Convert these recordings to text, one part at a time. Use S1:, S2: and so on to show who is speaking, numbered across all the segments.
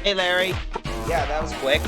S1: Hey, Larry. Yeah, that was quick.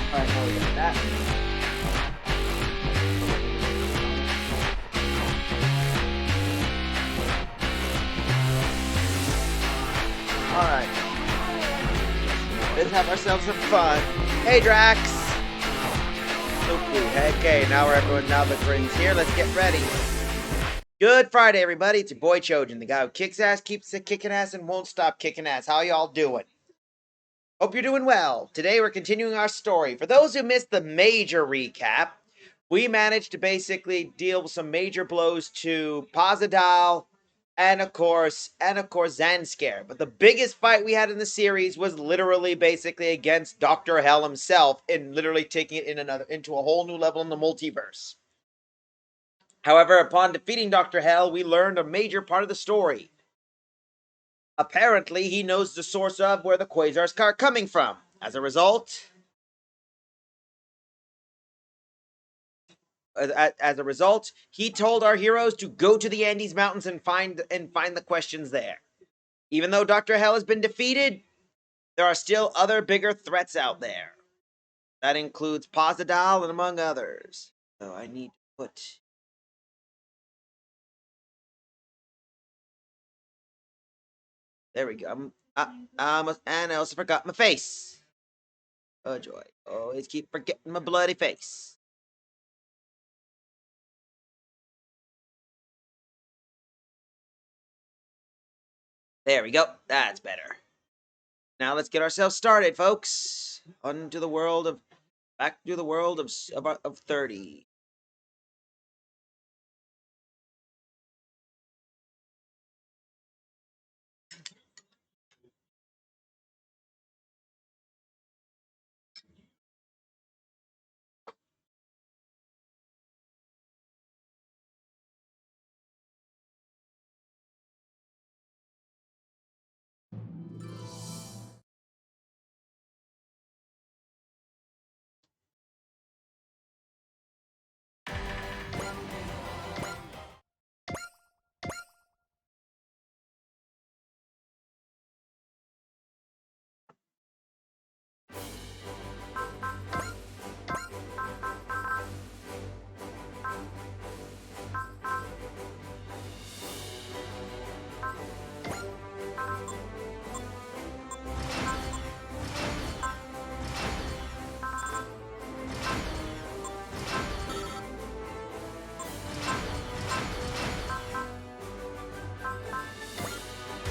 S1: Alright, now we got that. Alright. Let's have ourselves some fun. Hey, Drax! Okay, now the green's here. Let's get ready. Good Friday, everybody. It's your boy Chojin, the guy who kicks ass, keeps kicking ass, and won't stop kicking ass. How y'all doing? Hope you're doing well. Today we're continuing our story. For those who missed the major recap, we managed to basically deal with some major blows to Pazadal and of course Zanskare. But the biggest fight we had in the series was literally basically against Dr. Hell himself, in literally taking it into a whole new level in the multiverse. However, upon defeating Dr. Hell, we learned a major part of the story. Apparently, he knows the source of where the quasars are coming from. As a result, he told our heroes to go to the Andes Mountains and find the questions there. Even though Dr. Hell has been defeated, there are still other bigger threats out there. That includes Pazadal and among others. So I need to put... There we go. And I also forgot my face. Oh, joy. Always keep forgetting my bloody face. There we go. That's better. Now let's get ourselves started, folks. Back to the world of 30.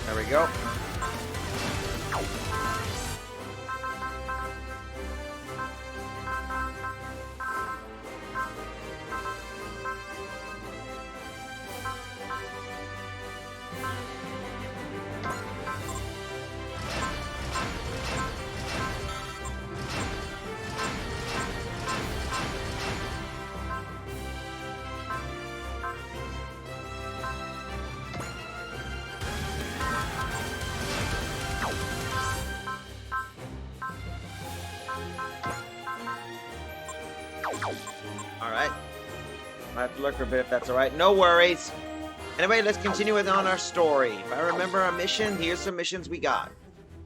S1: There we go. Alright. I have to look for a bit if that's alright. No worries. Anyway, let's continue with on our story. If I remember our mission, here's some missions we got.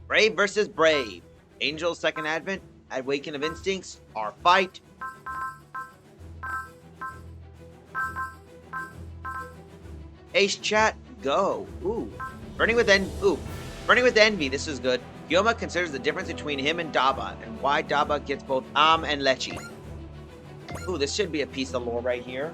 S1: Brave versus Brave. Angel's Second Advent. Awakening of Instincts. Our Fight. Ace Chat. Go. Ooh. Burning with Envy. This is good. Yoma considers the difference between him and Daba, and why Daba gets both Am and Lechi. Ooh, this should be a piece of lore right here.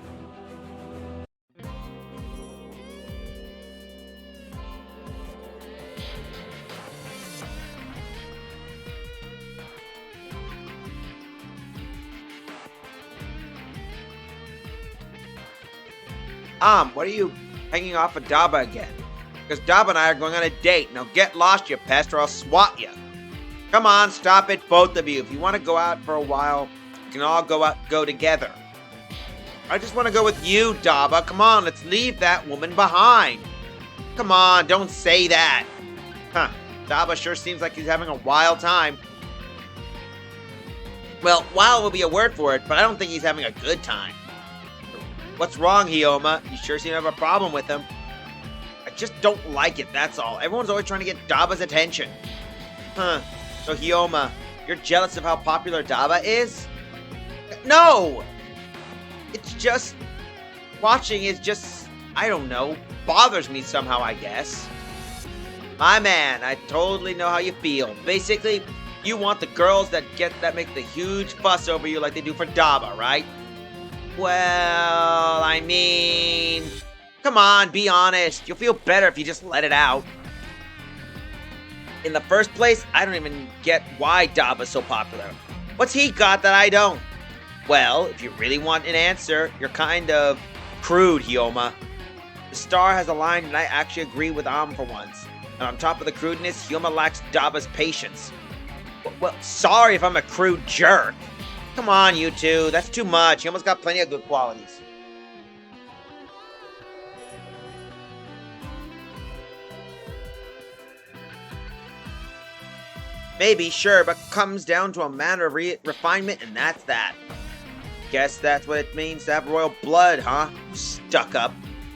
S1: What are you hanging off of Daba again? Because Daba and I are going on a date. Now get lost, you pest, or I'll swat you. Come on, stop it, both of you. If you want to go out for a while, you can all go together. I just want to go with you, Daba. Come on, let's leave that woman behind. Come on, don't say that. Huh, Daba sure seems like he's having a wild time. Well, wild will be a word for it, but I don't think he's having a good time. What's wrong, Hyoma? You sure seem to have a problem with him. I just don't like it, that's all. Everyone's always trying to get Daba's attention. Huh. So, Hyoma, you're jealous of how popular Daba is? No! It's just... watching is just... I don't know. Bothers me somehow, I guess. My man, I totally know how you feel. Basically, you want the girls that make the huge fuss over you like they do for Daba, right? Well, I mean... Come on, be honest. You'll feel better if you just let it out. In the first place, I don't even get why Daba's so popular. What's he got that I don't? Well, if you really want an answer, you're kind of crude, Hyoma. The star has aligned and I actually agree with Am for once. And on top of the crudeness, Hyoma lacks Daba's patience. Well, sorry if I'm a crude jerk. Come on, you two. That's too much. He almost got plenty of good qualities. Maybe, sure, but comes down to a matter of refinement, and that's that. Guess that's what it means to have royal blood, huh? Stuck up.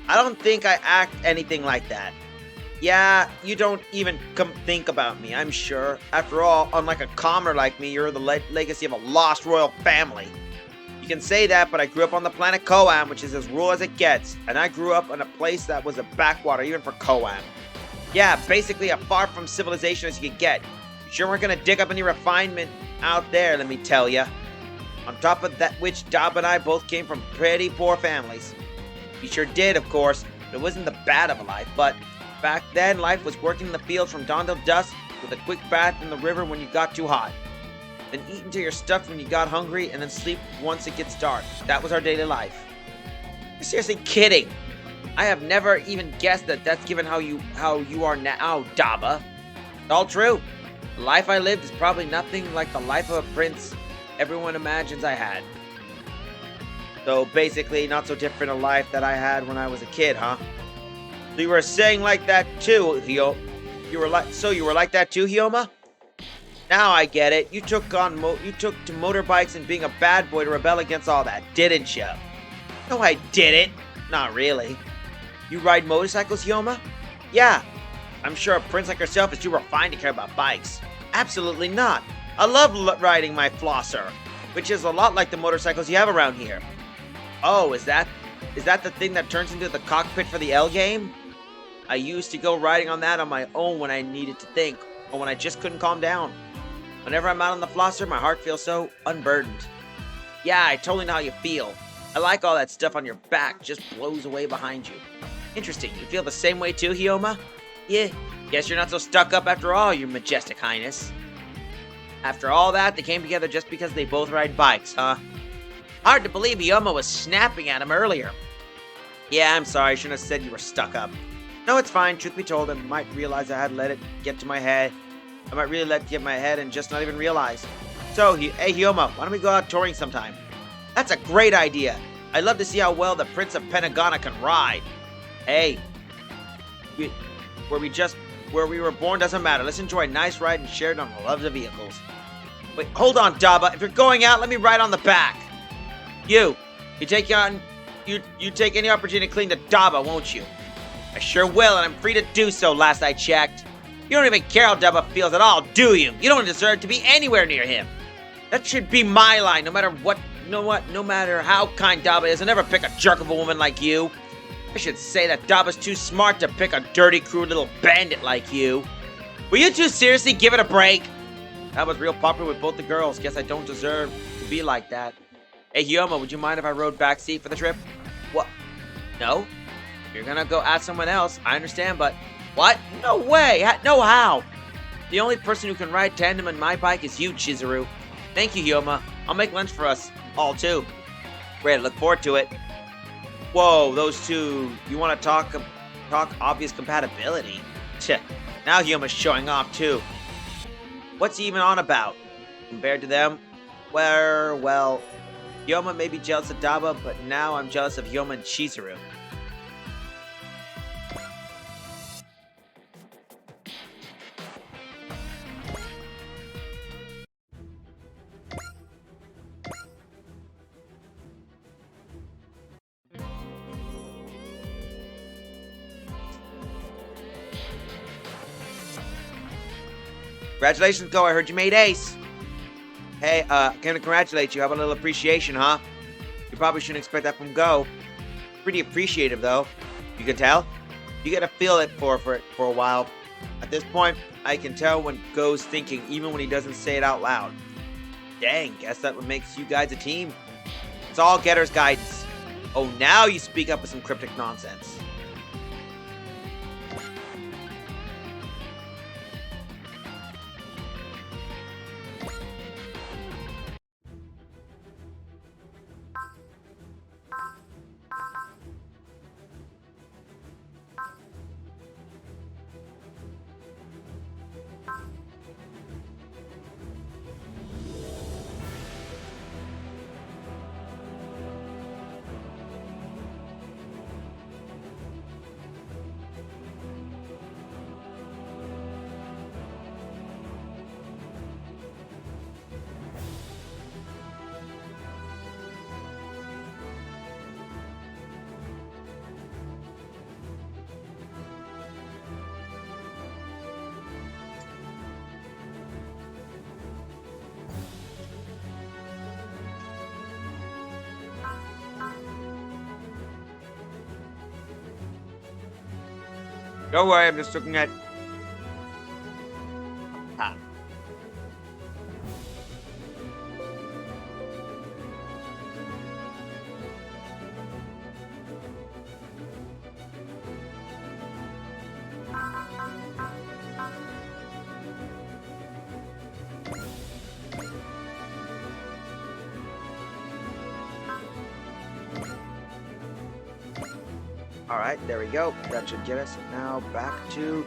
S1: I don't think I act anything like that. Yeah, you don't even think about me, I'm sure. After all, unlike a commoner like me, you're the legacy of a lost royal family. You can say that, but I grew up on the planet Koam, which is as rural as it gets. And I grew up in a place that was a backwater, even for Koam. Yeah, basically as far from civilization as you could get. You sure weren't gonna dig up any refinement out there, let me tell ya. On top of that, which Dab and I both came from pretty poor families. We sure did, of course, but it wasn't the bad of a life, but... back then, life was working in the fields from dawn till dusk, with a quick bath in the river when you got too hot. Then eat until you're stuffed when you got hungry, and then sleep once it gets dark. That was our daily life. You're seriously kidding. I have never even guessed that that's given how you are now, Daba. It's all true. The life I lived is probably nothing like the life of a prince everyone imagines I had. So basically, not so different a life that I had when I was a kid, huh? So you were saying like that too, Hyo. You were like that too, Hyoma? Now I get it. You took to motorbikes and being a bad boy to rebel against all that, didn't you? No, I didn't. Not really. You ride motorcycles, Hyoma? Yeah. I'm sure a prince like yourself is too refined to care about bikes. Absolutely not. I love riding my flosser, which is a lot like the motorcycles you have around here. Oh, is that the thing that turns into the cockpit for the L game? I used to go riding on that on my own when I needed to think, or when I just couldn't calm down. Whenever I'm out on the flosser, my heart feels so unburdened. Yeah, I totally know how you feel. I like all that stuff on your back, just blows away behind you. Interesting, you feel the same way too, Hyoma? Yeah, guess you're not so stuck up after all, your majestic highness. After all that, they came together just because they both ride bikes, huh? Hard to believe Hyoma was snapping at him earlier. Yeah, I'm sorry, I shouldn't have said you were stuck up. No, it's fine, truth be told, I might realize I had let it get to my head. I might really let it get to my head and just not even realize. So, hey Hyoma, why don't we go out touring sometime? That's a great idea. I'd love to see how well the Prince of Pentagona can ride. Hey, where we were born doesn't matter. Let's enjoy a nice ride and share it on the loves of vehicles. Wait, hold on, Daba. If you're going out, let me ride on the back. You take any opportunity to clean the Daba, won't you? I sure will, and I'm free to do so, last I checked. You don't even care how Daba feels at all, do you? You don't deserve to be anywhere near him. That should be my line, no matter what, no matter how kind Daba is, I'll never pick a jerk of a woman like you. I should say that Daba's too smart to pick a dirty, crude little bandit like you. Will you two seriously give it a break? Daba's real popular with both the girls. Guess I don't deserve to be like that. Hey, Hyoma, would you mind if I rode backseat for the trip? What? No? You're gonna go ask someone else, I understand, but... What? No way! No how! The only person who can ride tandem on my bike is you, Chizuru. Thank you, Hyoma. I'll make lunch for us all, too. Great, I look forward to it. Whoa, those two... You want to talk obvious compatibility? Tch, now Hyoma's showing off, too. What's he even on about? Compared to them? Well... Hyoma may be jealous of Daba, but now I'm jealous of Hyoma and Chizuru. Congratulations, Go. I heard you made ace. Hey, can I congratulate you? How about a little appreciation, huh? You probably shouldn't expect that from Go. Pretty appreciative, though. You can tell? You gotta feel it for a while. At this point, I can tell when Go's thinking, even when he doesn't say it out loud. Dang, guess that what makes you guys a team. It's all Getter's guidance. Oh, now you speak up with some cryptic nonsense. Don't worry, I'm just looking at... Ah. Alright, there we go. That should get us now back to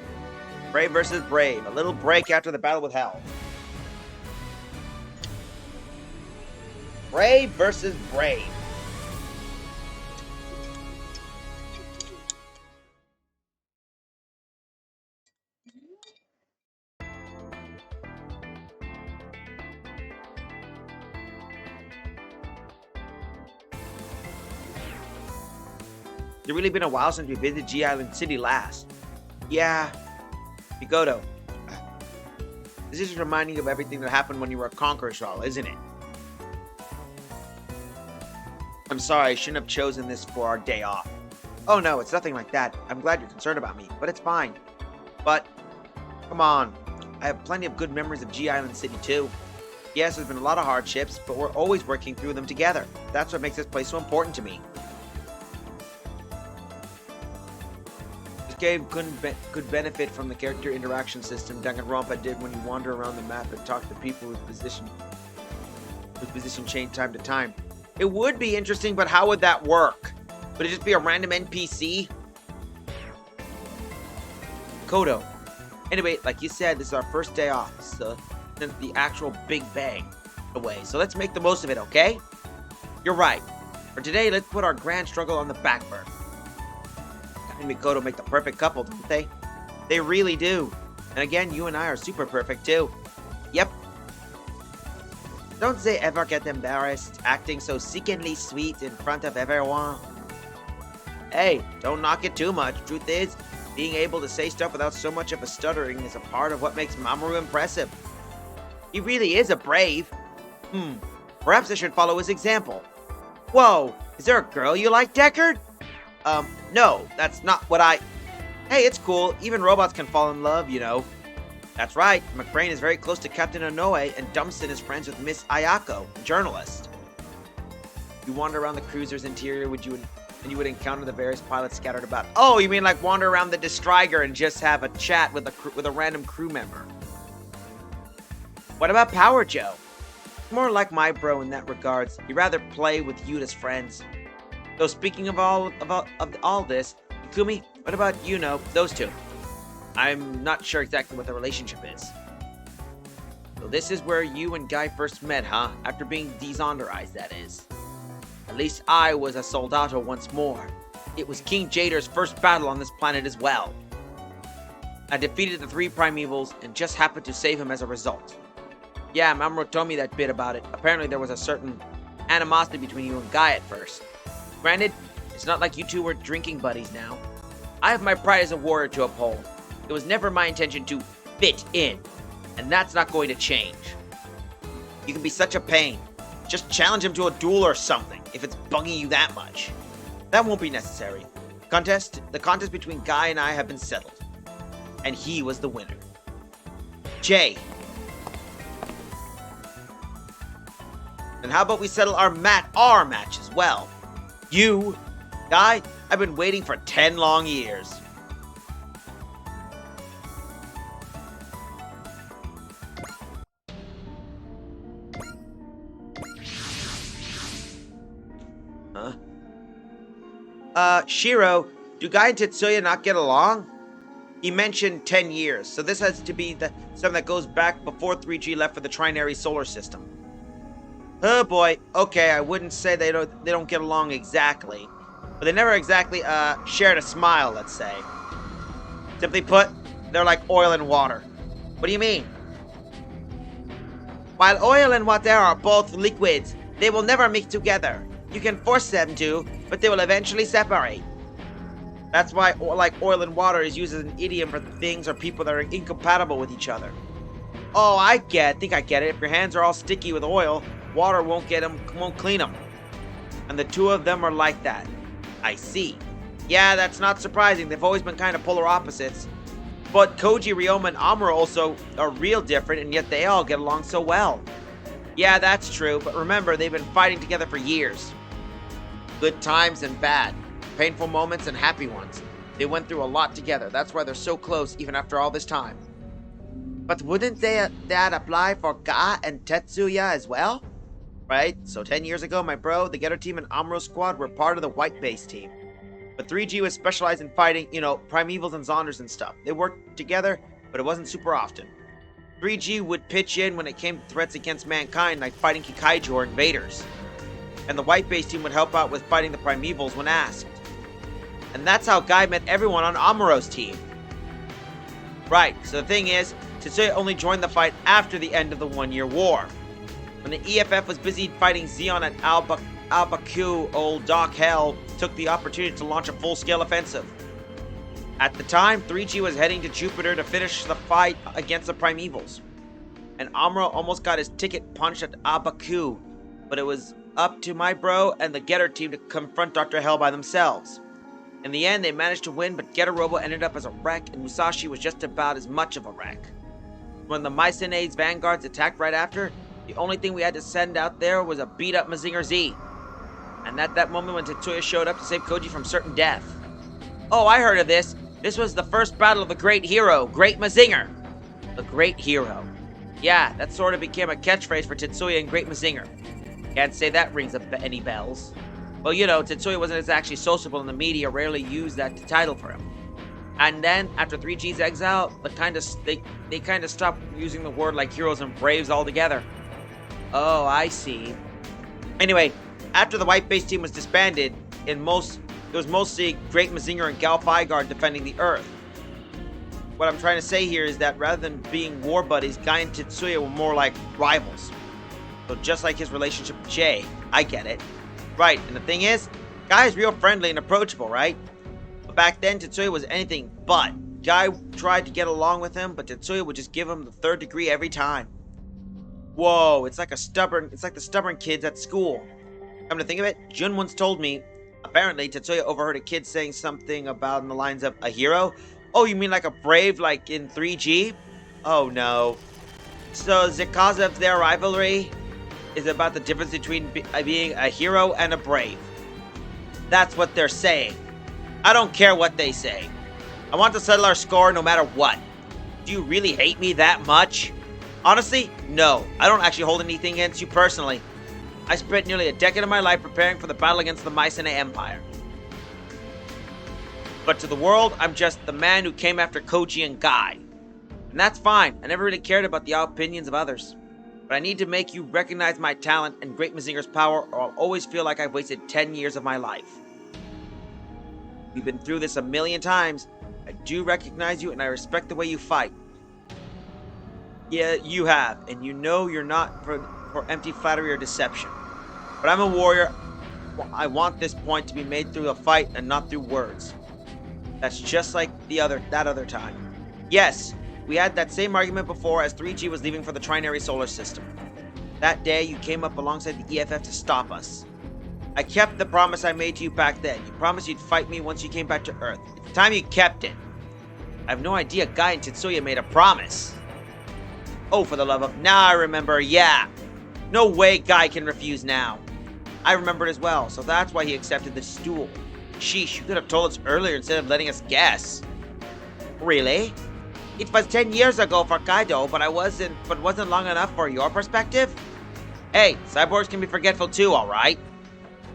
S1: Brave versus Brave. A little break after the battle with Hell. Brave versus Brave. It's really been a while since we visited G Island City last. Yeah, Mikoto. This is reminding you of everything that happened when you were a Conqueror Shawl, isn't it? I'm sorry, I shouldn't have chosen this for our day off. Oh no, it's nothing like that. I'm glad you're concerned about me, but it's fine. But, come on. I have plenty of good memories of G Island City too. Yes, there's been a lot of hardships, but we're always working through them together. That's what makes this place so important to me. This game could benefit from the character interaction system Danganronpa did when you wander around the map and talk to people whose position change time to time. It would be interesting, but how would that work? Would it just be a random NPC? Kodo. Anyway, like you said, this is our first day off, so since the actual Big Bang away. So let's make the most of it, okay? You're right. For today, let's put our grand struggle on the back burner. Kai and Mikoto make the perfect couple, don't they? They really do. And again, you and I are super perfect too. Yep. Don't they ever get embarrassed acting so sickeningly sweet in front of everyone? Hey, don't knock it too much. Truth is, being able to say stuff without so much of a stuttering is a part of what makes Mamoru impressive. He really is a brave. Perhaps I should follow his example. Whoa, is there a girl you like, Deckard? No, that's not what I... Hey, it's cool. Even robots can fall in love, you know. That's right. McCrane is very close to Captain Onoe, and Dumpston is friends with Miss Ayako, a journalist. You wander around the cruiser's interior, and you would encounter the various pilots scattered about. Oh, you mean like wander around the Destriger and just have a chat with a random crew member? What about Power Joe? More like my bro in that regards. He'd rather play with Yuta's friends. So speaking of all this, Ikumi, what about, those two? I'm not sure exactly what the relationship is. So this is where you and Guy first met, huh? After being desonderized, that is. At least I was a soldato once more. It was King Jader's first battle on this planet as well. I defeated the 3 primevals and just happened to save him as a result. Yeah, Mamoru told me that bit about it. Apparently there was a certain animosity between you and Guy at first. Granted, it's not like you two were drinking buddies now. I have my pride as a warrior to uphold. It was never my intention to fit in, and that's not going to change. You can be such a pain. Just challenge him to a duel or something, if it's bugging you that much. That won't be necessary. The contest between Guy and I have been settled. And he was the winner. Jay. And how about we settle our match as well? You, Guy, I've been waiting for 10 long years. Shiro, do Guy and Tetsuya not get along? He mentioned 10 years, so this has to be something that goes back before 3G left for the Trinary solar system. Oh boy, okay, I wouldn't say they don't get along exactly, but they never exactly shared a smile, let's say. Simply put, they're like oil and water. What do you mean? While oil and water are both liquids, they will never mix together. You can force them to, but they will eventually separate. That's why like oil and water is used as an idiom for things or people that are incompatible with each other. Oh, I think I get it. If your hands are all sticky with oil, water won't clean them. And the two of them are like that. I see. Yeah, that's not surprising. They've always been kind of polar opposites. But Koji, Ryoma, and Amuro also are real different, and yet they all get along so well. Yeah, that's true, but remember, they've been fighting together for years. Good times and bad. Painful moments and happy ones. They went through a lot together. That's why they're so close, even after all this time. But wouldn't that apply for Ga and Tetsuya as well? Right? So 10 years ago, my bro, the Getter team, and Amuro squad were part of the White Base team. But 3G was specialized in fighting, primevals and Zonders and stuff. They worked together, but it wasn't super often. 3G would pitch in when it came to threats against mankind, like fighting Kikaiju or invaders. And the White Base team would help out with fighting the primevals when asked. And that's how Guy met everyone on Amuro's team. Right, so the thing is, Tetsuya only joined the fight after the end of the 1-year war. When the EFF was busy fighting Zeon at Albaku, old Doc Hell took the opportunity to launch a full-scale offensive. At the time, 3G was heading to Jupiter to finish the fight against the primevals. And Amuro almost got his ticket punched at Albaku, but it was up to my bro and the Getter team to confront Dr. Hell by themselves. In the end, they managed to win, but Getter Robo ended up as a wreck, and Musashi was just about as much of a wreck. When the Mycenae's vanguards attacked right after, the only thing we had to send out there was a beat-up Mazinger Z. And at that moment when Tetsuya showed up to save Koji from certain death. Oh, I heard of this. This was the first battle of the Great Hero, Great Mazinger. The Great Hero. Yeah, that sort of became a catchphrase for Tetsuya and Great Mazinger. Can't say that rings any bells. Well, Tetsuya wasn't actually sociable and the media rarely used that title for him. And then, after 3G's exile, they kind of stopped using the word like heroes and braves altogether. Oh, I see. Anyway, after the White Base team was disbanded, it was mostly Great Mazinger and Gal Figard defending the Earth. What I'm trying to say here is that rather than being war buddies, Guy and Tetsuya were more like rivals. So just like his relationship with Jay, I get it. Right, and the thing is, Guy is real friendly and approachable, right? But back then, Tetsuya was anything but. Guy tried to get along with him, but Tetsuya would just give him the third degree every time. Whoa, it's like the stubborn kids at school. Come to think of it, Jun once told me, apparently Tetsuya overheard a kid saying something about in the lines of, a hero? Oh, you mean like a brave, like in 3G? Oh no. So the cause of their rivalry is about the difference between being a hero and a brave. That's what they're saying. I don't care what they say. I want to settle our score no matter what. Do you really hate me that much? Honestly, no. I don't actually hold anything against you personally. I spent nearly a decade of my life preparing for the battle against the Mycenae Empire. But to the world, I'm just the man who came after Koji and Guy. And that's fine. I never really cared about the opinions of others. But I need to make you recognize my talent and Great Mazinger's power, or I'll always feel like I've wasted 10 years of my life. We've been through this a million times. I do recognize you and I respect the way you fight. Yeah, you have, and you know you're not for empty flattery or deception. But I'm a warrior. I want this point to be made through a fight and not through words. That's just like that other time. Yes, we had that same argument before as 3G was leaving for the Trinary Solar System. That day, you came up alongside the EFF to stop us. I kept the promise I made to you back then. You promised you'd fight me once you came back to Earth. It's time you kept it. I have no idea Guy and Tetsuya made a promise. Oh, for the love of... Now I remember, yeah. No way Guy can refuse now. I remembered as well, so that's why he accepted this duel. Sheesh, you could have told us earlier instead of letting us guess. Really? It was 10 years ago for Kaido, but wasn't long enough for your perspective? Hey, cyborgs can be forgetful too, alright?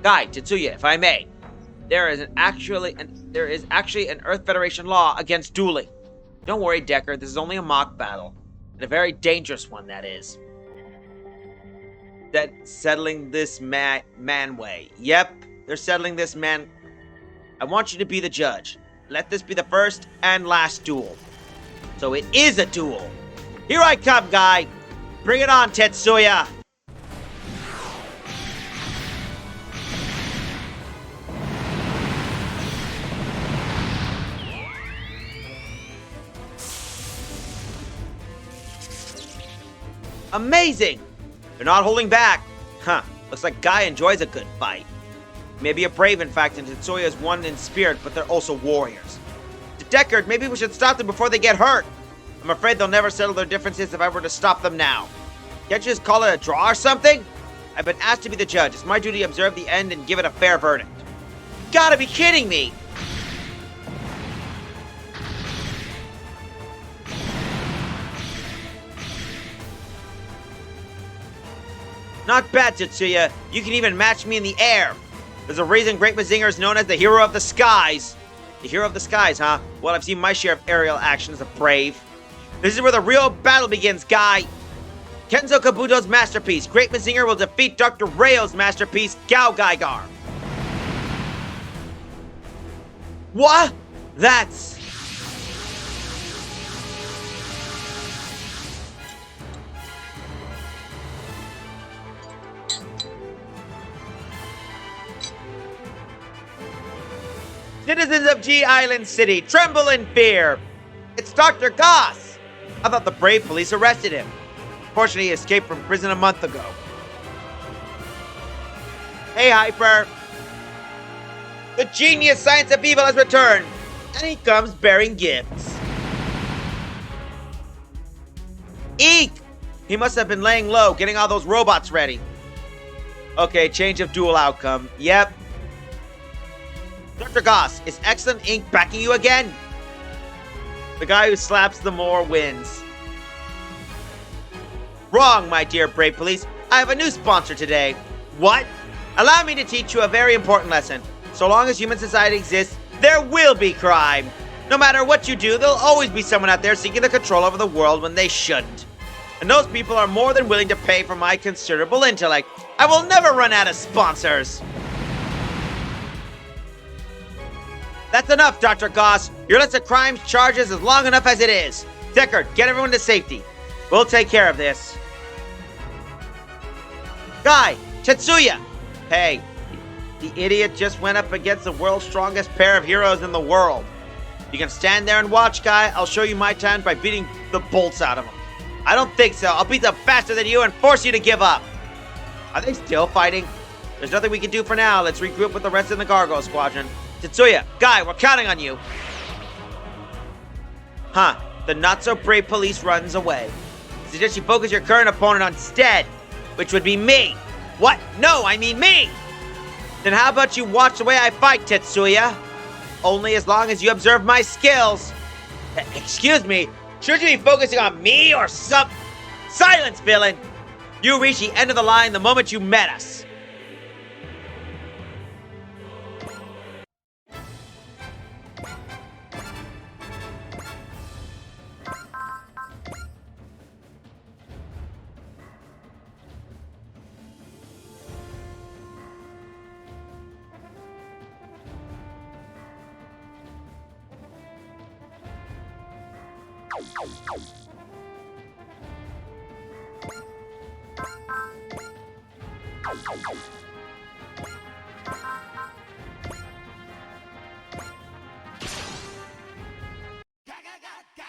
S1: Guy, Tetsuya, if I may. There is actually an Earth Federation law against dueling. Don't worry, Decker, this is only a mock battle. And a very dangerous one, that is. That settling this man way. Yep, they're settling this man. I want you to be the judge. Let this be the first and last duel. So it is a duel. Here I come, Guy. Bring it on, Tetsuya. Amazing! They're not holding back. Huh, looks like Guy enjoys a good fight. Maybe a brave, in fact, and Tetsuya is one in spirit, but they're also warriors. Deckard, maybe we should stop them before they get hurt. I'm afraid they'll never settle their differences if I were to stop them now. Can't you just call it a draw or something? I've been asked to be the judge. It's my duty to observe the end and give it a fair verdict. You gotta be kidding me! Not bad, Tetsuya. You can even match me in the air. There's a reason Great Mazinger is known as the Hero of the Skies. The Hero of the Skies, huh? Well, I've seen my share of aerial action as a brave. This is where the real battle begins, Guy. Kenzo Kabuto's masterpiece. Great Mazinger will defeat Dr. Rayo's masterpiece, Gao Gaigar. What? That's... Citizens of G Island City, tremble in fear! It's Dr. Goss! I thought the brave police arrested him. Fortunately, he escaped from prison a month ago. Hey, Hyper! The genius science of evil has returned, and he comes bearing gifts. Eek! He must have been laying low, getting all those robots ready. Okay, change of duel outcome. Yep. Dr. Goss, is Excellent Inc. backing you again? The guy who slaps the more wins. Wrong, my dear brave police. I have a new sponsor today. What? Allow me to teach you a very important lesson. So long as human society exists, there will be crime. No matter what you do, there'll always be someone out there seeking the control over the world when they shouldn't. And those people are more than willing to pay for my considerable intellect. I will never run out of sponsors. That's enough, Dr. Goss. Your list of crimes charges is long enough as it is. Deckard, get everyone to safety. We'll take care of this. Guy, Tetsuya. Hey, The idiot just went up against the world's strongest pair of heroes in the world. You can stand there and watch, guy. I'll show you my talent by beating the bolts out of them. I don't think so. I'll beat them faster than you and force you to give up. Are they still fighting? There's nothing we can do for now. Let's regroup with the rest of the Gargoyle Squadron. Tetsuya, Guy, we're counting on you. Huh. The not-so-brave police runs away. I suggest you focus your current opponent on instead, which would be me. What? No, I mean me! Then how about you watch the way I fight, Tetsuya? Only as long as you observe my skills. Excuse me, should you be focusing on me or some... Silence, villain! You reached the end of the line the moment you met us.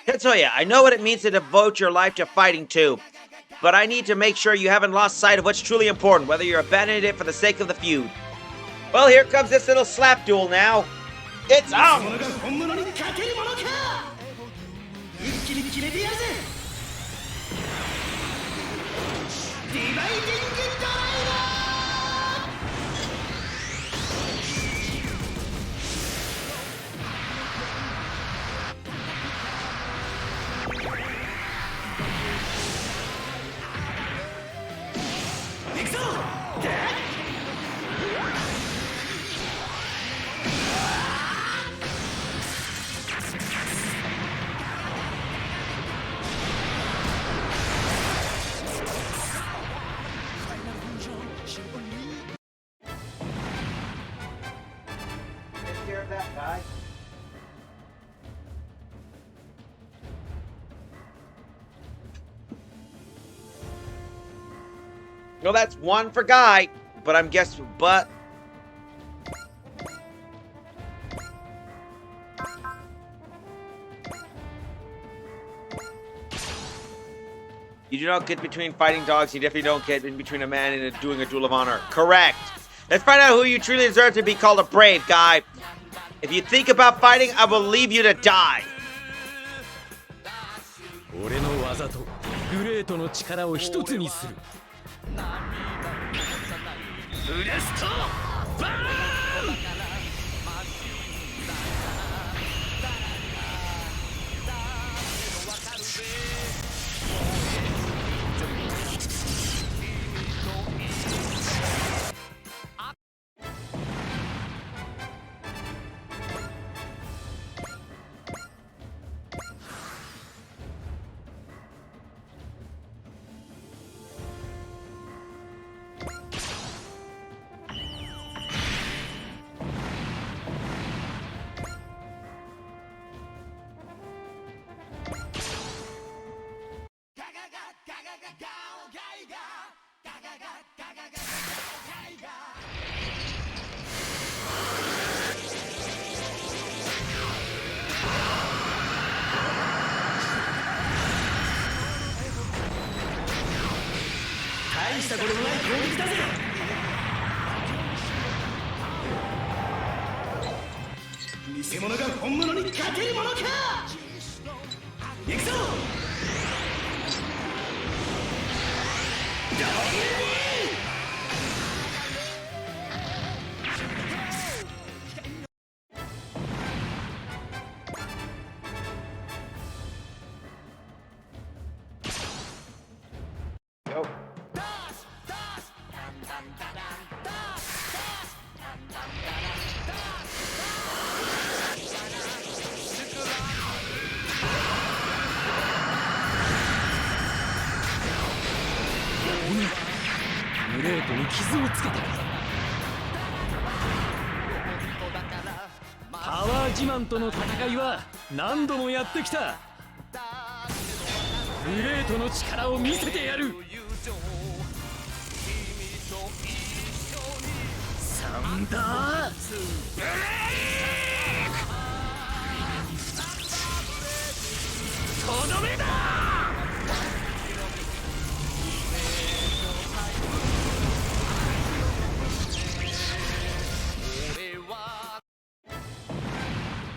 S1: Tetsuya, I know what it means to devote your life to fighting too, but I need to make sure you haven't lost sight of what's truly important, whether you're abandoning it for the sake of the feud. Well, here comes this little slap duel now. It's on! That guy. Well, that's one for Guy, but I'm guessing, you do not get between fighting dogs, you definitely don't get in between a man and doing a duel of honor. Correct. Let's find out who you truly deserve to be called a brave, Guy. If you think about fighting, I will leave you to die.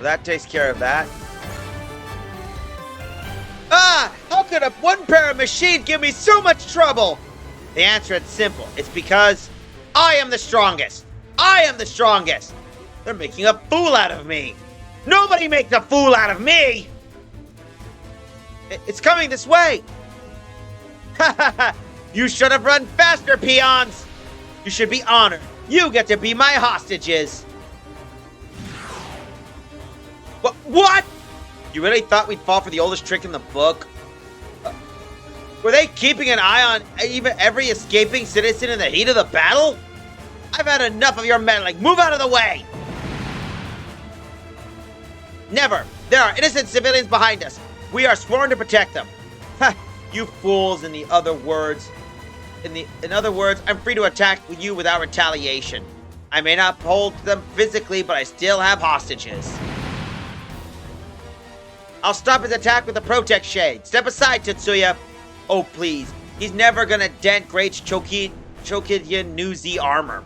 S1: That takes care of that. Ah! How could one pair of machines give me so much trouble? The answer is simple. It's because I am the strongest. I am the strongest. They're making a fool out of me. Nobody makes a fool out of me. It's coming this way. Ha ha ha. You should have run faster, peons. You should be honored. You get to be my hostages. What? You really thought we'd fall for the oldest trick in the book? Were they keeping an eye on even every escaping citizen in the heat of the battle? I've had enough of your meddling. Move out of the way! Never. There are innocent civilians behind us. We are sworn to protect them. Ha! You fools, in other words, I'm free to attack you without retaliation. I may not hold them physically, but I still have hostages. I'll stop his attack with the Protect Shade. Step aside, Tetsuya. Oh, please. He's never gonna dent Great Chokidian New Z armor.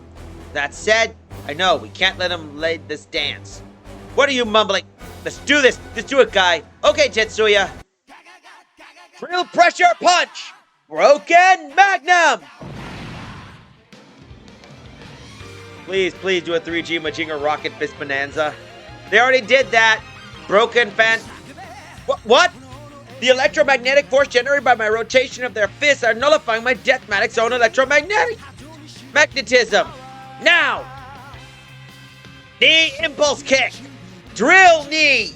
S1: That said, I know we can't let him lead this dance. What are you mumbling? Let's do this. Let's do it, guy. Okay, Tetsuya. Real pressure punch. Broken Magnum. Please do a 3G Majinga Rocket Fist Bonanza. They already did that. Broken fan. What? The electromagnetic force generated by my rotation of their fists are nullifying my Deathmatic's own electromagnetic magnetism. Now! Knee impulse kick. Drill knee.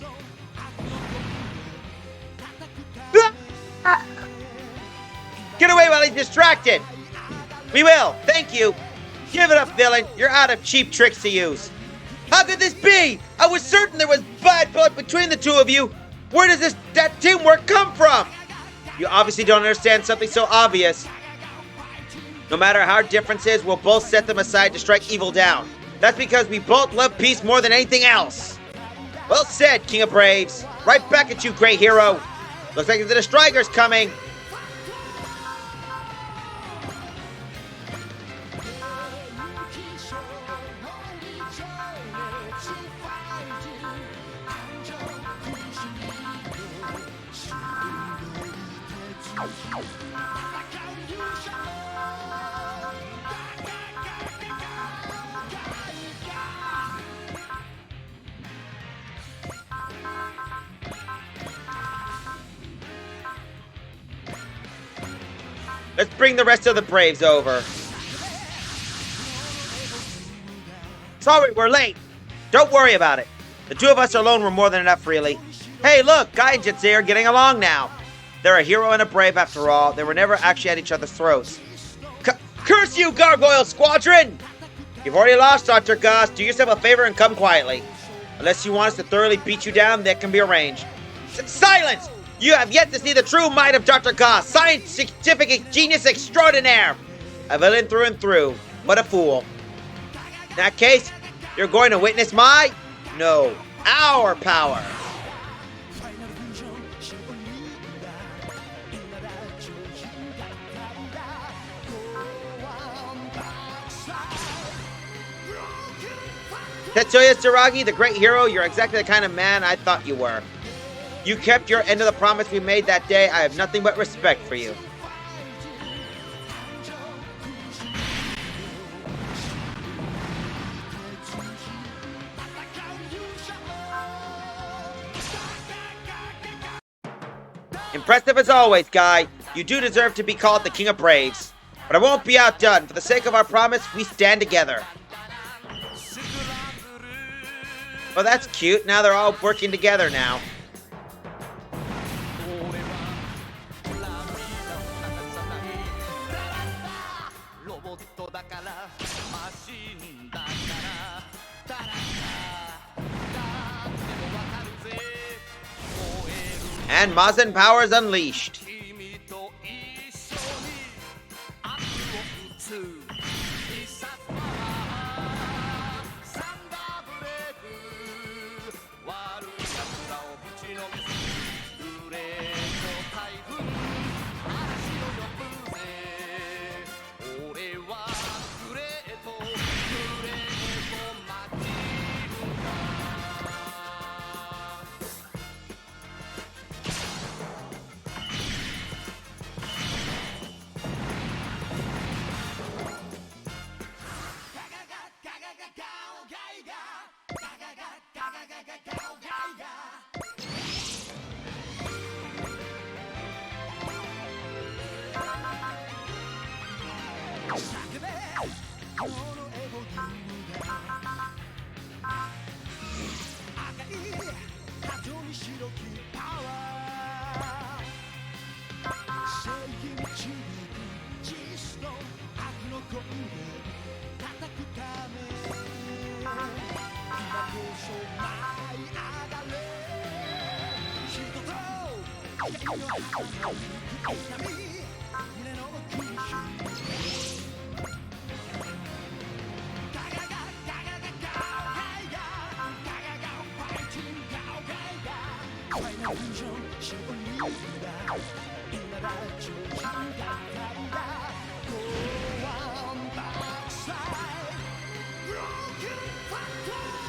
S1: Get away while he's distracted. We will. Thank you. Give it up, villain. You're out of cheap tricks to use. How could this be? I was certain there was bad blood between the two of you. Where does that teamwork come from? You obviously don't understand something so obvious. No matter how differences, we'll both set them aside to strike evil down. That's because we both love peace more than anything else. Well said, King of Braves. Right back at you, great hero. Looks like the Striker's coming. Let's bring the rest of the Braves over. Sorry, we're late. Don't worry about it. The two of us alone were more than enough, really. Hey, look, Guy and Jitsu are getting along now. They're a hero and a brave, after all. They were never actually at each other's throats. Curse you, Gargoyle Squadron! You've already lost, Dr. Goss. Do yourself a favor and come quietly. Unless you want us to thoroughly beat you down, that can be arranged. Silence! You have yet to see the true might of Dr. Goss, scientific genius extraordinaire. A villain through and through. What a fool. In that case, you're going to witness our power. Tetsuya Tsuragi, the great hero, you're exactly the kind of man I thought you were. You kept your end of the promise we made that day. I have nothing but respect for you. Impressive as always, Guy. You do deserve to be called the King of Braves. But I won't be outdone. For the sake of our promise, we stand together. Well, that's cute. Now they're all working together now. And Mazen powers unleashed.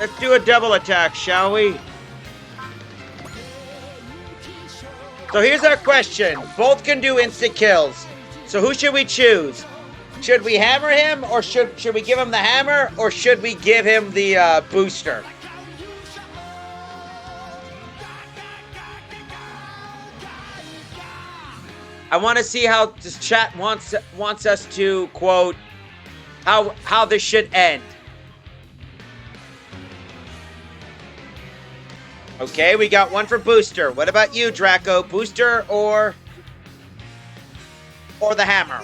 S1: Let's do a double attack, shall we? So here's our question. Both can do instant kills. So who should we choose? Should we hammer him, or should we give him the hammer, or should we give him the booster? I want to see how this chat wants us to quote how this should end. Okay, we got one for booster. What about you, Draco? Booster or the hammer?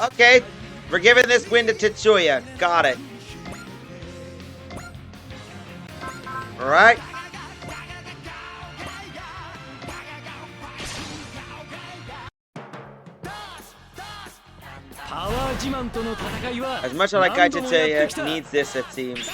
S1: Okay, we're giving this win to Tetsuya. Got it. Alright. As much as I like Tetsuya needs this, it seems.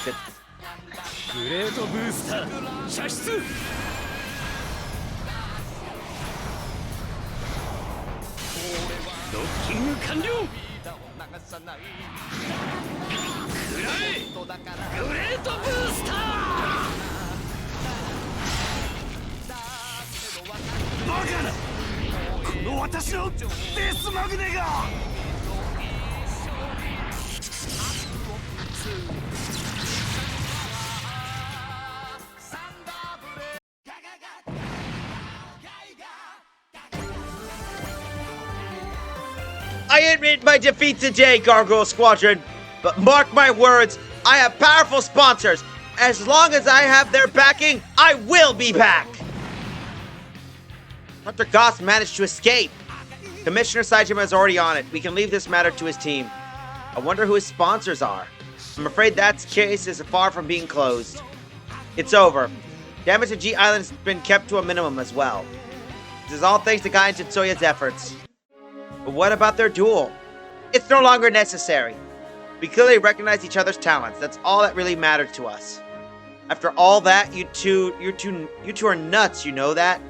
S1: I admit my defeat today, Gargoyle Squadron, but mark my words, I have powerful sponsors. As long as I have their backing, I will be back. Dr. Goss managed to escape. Commissioner Saitama is already on it. We can leave this matter to his team. I wonder who his sponsors are. I'm afraid that case is far from being closed. It's over. Damage to G Island has been kept to a minimum as well. This is all thanks to Guy and Tetsuya's efforts. But what about their duel? It's no longer necessary. We clearly recognize each other's talents. That's all that really mattered to us. After all that, you two are nuts, you know that?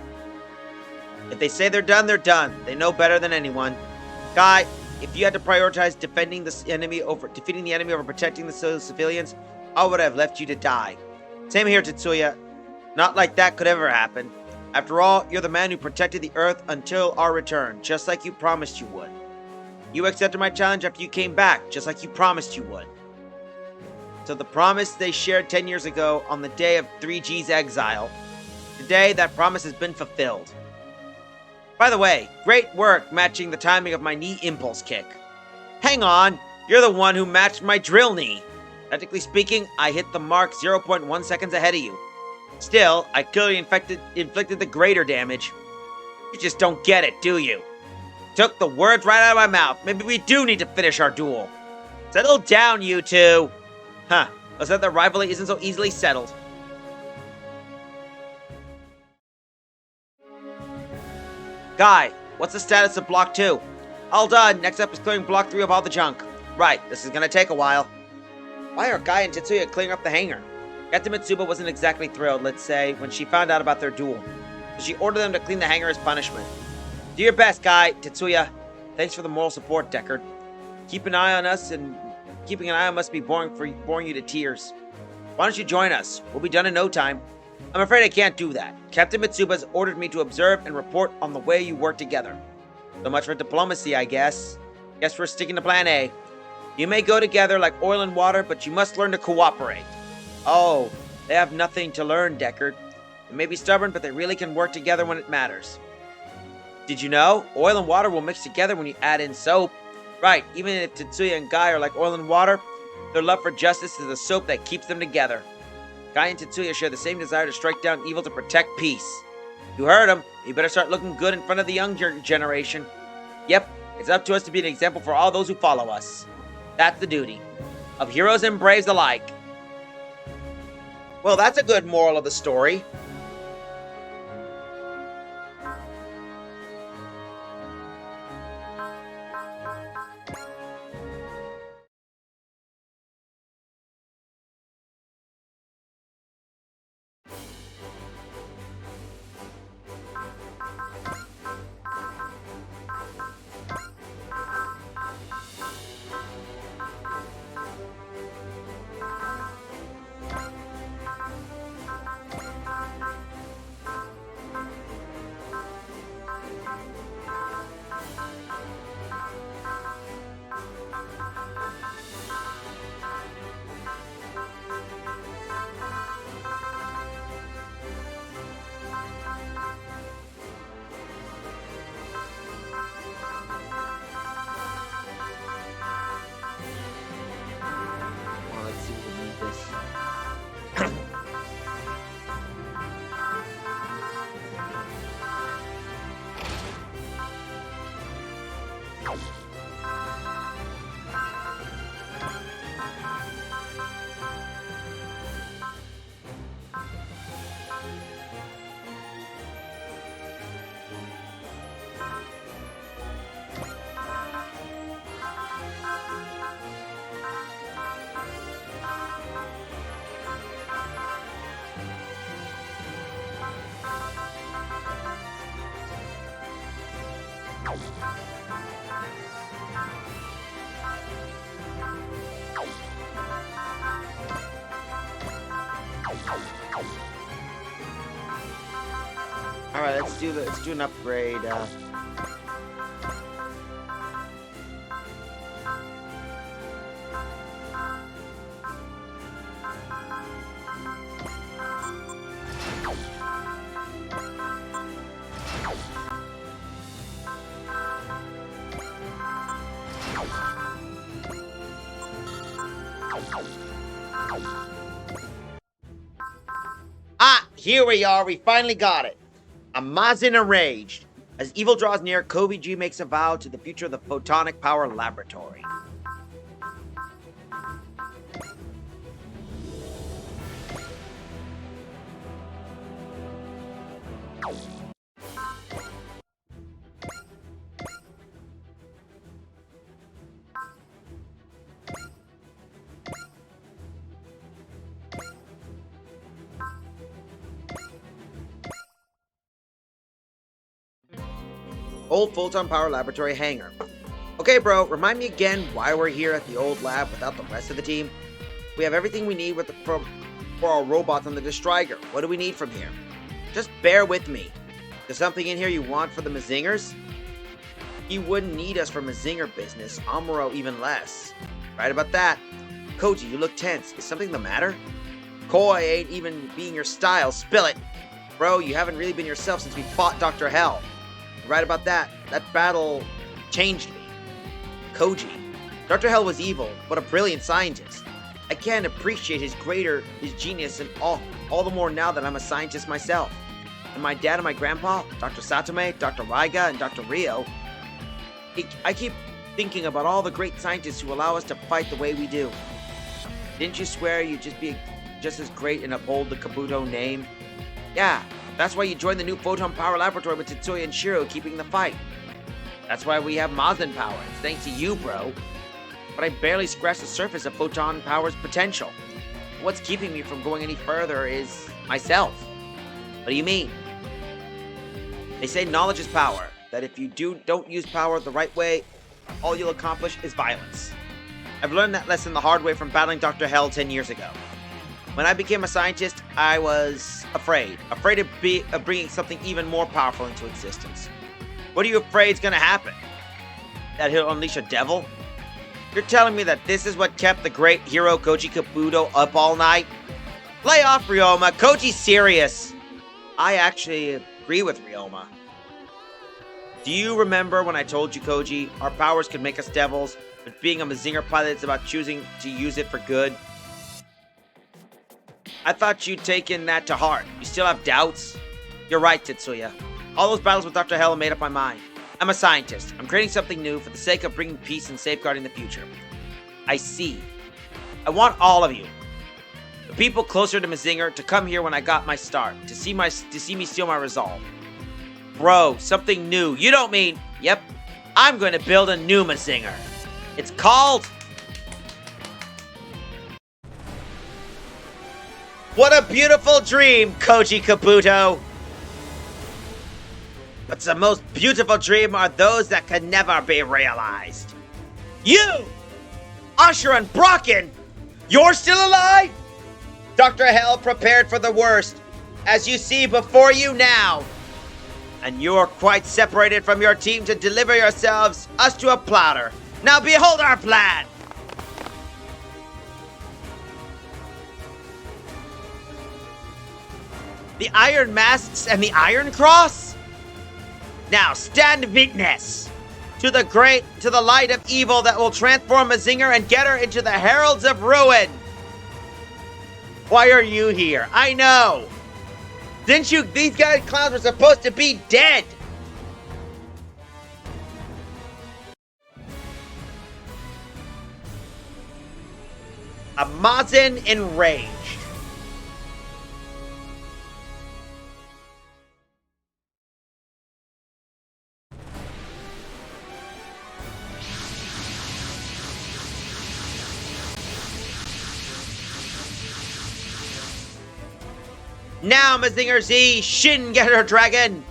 S1: If they say they're done, they're done. They know better than anyone. Guy, if you had to prioritize defeating the enemy over protecting the civilians, I would have left you to die. Same here, Tetsuya. Not like that could ever happen. After all, you're the man who protected the Earth until our return, just like you promised you would. You accepted my challenge after you came back, just like you promised you would. So the promise they shared 10 years ago on the day of 3G's exile, today that promise has been fulfilled. By the way, great work matching the timing of my knee impulse kick. Hang on, you're the one who matched my drill knee. Technically speaking, I hit the mark 0.1 seconds ahead of you. Still, I clearly inflicted the greater damage. You just don't get it, do you? Took the words right out of my mouth. Maybe we do need to finish our duel. Settle down, you two. Huh, looks like the rivalry isn't so easily settled. Guy, what's the status of Block 2? All done. Next up is clearing Block 3 of all the junk. Right, this is gonna take a while. Why are Guy and Tetsuya clearing up the hangar? Captain Mitsuba wasn't exactly thrilled, let's say, when she found out about their duel. So she ordered them to clean the hangar as punishment. Do your best, Guy. Tetsuya, thanks for the moral support, Deckard. Keeping an eye on must be boring you to tears. Why don't you join us? We'll be done in no time. I'm afraid I can't do that. Captain Mitsuba has ordered me to observe and report on the way you work together. So much for diplomacy, I guess. Guess we're sticking to plan A. You may go together like oil and water, but you must learn to cooperate. Oh, they have nothing to learn, Deckard. They may be stubborn, but they really can work together when it matters. Did you know? Oil and water will mix together when you add in soap. Right, even if Tetsuya and Guy are like oil and water, their love for justice is the soap that keeps them together. Guy and Tetsuya share the same desire to strike down evil to protect peace. You heard him. You better start looking good in front of the younger generation. Yep, it's up to us to be an example for all those who follow us. That's the duty of heroes and braves alike. Well, that's a good moral of the story. All right, let's do an upgrade. Here we are. We finally got it. Amazin enraged. As evil draws near, Kobe G makes a vow to the future of the Photonic Power Laboratory. Old Photon Power Laboratory hangar. Okay, bro, remind me again why we're here at the old lab without the rest of the team. We have everything we need for our robots on the Destriger. What do we need from here? Just bear with me. There's something in here you want for the Mazingers? You wouldn't need us for Mazinger business, Amuro even less. Right about that. Koji, you look tense. Is something the matter? Koi ain't even being your style. Spill it. Bro, you haven't really been yourself since we fought Dr. Hell. Right about that. That battle changed me. Koji. Dr. Hell was evil, but a brilliant scientist. I can't appreciate his genius, and all the more now that I'm a scientist myself. And my dad and my grandpa, Dr. Satome, Dr. Raiga, and Dr. Rio, I keep thinking about all the great scientists who allow us to fight the way we do. Didn't you swear you'd just be just as great and uphold the Kabuto name? Yeah, that's why you joined the new Photon Power Laboratory with Tetsuya and Shiro keeping the fight. That's why we have Mazin power. It's thanks to you, bro. But I barely scratched the surface of Photon Power's potential. What's keeping me from going any further is myself. What do you mean? They say knowledge is power. That if you don't use power the right way, all you'll accomplish is violence. I've learned that lesson the hard way from battling Dr. Hell 10 years ago. When I became a scientist, I was afraid of bringing something even more powerful into existence. What are you afraid is going to happen? That he'll unleash a devil? You're telling me that this is what kept the great hero Koji Kabuto up all night? Lay off, Ryoma. Koji's serious. I actually agree with Ryoma. Do you remember when I told you, Koji, our powers could make us devils, but being a Mazinger pilot is about choosing to use it for good? I thought you'd taken that to heart. You still have doubts? You're right, Tetsuya. All those battles with Dr. Hell made up my mind. I'm a scientist. I'm creating something new for the sake of bringing peace and safeguarding the future. I see. I want all of you, the people closer to Mazinger, to come here when I got my start, to see me steal my resolve. Bro, something new. You don't mean... Yep. I'm going to build a new Mazinger. It's called... What a beautiful dream, Koji Kabuto! But the most beautiful dream are those that can never be realized. You! Usher and Brocken! You're still alive? Dr. Hell prepared for the worst, as you see before you now. And you're quite separated from your team to deliver yourselves, us to a platter. Now behold our plan! The Iron Masks and the Iron Cross? Now stand witness to the light of evil that will transform Mazinger and get her into the heralds of ruin. Why are you here? I know. Didn't you? These guys clowns were supposed to be dead. A Mazin enraged. Now, Mazinger Z, Shin Getter Dragon,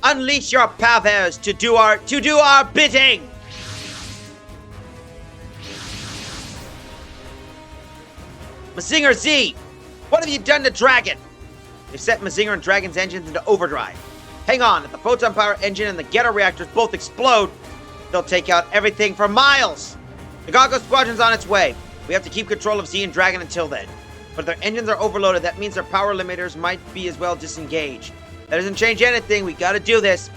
S1: unleash your powers to do our bidding. Mazinger Z, what have you done to Dragon? They've set Mazinger and Dragon's engines into overdrive. Hang on, if the photon power engine and the Getter reactors both explode, they'll take out everything for miles. The Gago Squadron's on its way. We have to keep control of Z and Dragon until then. But if their engines are overloaded, that means their power limiters might be as well disengaged. That doesn't change anything. We gotta do this.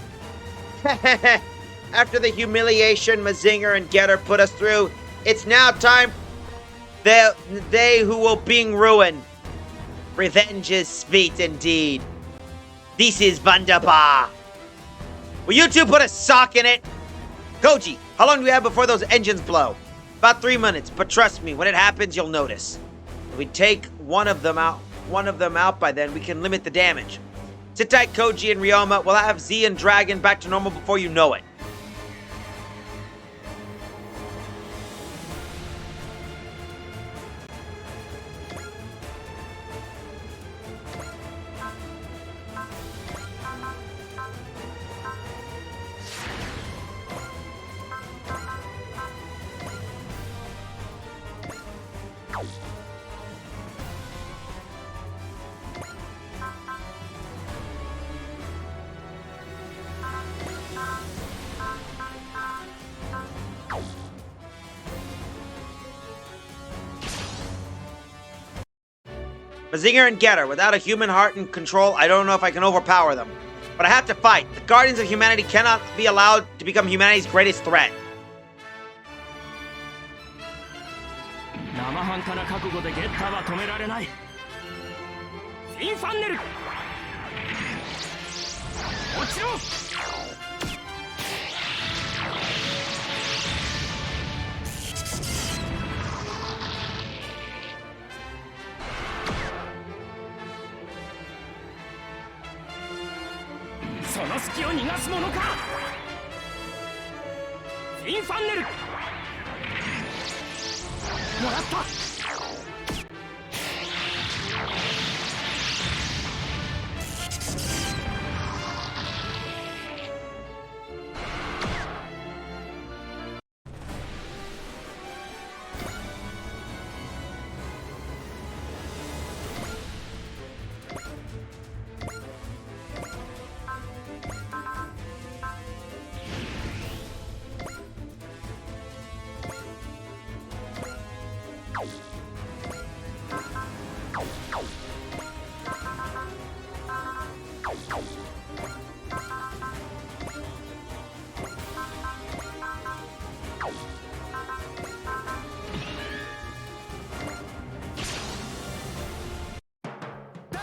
S1: After the humiliation Mazinger and Getter put us through, it's now time. They who will being ruined. Revenge is sweet indeed. This is wunderbar. Will you two put a sock in it? Koji, how long do we have before those engines blow? About 3 minutes, but trust me, when it happens, you'll notice. If we take one of them out by then, we can limit the damage. Sit tight, Koji and Ryoma. We'll have Z and Dragon back to normal before you know it. Mazinger and Getter, without a human heart and control, I don't know if I can overpower them. But I have to fight. The Guardians of Humanity cannot be allowed to become humanity's greatest threat.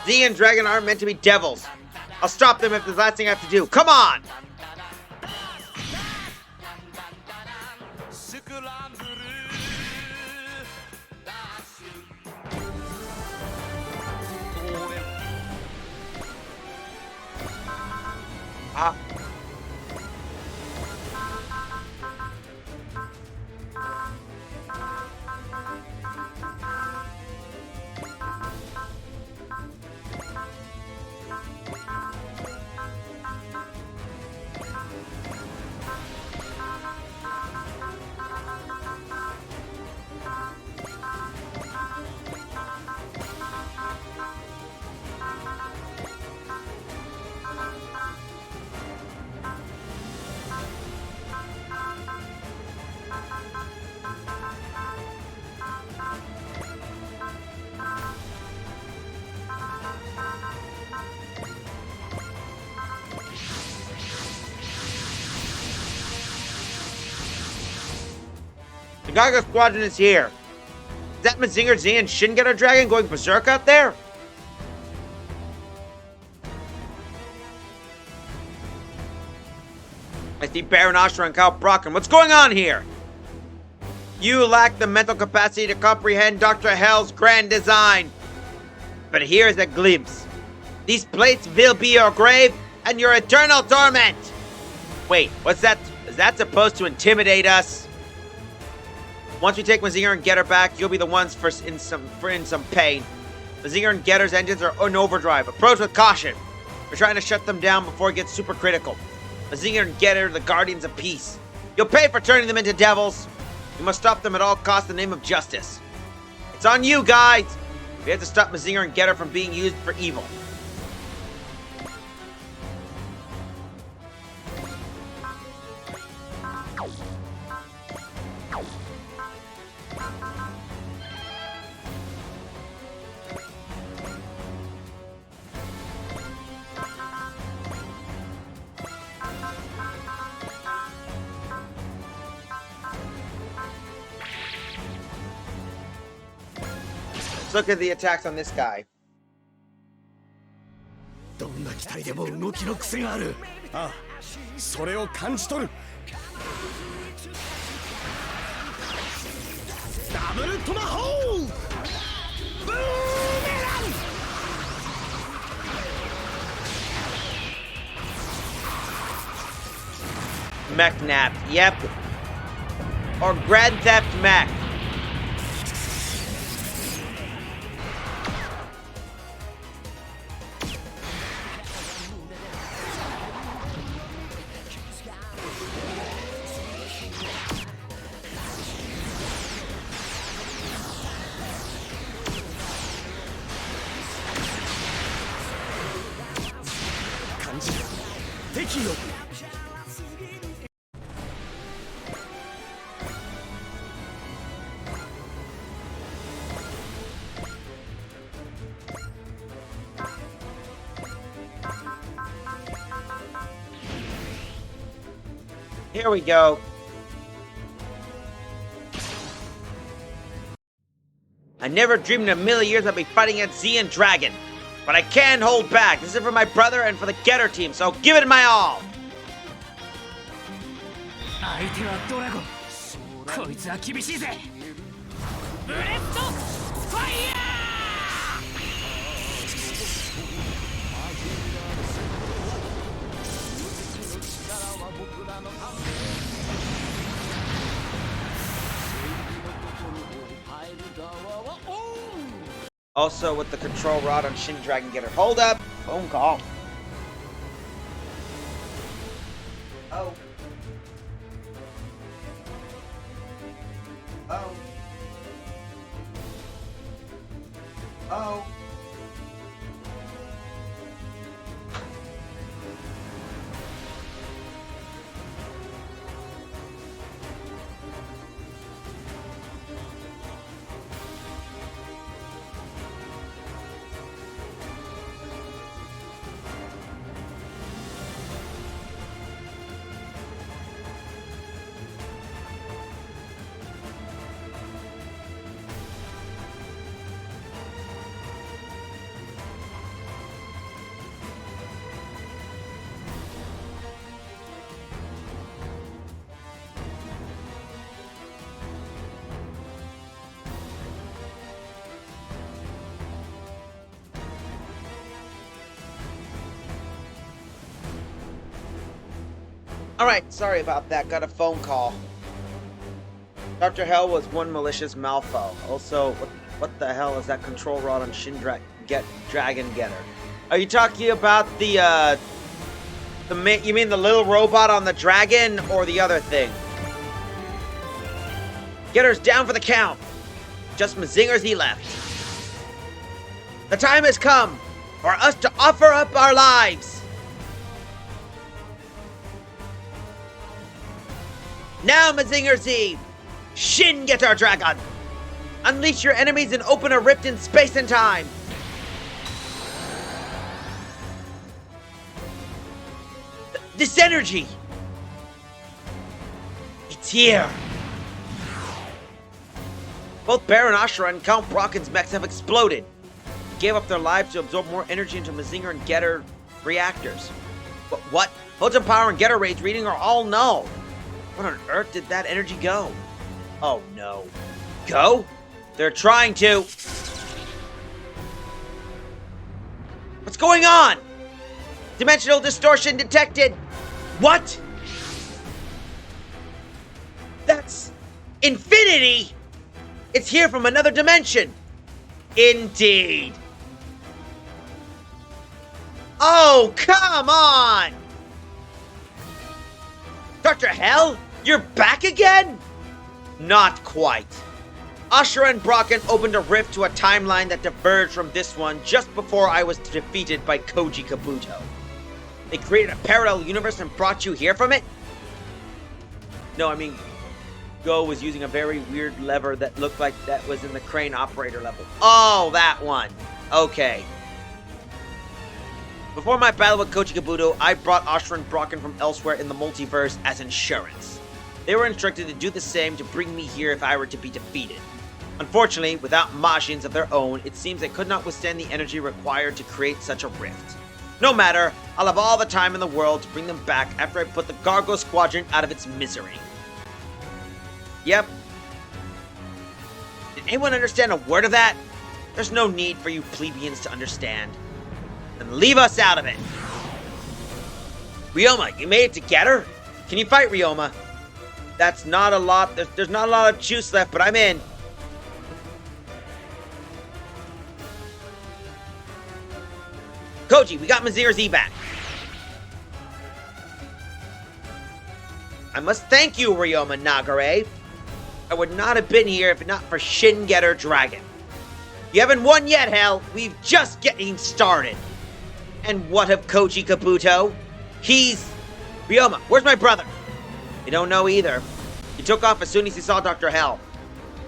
S1: Z and Dragon aren't meant to be devils. I'll stop them if it's the last thing I have to do. Come on! Ah. The Gaga Squadron is here. Is that Mazinger Z and Shin Getter Dragon going berserk out there? I see Baron Ashra and Kyle Brocken. What's going on here? You lack the mental capacity to comprehend Dr. Hell's grand design. But here's a glimpse. These plates will be your grave and your eternal torment. Wait, what's that? Is that supposed to intimidate us? Once we take Mazinger and Getter back, you'll be the ones in some pain. Mazinger and Getter's engines are in overdrive. Approach with caution. We're trying to shut them down before it gets super critical. Mazinger and Getter are the guardians of peace. You'll pay for turning them into devils. We must stop them at all costs in the name of justice. It's on you, guys. We have to stop Mazinger and Getter from being used for evil. Look at the attacks on this guy.
S2: どんな機体でも動きの癖がある。ああ、それを感じ取る。ダブルトマホー！ブーメ
S1: ラン！ Mech Nap, yep. Or Grand Theft Mech. Here we go. I never dreamed in a million years I'd be fighting against Z and Dragon. But I can't hold back. This is for my brother and for the Getter team, so give it my all.
S3: 相手はドラゴン。こいつは厳しいぜ。ブレッドファイヤー！
S1: Also with the control rod on Shin Dragon Getter. Hold up. Phone call. Oh. Oh. Oh. Alright, sorry about that. Got a phone call. Dr. Hell was one malicious malfo. Also, what the hell is that control rod on Dragon Getter? Are you talking about the you mean the little robot on the dragon, or the other thing? Getter's down for the count. Just Mazingers he left. The time has come for us to offer up our lives. Now, Mazinger Z, Shin Getter Dragon! Unleash your enemies and open a rift in space and time! This energy! It's here! Both Baron Ashura and Count Brocken's mechs have exploded. They gave up their lives to absorb more energy into Mazinger and Getter reactors. But what? Photon Power and Getter Rage reading are all null. What on earth did that energy go? Oh no. Go? They're trying to. What's going on? Dimensional distortion detected. What? That's infinity. It's here from another dimension. Indeed. Oh, come on. Dr. Hell, you're back again? Not quite. Ashura and Brocken opened a rift to a timeline that diverged from this one just before I was defeated by Koji Kabuto. They created a parallel universe and brought you here from it? No, I mean, Go was using a very weird lever that looked like that was in the crane operator level. Oh, that one. Okay. Before my battle with Koji Kabuto, I brought Ashura and Brocken from elsewhere in the multiverse as insurance. They were instructed to do the same to bring me here if I were to be defeated. Unfortunately, without Majins of their own, it seems they could not withstand the energy required to create such a rift. No matter, I'll have all the time in the world to bring them back after I put the Gargo Squadron out of its misery. Yep. Did anyone understand a word of that? There's no need for you plebeians to understand. Then leave us out of it. Ryoma, you made it to Getter? Can you fight Ryoma? That's not a lot. There's not a lot of juice left, but I'm in. Koji, we got Mazinger Z back. I must thank you, Ryoma Nagare. I would not have been here if not for Shin Getter Dragon. You haven't won yet, Hell. We've just getting started. And what of Koji Kabuto? He's... Ryoma, where's my brother? I don't know either. He took off as soon as he saw Dr. Hell.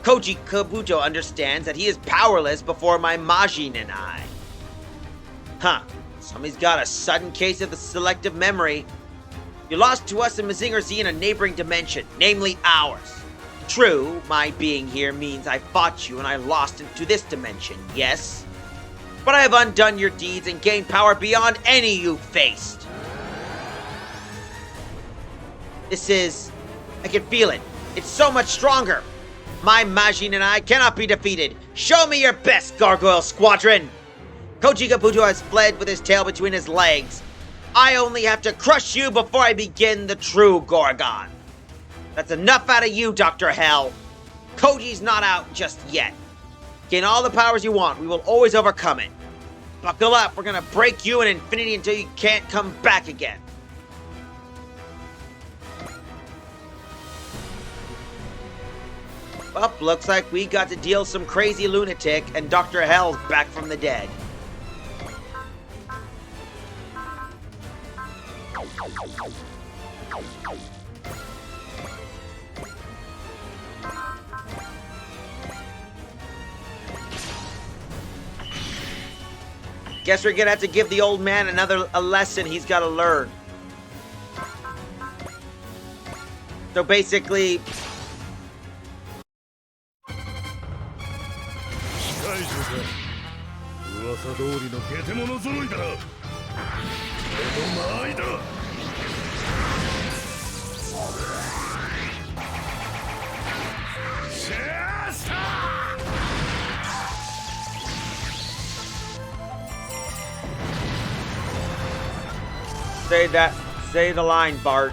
S1: Koji Kabuto understands that he is powerless before my Majin and I. Huh. Somebody's got a sudden case of the selective memory. You lost to us in Mazinger Z in a neighboring dimension, namely ours. True, my being here means I fought you and I lost into this dimension, yes? But I have undone your deeds and gained power beyond any you've faced. This is... I can feel it. It's so much stronger. My Majin and I cannot be defeated. Show me your best, Gargoyle Squadron! Koji Kabuto has fled with his tail between his legs. I only have to crush you before I begin the true Gorgon. That's enough out of you, Dr. Hell. Koji's not out just yet. Gain all the powers you want. We will always overcome it. Buckle up. We're gonna break you in infinity until you can't come back again. Well, looks like we got to deal some crazy lunatic and Dr. Hell's back from the dead. Guess we're gonna have to give the old man a lesson he's gotta learn. So basically... Say the line, Bart.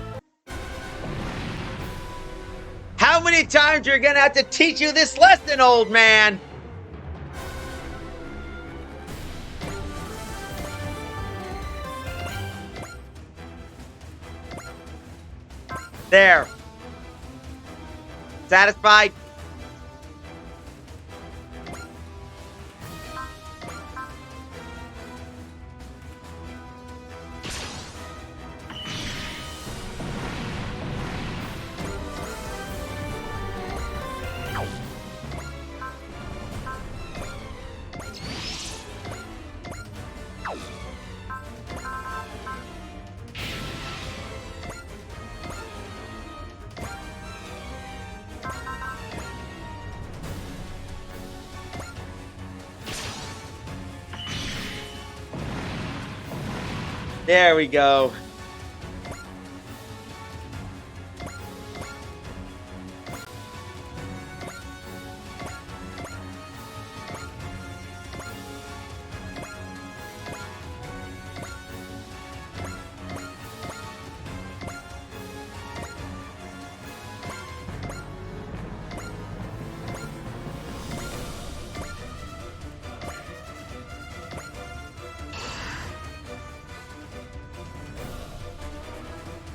S1: many times you're gonna have to teach you this lesson, old man? There. Satisfied? There we go.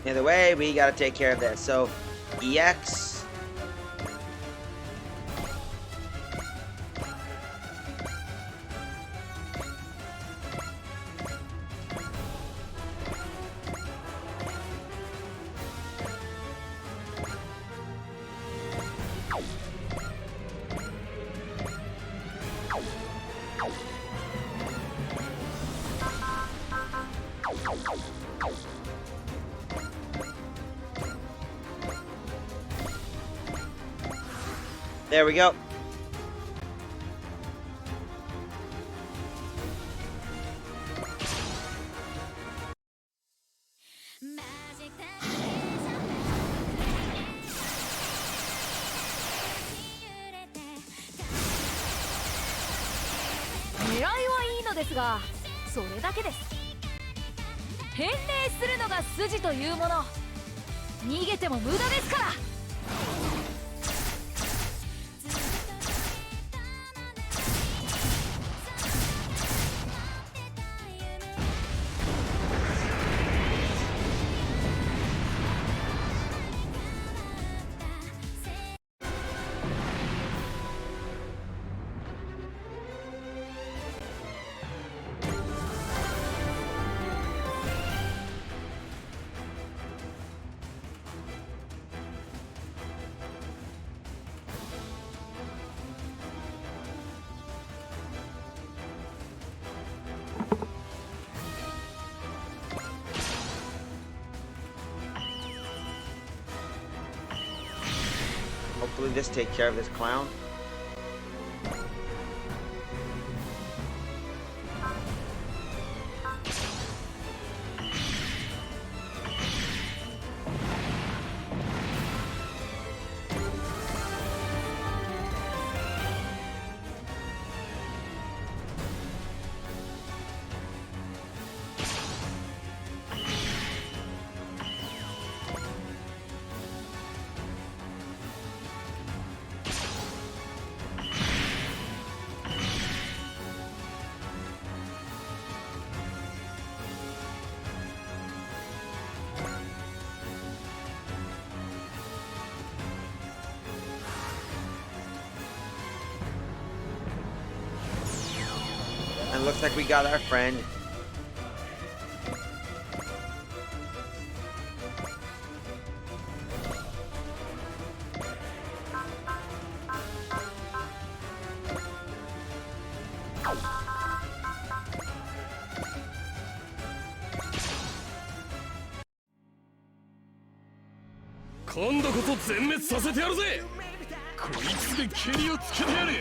S1: Either way, we gotta take care of this. So, EX. There we go. Hopefully this takes care of this clown. And looks like we got our friend.
S2: 今度こそ全滅させてやるぜ。こいつでケリをつけてやる。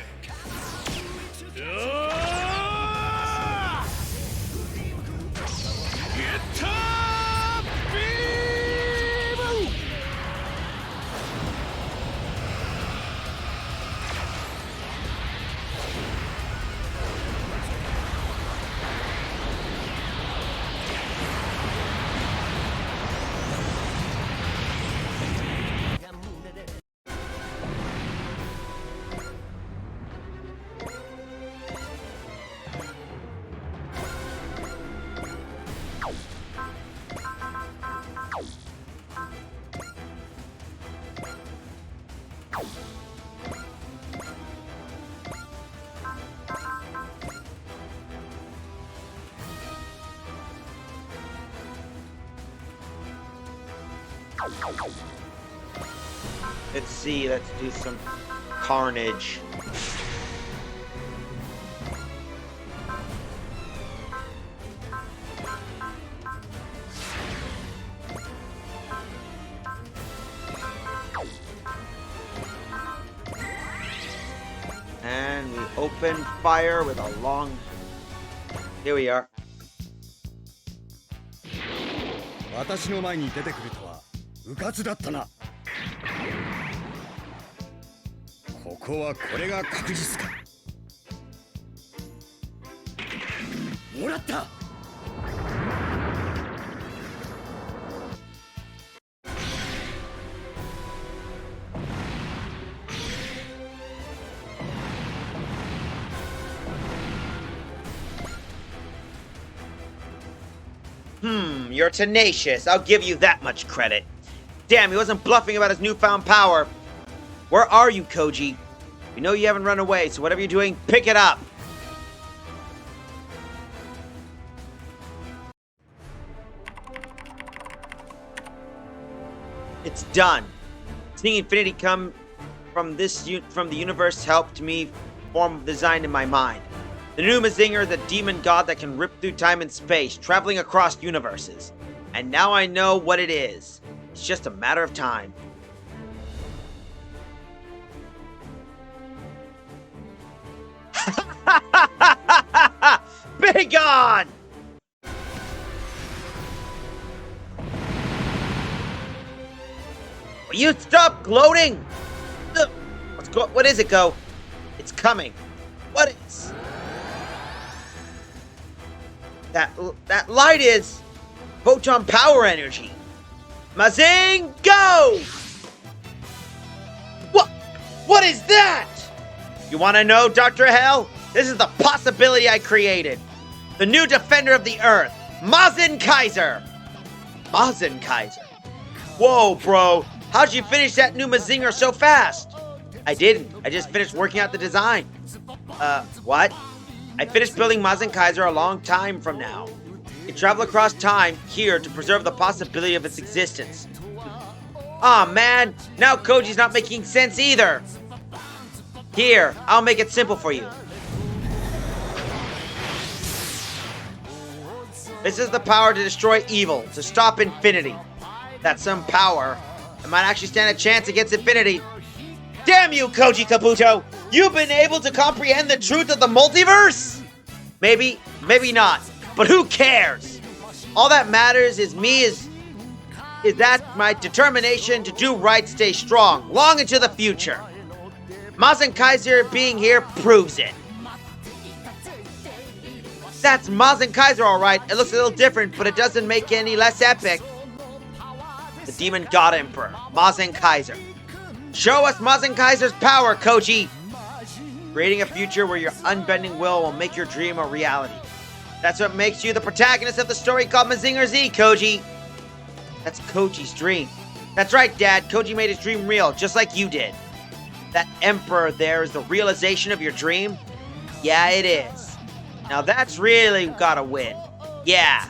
S1: Let's see, let's do some carnage. And we open fire with a long... Here we are.
S2: 私の前に出てくるとは迂闊だったな。ここはこれが確実か。もらった。
S1: You're tenacious. I'll give you that much credit. Damn, he wasn't bluffing about his newfound power. Where are you, Koji? We know you haven't run away, so whatever you're doing, pick it up. It's done. Seeing infinity come from the universe helped me form the design in my mind. The new Mazinger is a demon god that can rip through time and space, traveling across universes. And now I know what it is. It's just a matter of time. Be gone! Will you stop gloating? What is it, Go? It's coming. What is? That light is photon power energy. Mazing, go! What is that? You want to know, Dr. Hell? This is the possibility I created. The new defender of the Earth, Mazin Kaiser. Mazin Kaiser. Whoa, bro. How'd you finish that new Mazinger so fast? I didn't. I just finished working out the design. What? I finished building Mazin Kaiser a long time from now. It traveled across time here to preserve the possibility of its existence. Aw, man. Now Koji's not making sense either. Here, I'll make it simple for you. This is the power to destroy evil, to stop infinity. That's some power. It might actually stand a chance against infinity. Damn you, Koji Kabuto! You've been able to comprehend the truth of the multiverse? Maybe, maybe not. But who cares? All that matters is that my determination to do right stays strong, long into the future. Mazin Kaiser being here proves it. That's Mazin Kaiser, alright. It looks a little different, but it doesn't make it any less epic. The Demon God Emperor, Mazin Kaiser. Show us Mazin Kaiser's power, Koji! Creating a future where your unbending will make your dream a reality. That's what makes you the protagonist of the story called Mazinger Z, Koji. That's Koji's dream. That's right, Dad. Koji made his dream real, just like you did. That Emperor there is the realization of your dream? Yeah, it is. Now that's really gotta win. Yeah.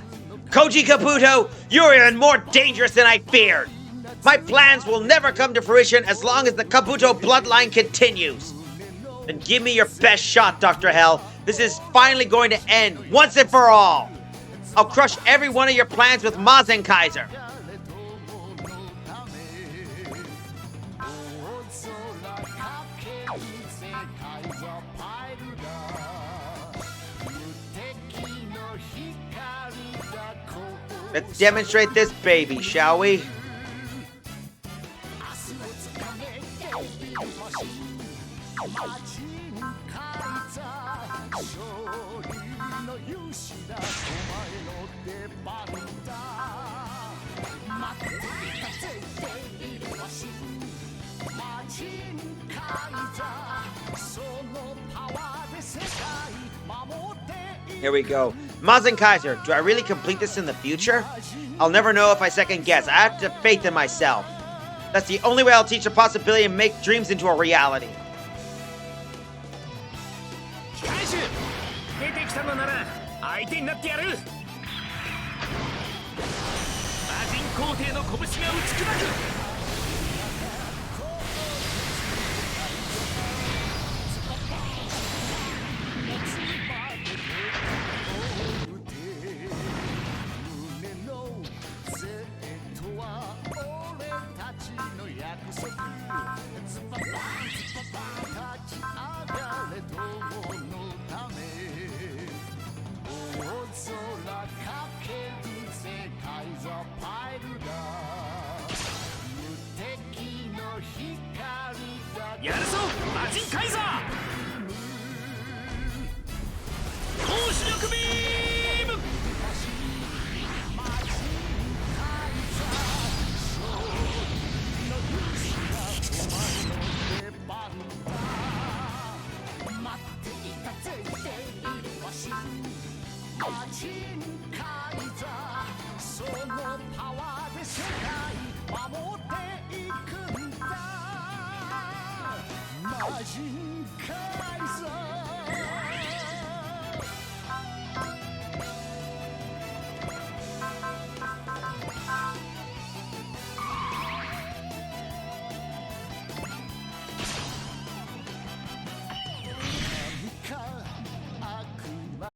S1: Koji Kabuto, you're even more dangerous than I feared. My plans will never come to fruition as long as the Kabuto bloodline continues. Then give me your best shot, Dr. Hell. This is finally going to end once and for all. I'll crush every one of your plans with Mazin Kaiser. Let's demonstrate this baby, shall we? Here we go. Mazin Kaiser, do I really complete this in the future? I'll never know if I second guess. I have to have faith in myself. That's the only way I'll teach a possibility and make dreams into a reality.
S3: 皇帝の拳が打ち砕く。やるぞ魔人カイザー。高視力ビーム。
S2: そのパワーで世界守っていくんだ。魔人カイザー。何か悪魔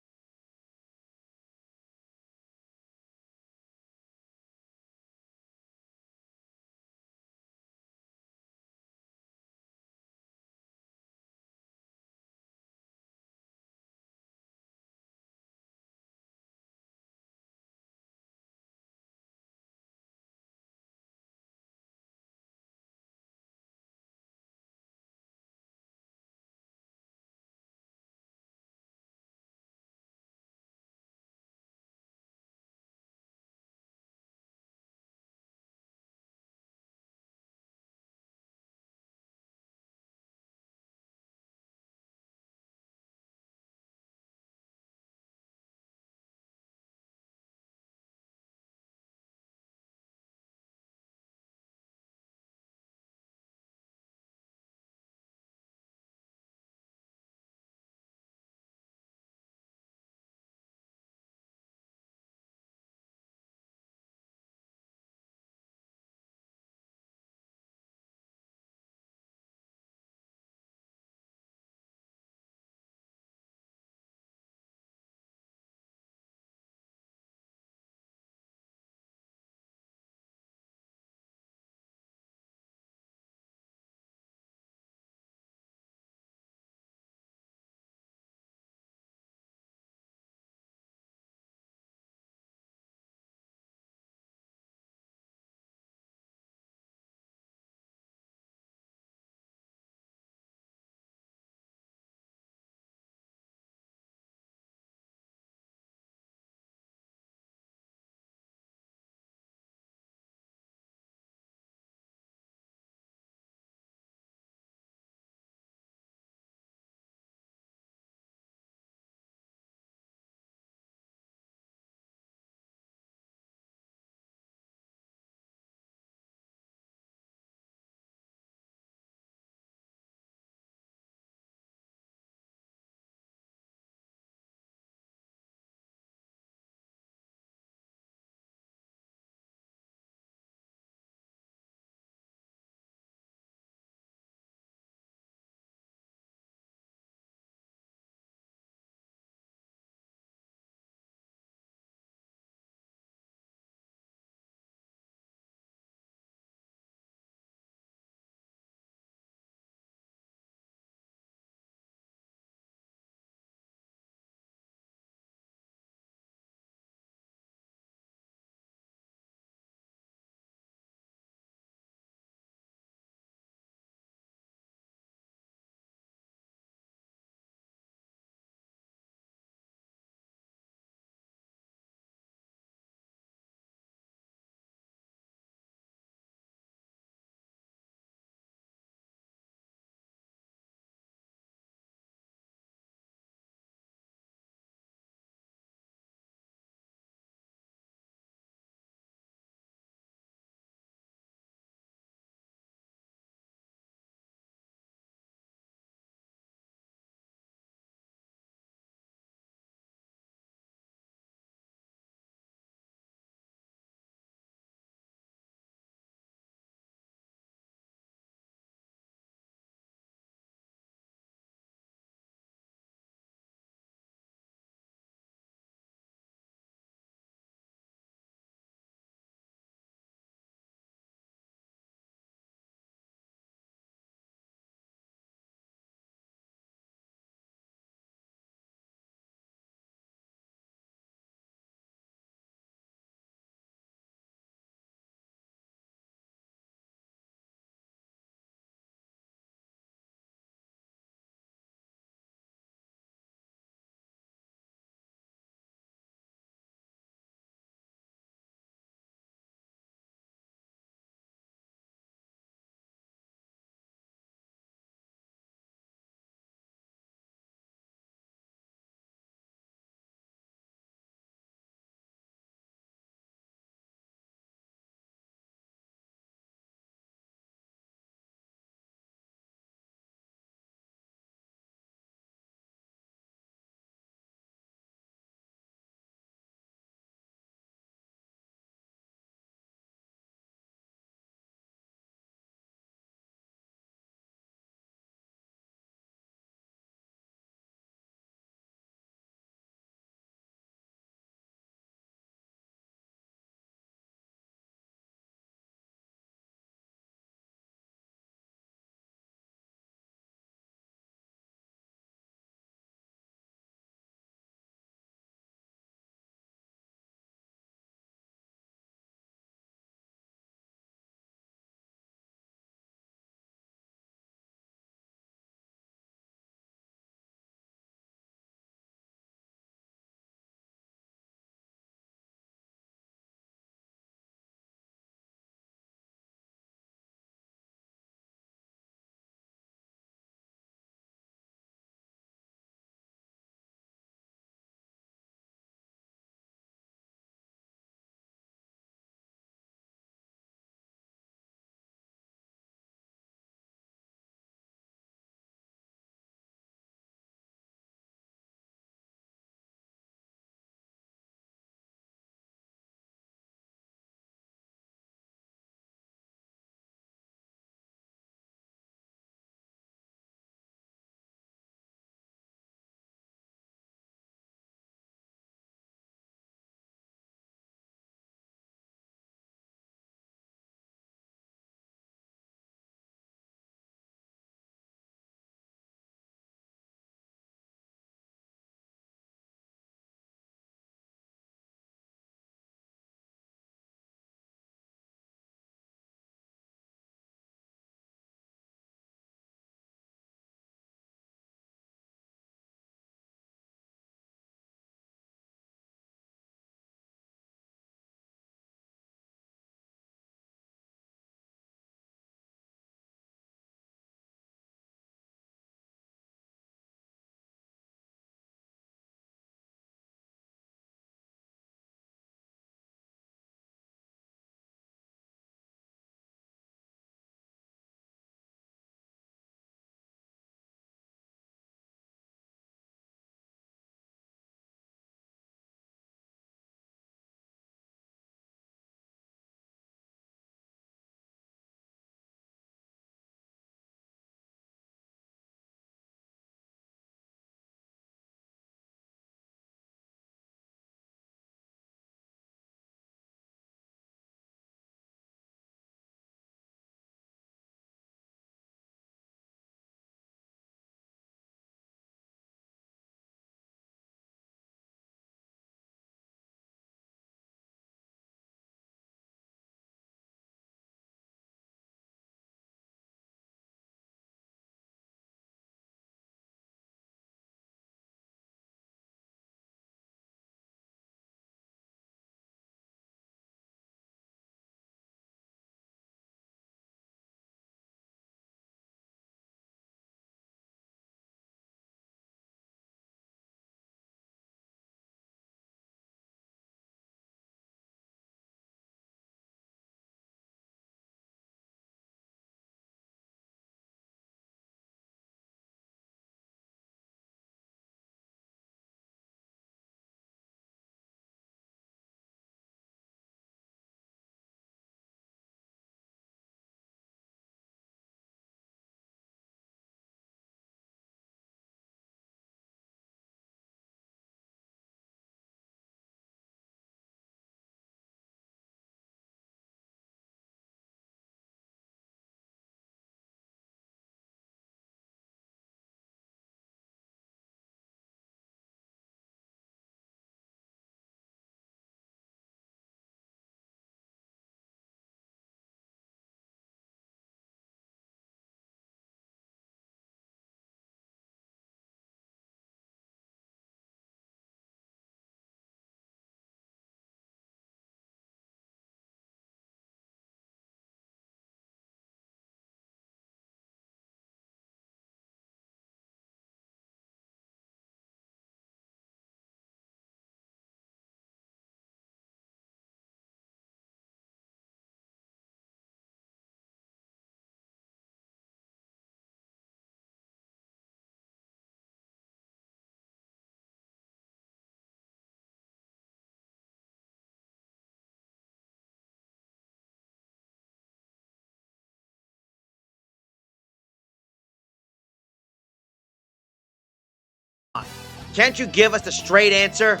S1: Can't you give us a straight answer?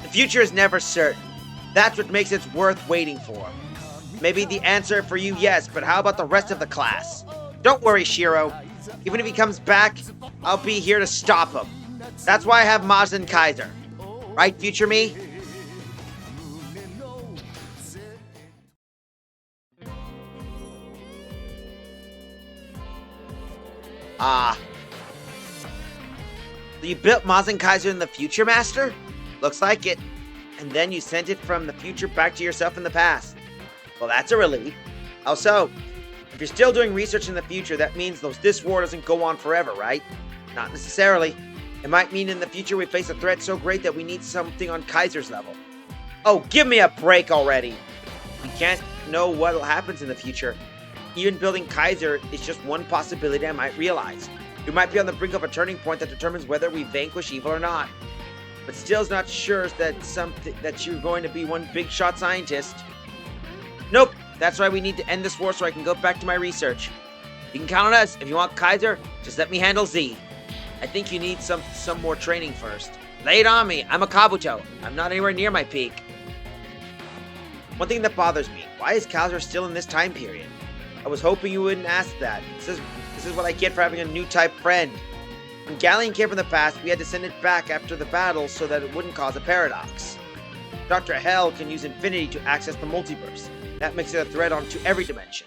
S1: The future is never certain. That's what makes it worth waiting for. Maybe the answer for you, yes, but how about the rest of the class? Don't worry, Shiro. Even if he comes back, I'll be here to stop him. That's why I have Mazin Kaiser. Right, future me? So you built Mazin Kaiser in the future, Master? Looks like it. And then you sent it from the future back to yourself in the past. Well, that's a relief. How so? If you're still doing research in the future, that means this war doesn't go on forever, right? Not necessarily. It might mean in the future we face a threat so great that we need something on Kaiser's level. Oh, give me a break already! We can't know what happens in the future. Even building Kaiser is just one possibility I might realize. We might be on the brink of a turning point that determines whether we vanquish evil or not. But still's not sure that you're going to be one big shot scientist. Nope, that's why we need to end this war so I can go back to my research. You can count on us. If you want Kaiser, just let me handle Z. I think you need some more training first. Lay it on me. I'm a Kabuto. I'm not anywhere near my peak. One thing that bothers me, why is Kaiser still in this time period? I was hoping you wouldn't ask that. This is what I get for having a new type friend. When Galleon came from the past, we had to send it back after the battle so that it wouldn't cause a paradox. Dr. Hell can use Infinity to access the multiverse. That makes it a threat onto every dimension.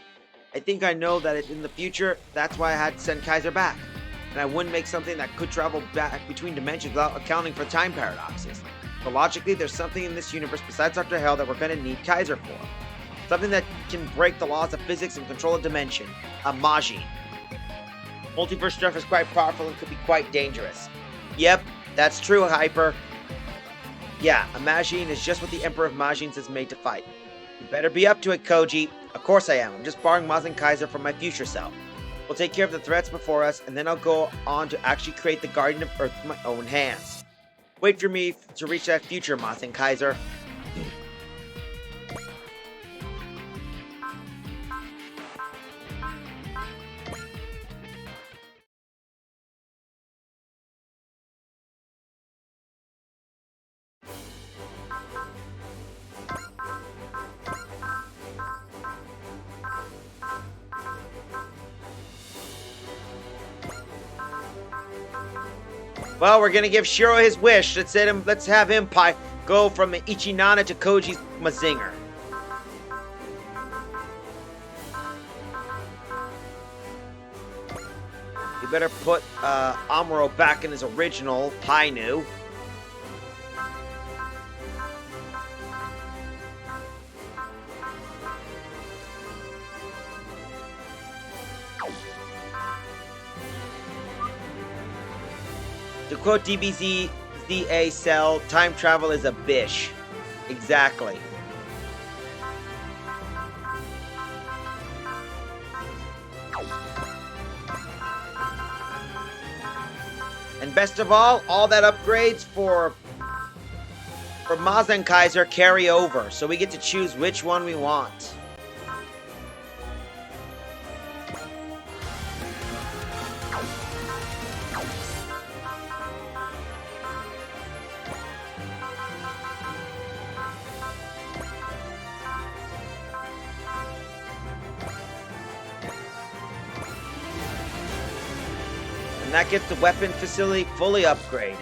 S1: I think I know that in the future, that's why I had to send Kaiser back. And I wouldn't make something that could travel back between dimensions without accounting for time paradoxes. But logically, there's something in this universe besides Dr. Hell that we're going to need Kaiser for. Something that can break the laws of physics and control a dimension. A Majin. Multiverse stuff is quite powerful and could be quite dangerous. Yep, that's true, Hyper. Yeah, a Majin is just what the Emperor of Majins is made to fight. You better be up to it, Koji. Of course I am. I'm just borrowing Mazin Kaiser from my future self. We'll take care of the threats before us, and then I'll go on to actually create the Guardian of Earth with my own hands. Wait for me to reach that future, Mazin Kaiser. Well, we're gonna give Shiro his wish. Let's have him go from Ichinana to Koji's Mazinger. You better put Amuro back in his original Hainu. To quote DBZA Cell, time travel is a bish. Exactly. And best of all that upgrades for Mazin Kaiser carry over, so we get to choose which one we want. And that gets the weapon facility fully upgraded.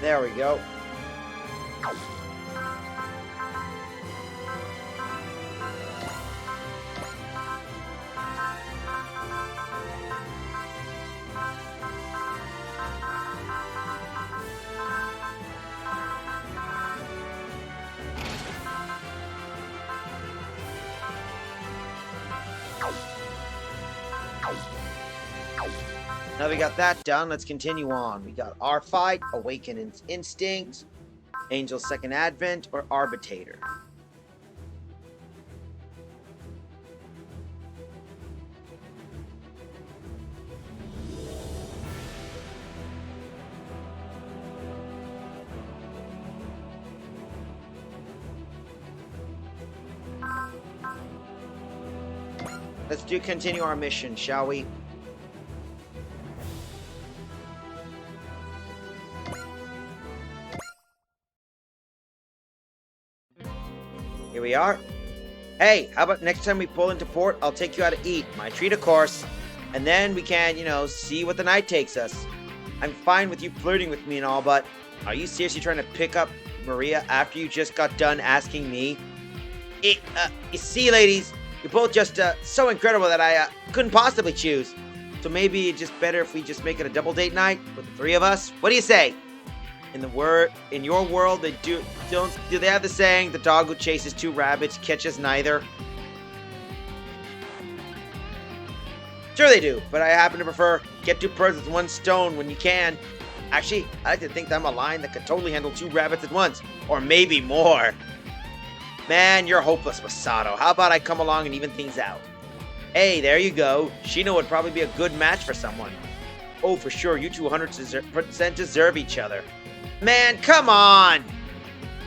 S1: There we go. Now we got that done, let's continue on. We got our fight, Awaken Instinct, Angel's Second Advent, or Arbitator. Let's continue our mission, shall we? Here we are. Hey, how about next time we pull into port, I'll take you out to eat. My treat, of course. And then we can, see what the night takes us. I'm fine with you flirting with me and all, but are you seriously trying to pick up Maria after you just got done asking me? You see, ladies, you're both just so incredible that I couldn't possibly choose. So maybe it's just better if we just make it a double date night with the three of us. What do you say? In your world, do they have the saying, the dog who chases two rabbits catches neither? Sure they do, but I happen to prefer get two birds with one stone when you can. Actually, I like to think that I'm a lion that could totally handle two rabbits at once, or maybe more. Man, you're hopeless, Masato. How about I come along and even things out? Hey, there you go. Shino would probably be a good match for someone. Oh, for sure, you two 100% deserve each other. Man, come on!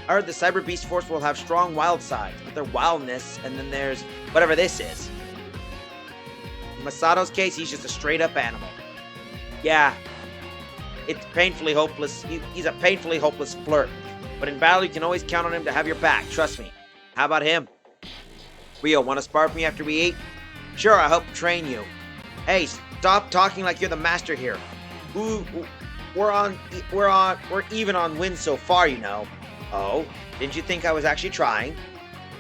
S1: I heard the Cyber Beast Force will have strong wild sides, but their wildness, and then there's whatever this is. In Masato's case, he's just a straight-up animal. Yeah, it's painfully hopeless. He's a painfully hopeless flirt. But in battle, you can always count on him to have your back, trust me. How about him? Rio, want to spar with me after we eat? Sure, I hope to train you. Hey, stop talking like you're the master here. Ooh, we're even on wins so far, Oh, didn't you think I was actually trying?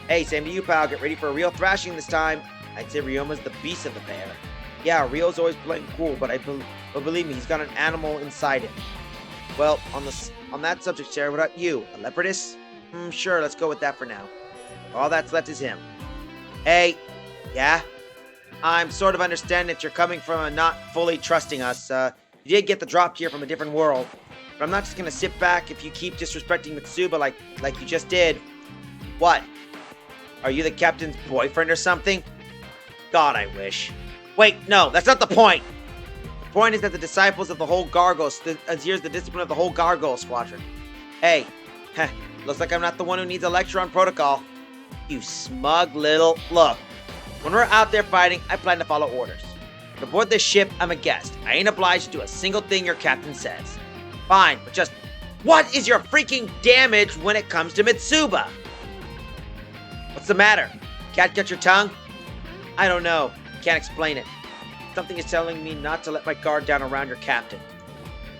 S1: Hey, same to you, pal. Get ready for a real thrashing this time. I'd say Ryoma's the beast of the pair. Yeah, Ryo's always playing cool, but believe me, he's got an animal inside him. Well, on that subject, Sarah, what about you? A leopardess? Sure, let's go with that for now. All that's left is him. Hey, yeah? I'm sort of understanding that you're coming from not fully trusting us. You did get the drop here from a different world. But I'm not just gonna sit back if you keep disrespecting Mitsuba like you just did. What? Are you the captain's boyfriend or something? God, I wish. Wait, no, that's not the point. The point is that the disciples of the whole adheres the discipline of the whole Gargoyle Squadron. Hey, looks like I'm not the one who needs a lecture on protocol. You smug little... Look, when we're out there fighting, I plan to follow orders. Aboard this ship, I'm a guest. I ain't obliged to do a single thing your captain says. Fine, but just... What is your freaking damage when it comes to Mitsuba? What's the matter? Cat got your tongue? I don't know. Can't explain it. Something is telling me not to let my guard down around your captain.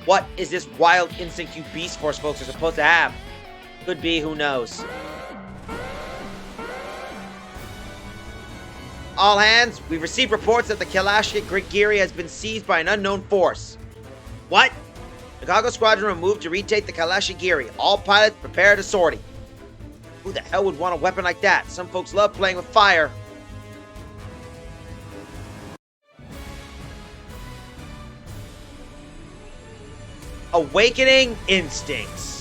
S1: What is this wild instinct you Beast Force folks are supposed to have? Could be, who knows. All hands, we've received reports that the Kalashnikiri has been seized by an unknown force. What? The Gargoyle Squadron will move to retake the Kalashnikiri. All pilots prepare to sortie. Who the hell would want a weapon like that? Some folks love playing with fire. Awakening Instincts.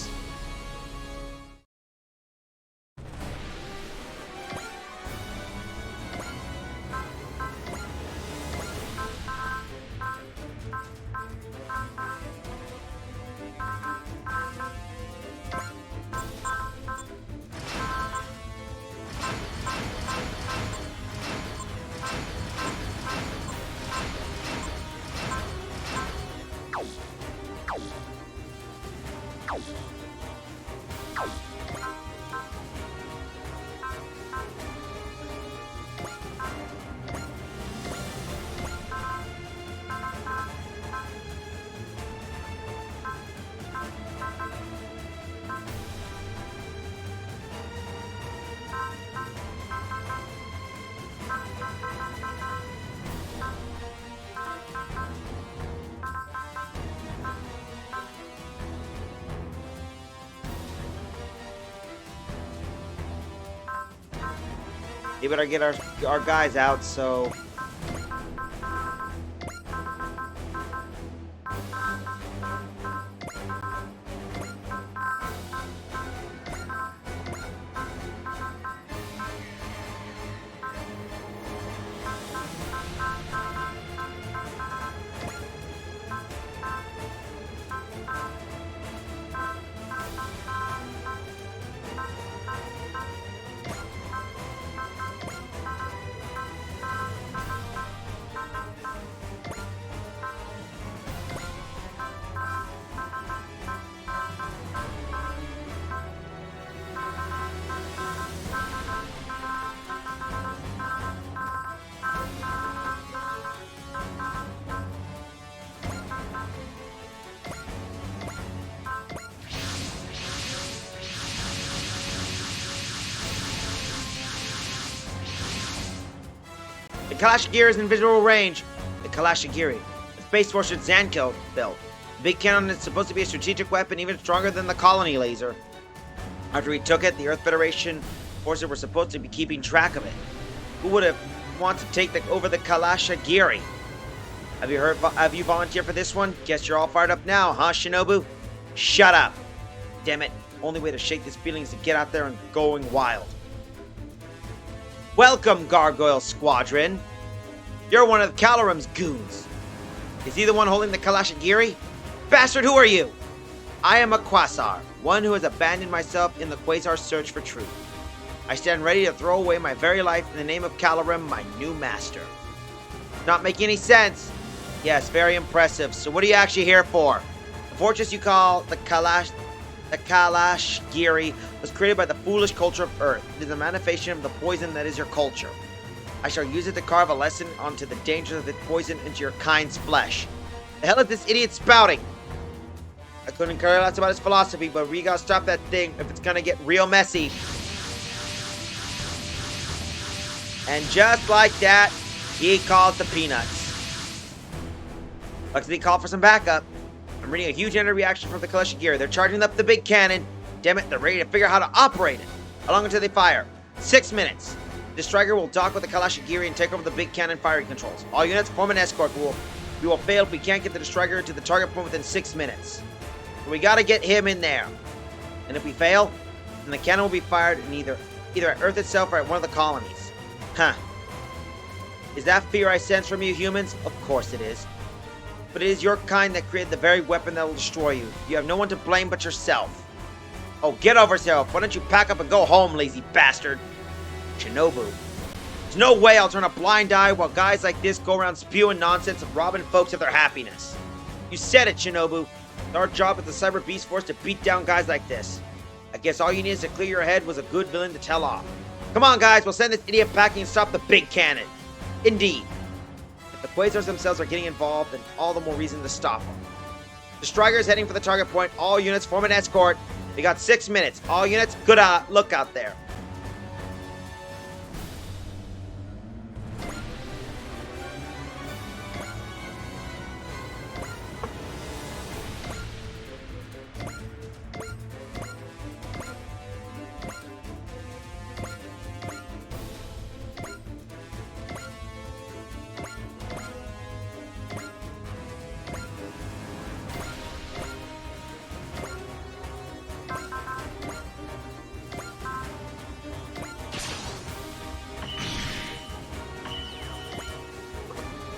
S1: We better get our guys out, so... The Kalashigiri is in visual range. The Kalashigiri, the Space Force Zanko built. The big cannon is supposed to be a strategic weapon even stronger than the colony laser. After we took it, the Earth Federation forces were supposed to be keeping track of it. Who would have wanted to take over the Kalashigiri? Have you volunteered for this one? Guess you're all fired up now, huh, Shinobu? Shut up! Damn it. Only way to shake this feeling is to get out there and going wild. Welcome, Gargoyle Squadron. You're one of Calorim's goons. Is he the one holding the Kalashigiri? Bastard, who are you? I am a Quasar, one who has abandoned myself in the Quasar search for truth. I stand ready to throw away my very life in the name of Calorim, my new master. Not making any sense. Yes, very impressive. So what are you actually here for? The fortress you call the Kalashigiri was created by the foolish culture of Earth. It is a manifestation of the poison that is your culture. I shall use it to carve a lesson onto the dangers of the poison into your kind's flesh. The hell is this idiot spouting? I couldn't care less about his philosophy, but we gotta stop that thing if it's gonna get real messy. And just like that, he calls the peanuts. Luckily, he called for some backup. I'm reading a huge energy reaction from the Kalashigiri. They're charging up the big cannon. Damn it, they're ready to figure out how to operate it. How long until they fire? 6 minutes. The striker will dock with the Kalashigiri and take over the big cannon firing controls. All units form an escort. We will fail if we can't get the striker to the target point within 6 minutes. So we gotta get him in there. And if we fail, then the cannon will be fired in either at Earth itself or at one of the colonies. Huh. Is that fear I sense from you humans? Of course it is. But it is your kind that created the very weapon that will destroy you. You have no one to blame but yourself. Oh, get over yourself. Why don't you pack up and go home, lazy bastard? Shinobu. There's no way I'll turn a blind eye while guys like this go around spewing nonsense and robbing folks of their happiness. You said it, Shinobu. It's our job at the Cyber Beast Force to beat down guys like this. I guess all you need is to clear your head was a good villain to tell off. Come on, guys. We'll send this idiot packing and stop the big cannon. Indeed. The Quasars themselves are getting involved, and all the more reason to stop them. The striker is heading for the target point. All units form an escort. We got 6 minutes. All units, good look out there.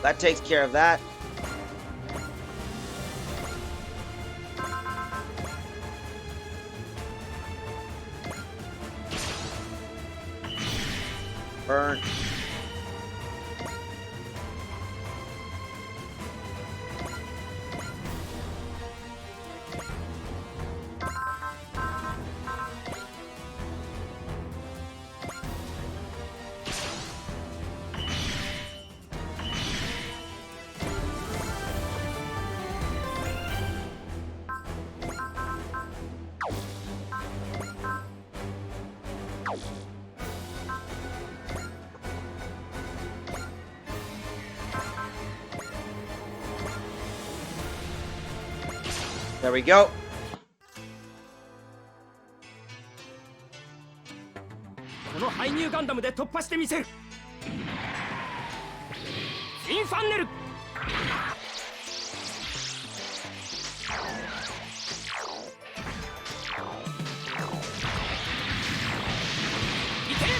S1: That takes care of that. Burn. There we go.
S3: 排入ガンダムで突破してみせる。インファンネル。いける。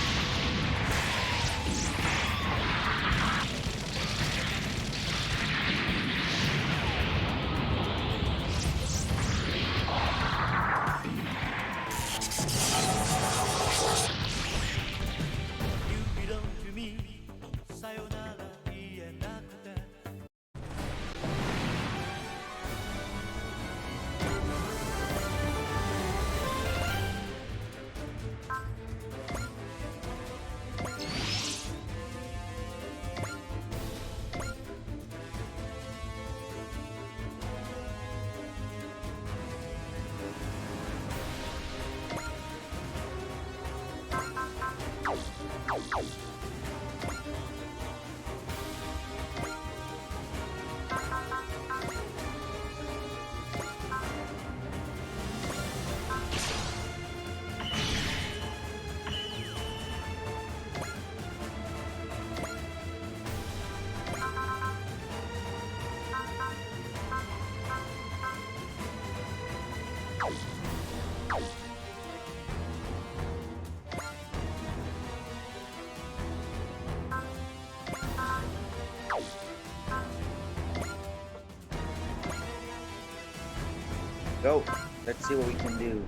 S1: Go. Let's see what we can do.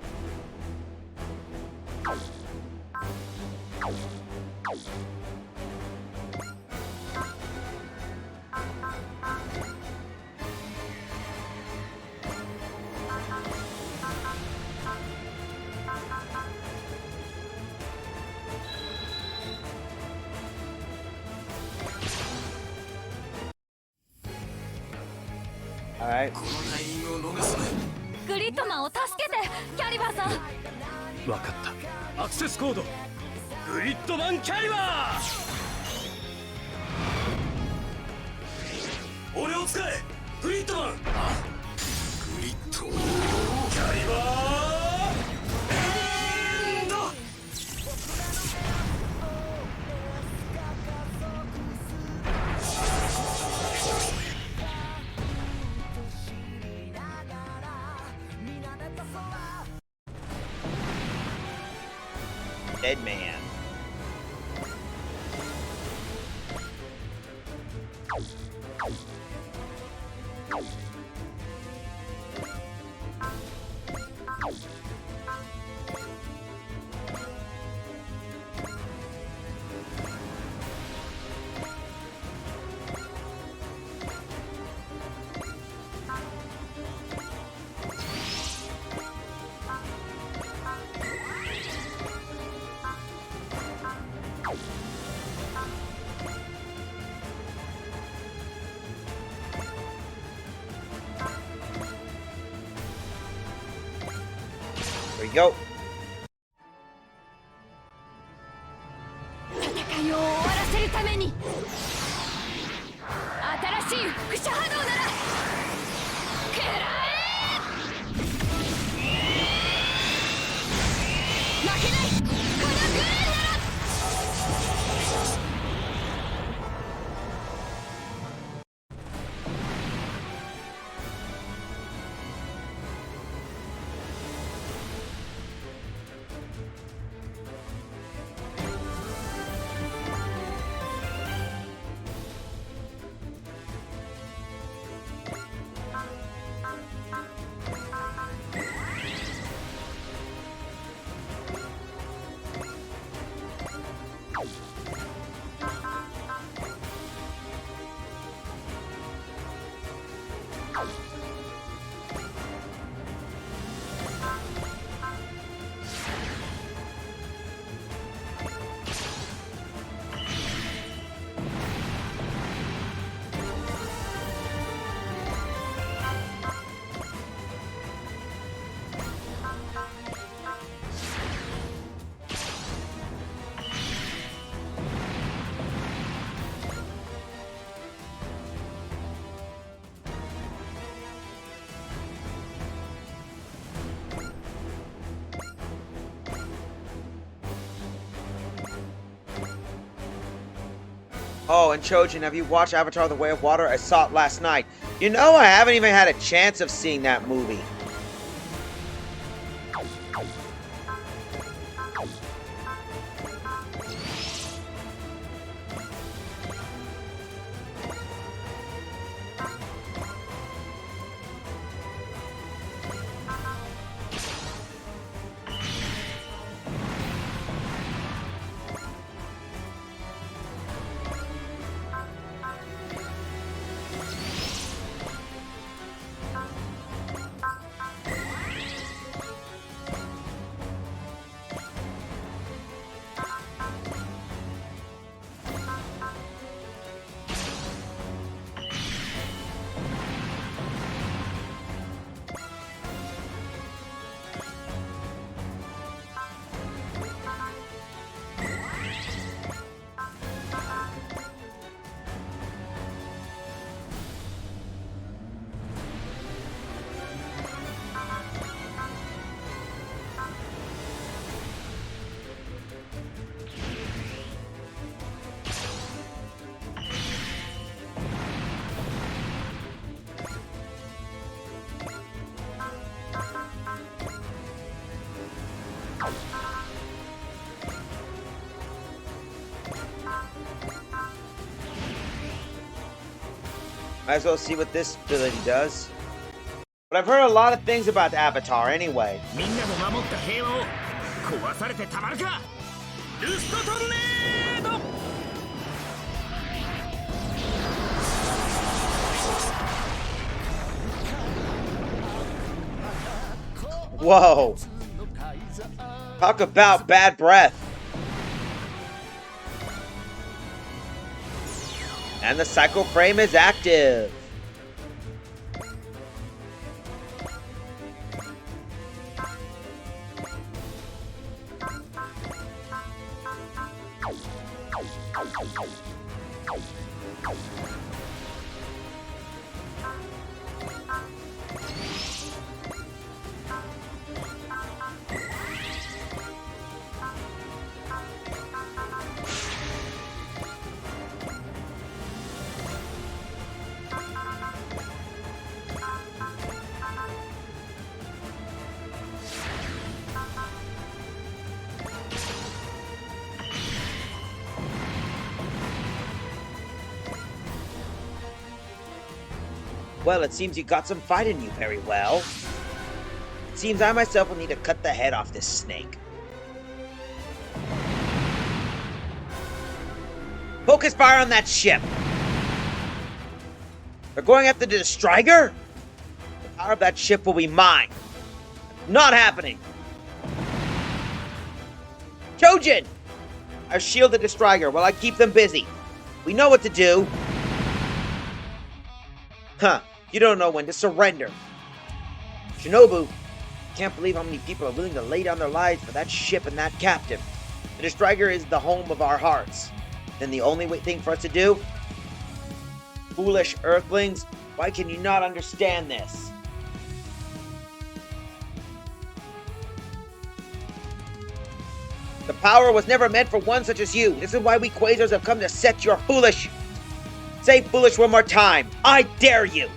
S1: All right.
S2: このタイミングを逃すな。
S4: グリッドマンを助けて、キャリバーさん。
S3: わかった。アクセスコードグリッドマンキャリバー。
S2: 俺を使えグリッドマン。グリッドキャリバーエンド。
S1: Dead man. There we go.
S4: 戦いを終わらせるために、新しい輻射波動なら食らえ。負けない、このグレーなら。
S1: Oh, and Chojin, have you watched Avatar: The Way of Water? I saw it last night. You know, I haven't even had a chance of seeing that movie. Might as well see what this ability does. But I've heard a lot of things about Avatar anyway.
S3: みんなの守った平和を壊されてたまるか。ルストトルネード。
S1: Whoa. Talk about bad breath. And the cycle frame is active. Well, it seems you got some fight in you very well. It seems I myself will need to cut the head off this snake. Focus fire on that ship! They're going after the Striker? The power of that ship will be mine. Not happening! Chojin! I've shielded the Striker while I keep them busy. We know what to do. Huh. You don't know when to surrender. Shinobu, can't believe how many people are willing to lay down their lives for that ship and that captain. The Destroyer is the home of our hearts. Then the only thing for us to do? Foolish Earthlings, why can you not understand this? The power was never meant for one such as you. This is why we Quasars have come to set your foolish. Say foolish one more time. I dare you.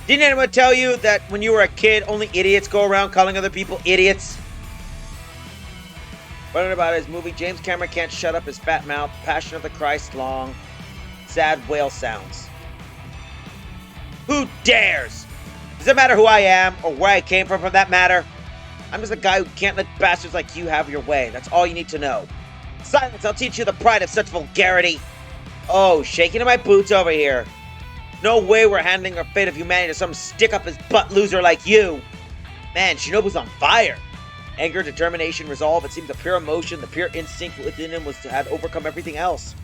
S1: Didn't anyone tell you that when you were a kid, only idiots go around calling other people idiots? What about his movie? James Cameron can't shut up his fat mouth. Passion of the Christ long. Sad whale sounds. Who dares? Does it matter who I am or where I came from for that matter? I'm just a guy who can't let bastards like you have your way. That's all you need to know. Silence, I'll teach you the pride of such vulgarity. Oh, shaking in my boots over here. No way we're handing our fate of humanity to some stick-up-his-butt loser like you. Man, Shinobu's on fire. Anger, determination, resolve. It seems the pure emotion, the pure instinct within him was to have overcome everything else.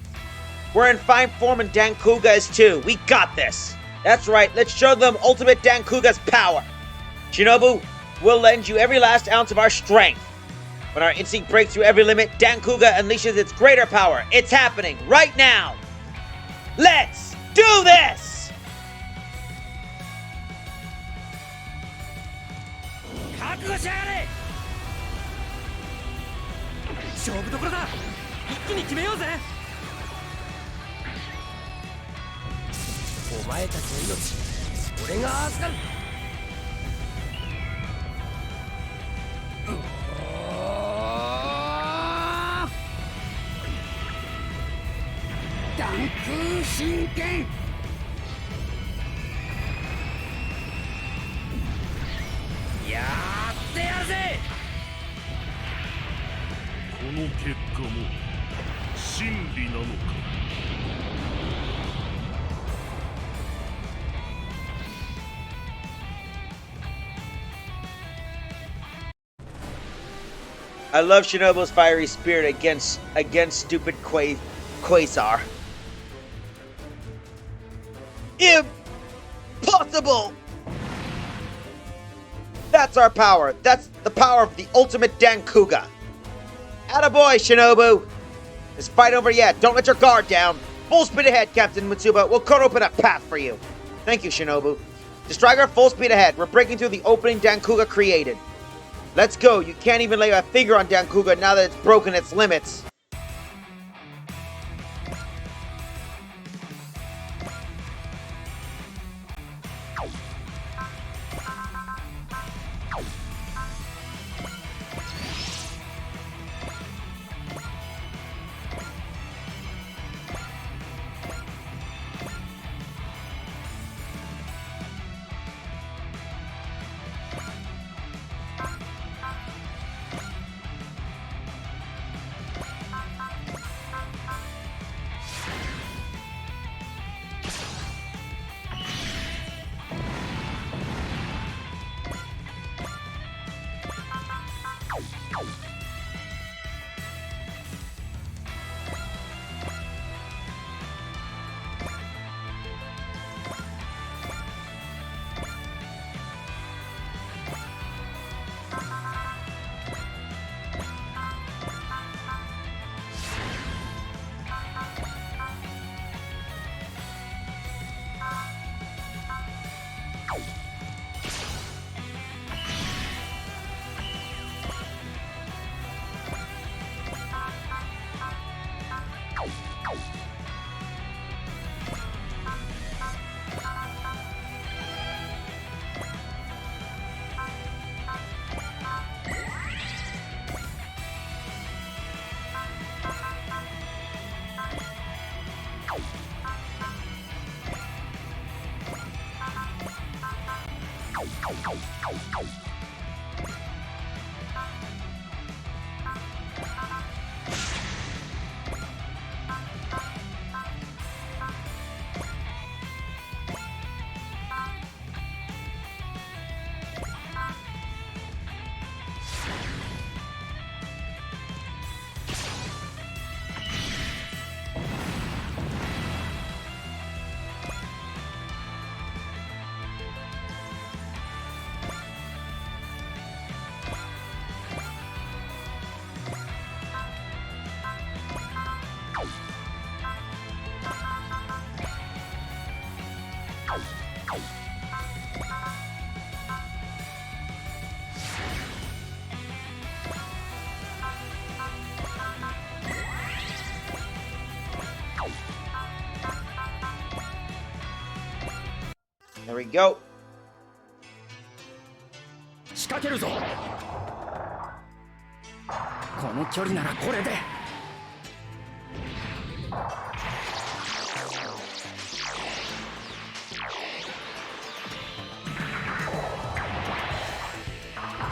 S1: We're in fine form and Dankuga is too. We got this. That's right, let's show them ultimate Dankuga's power. Shinobu, we'll lend you every last ounce of our strength. When our instinct breaks through every limit, Dankuga unleashes its greater power. It's happening right now. Let's do this!
S3: 決めようぜ。
S2: お前たちの命俺が預かる。断空神剣。やってやるぜ。
S5: この結果も真理なのか。
S1: I love Shinobu's fiery spirit against stupid Quasar. Impossible! That's our power. That's the power of the ultimate Dankuga. Attaboy, Shinobu! This fight over yet. Don't let your guard down. Full speed ahead, Captain Mitsuba. We'll cut open a path for you. Thank you, Shinobu. Striker, full speed ahead. We're breaking through the opening Dankuga created. Let's go. You can't even lay a finger on Dankuga now that it's broken its limits. There we go.
S3: 仕掛けるぞ。この距離ならこれで。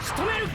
S3: 仕留める。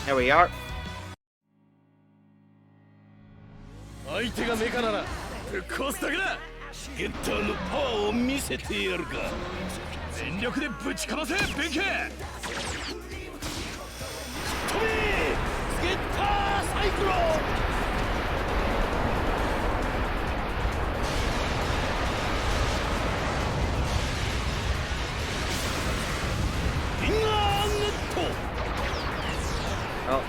S1: There we are.
S5: 相手がメカならぶっ壊すだけだ。ゲッターのパワーを見せてやるか。全力でぶちかませベケ。飛べゲッターサイクロン。フィンガーネット。
S1: Oh.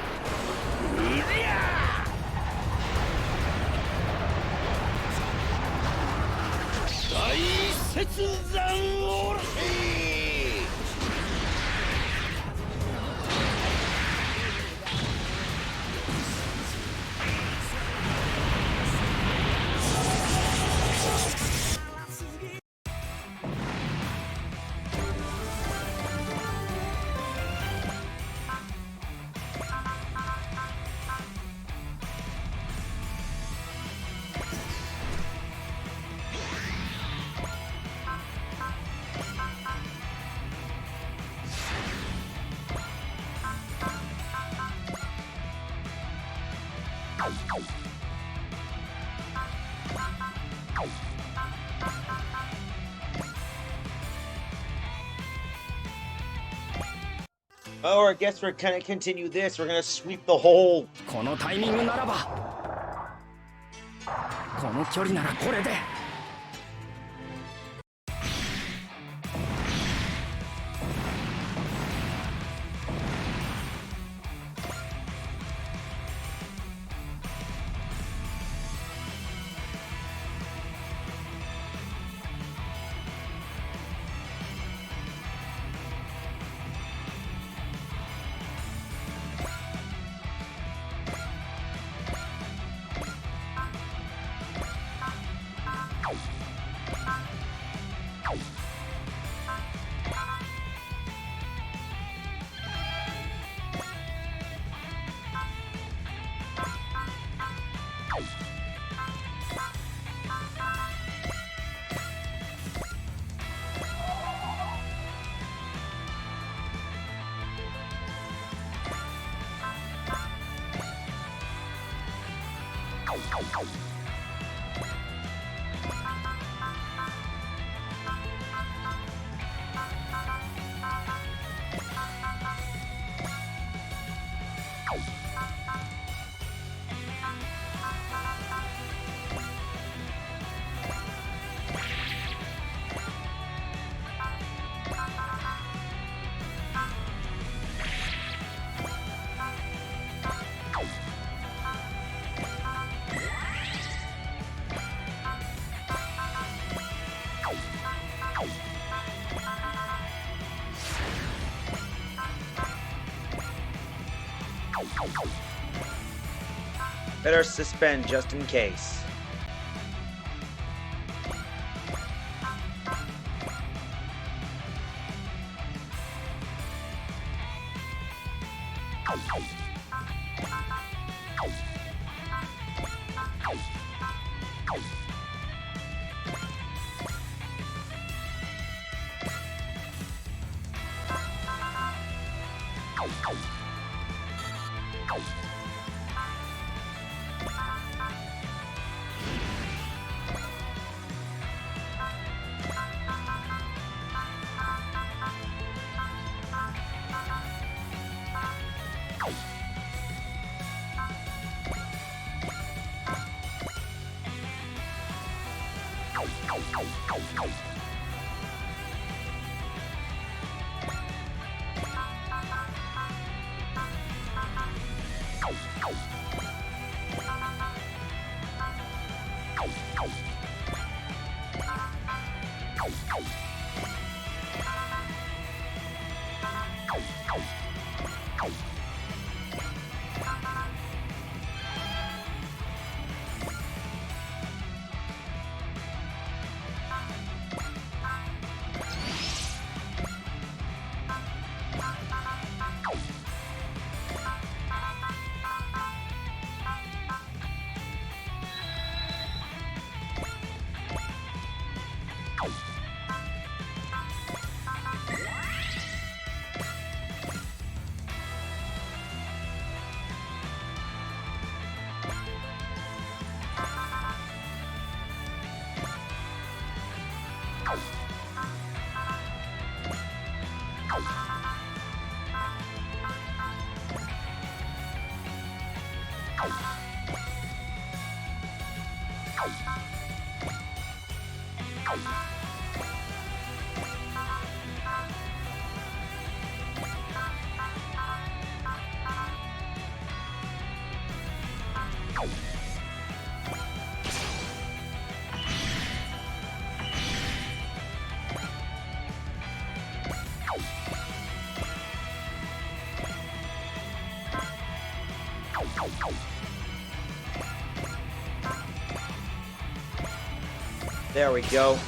S5: 大切山おろし。
S1: Oh, I guess we're gonna continue this. We're gonna sweep the whole.
S3: このタイミングならばこの距離ならこれで。
S1: Better suspend just in case. There we go.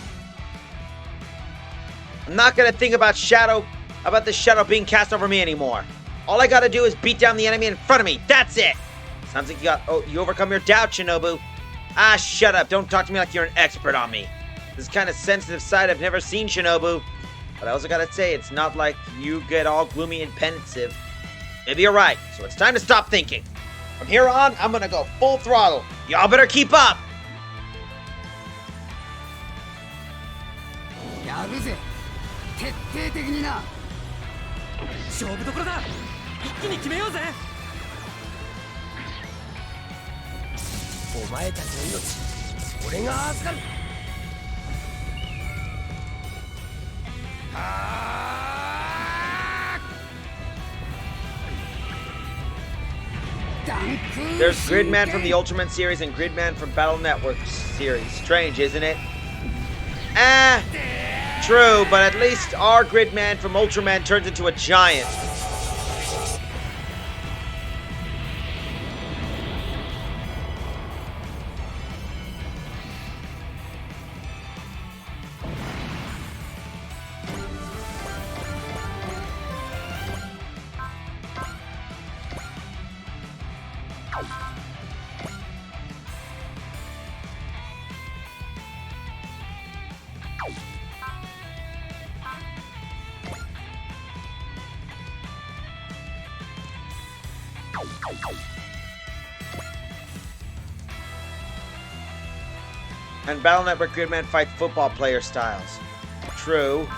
S1: I'm not gonna think about the shadow being cast over me anymore. All I gotta do is beat down the enemy in front of me. That's it. Sounds like you overcome your doubt, Shinobu. Ah, shut up. Don't talk to me like you're an expert on me. This kind of sensitive side I've never seen, Shinobu. But I also gotta say, it's not like you get all gloomy and pensive. Maybe you're right, so it's time to stop thinking. From here on, I'm gonna go full throttle. Y'all better keep up.
S3: やるぜ徹底的にな勝負どころだ一気に決めようぜお前たちの命俺が預かる
S1: There's Gridman from the Ultraman series and Gridman from Battle Network series. Strange, isn't it? True, but at least our Gridman from Ultraman turns into a giant. And Battle Network Gridman fight football player styles. True.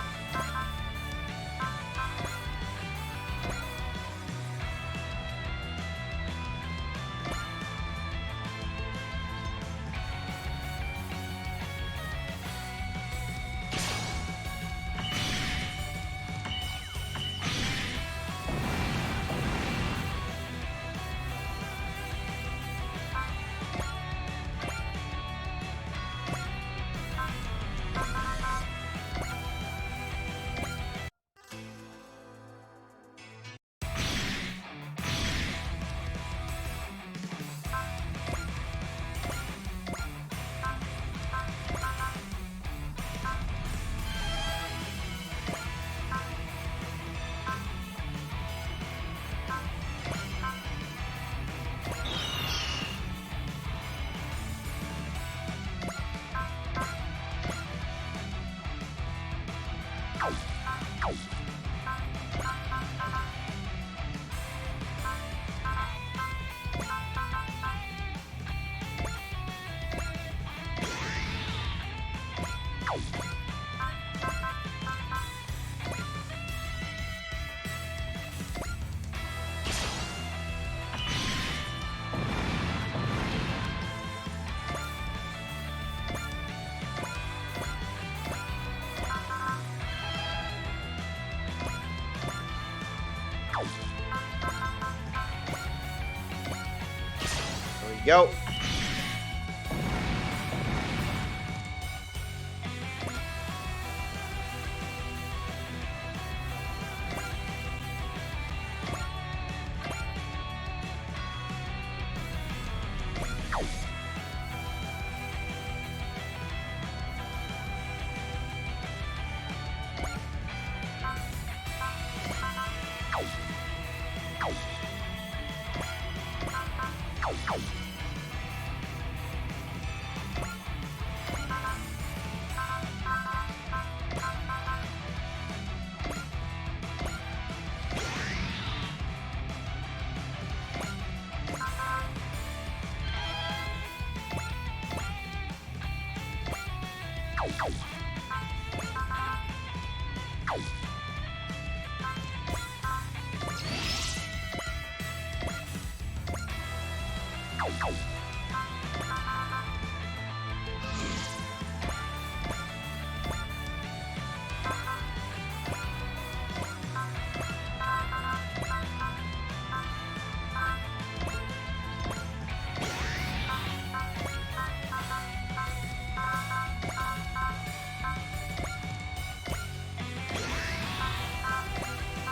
S1: There we go.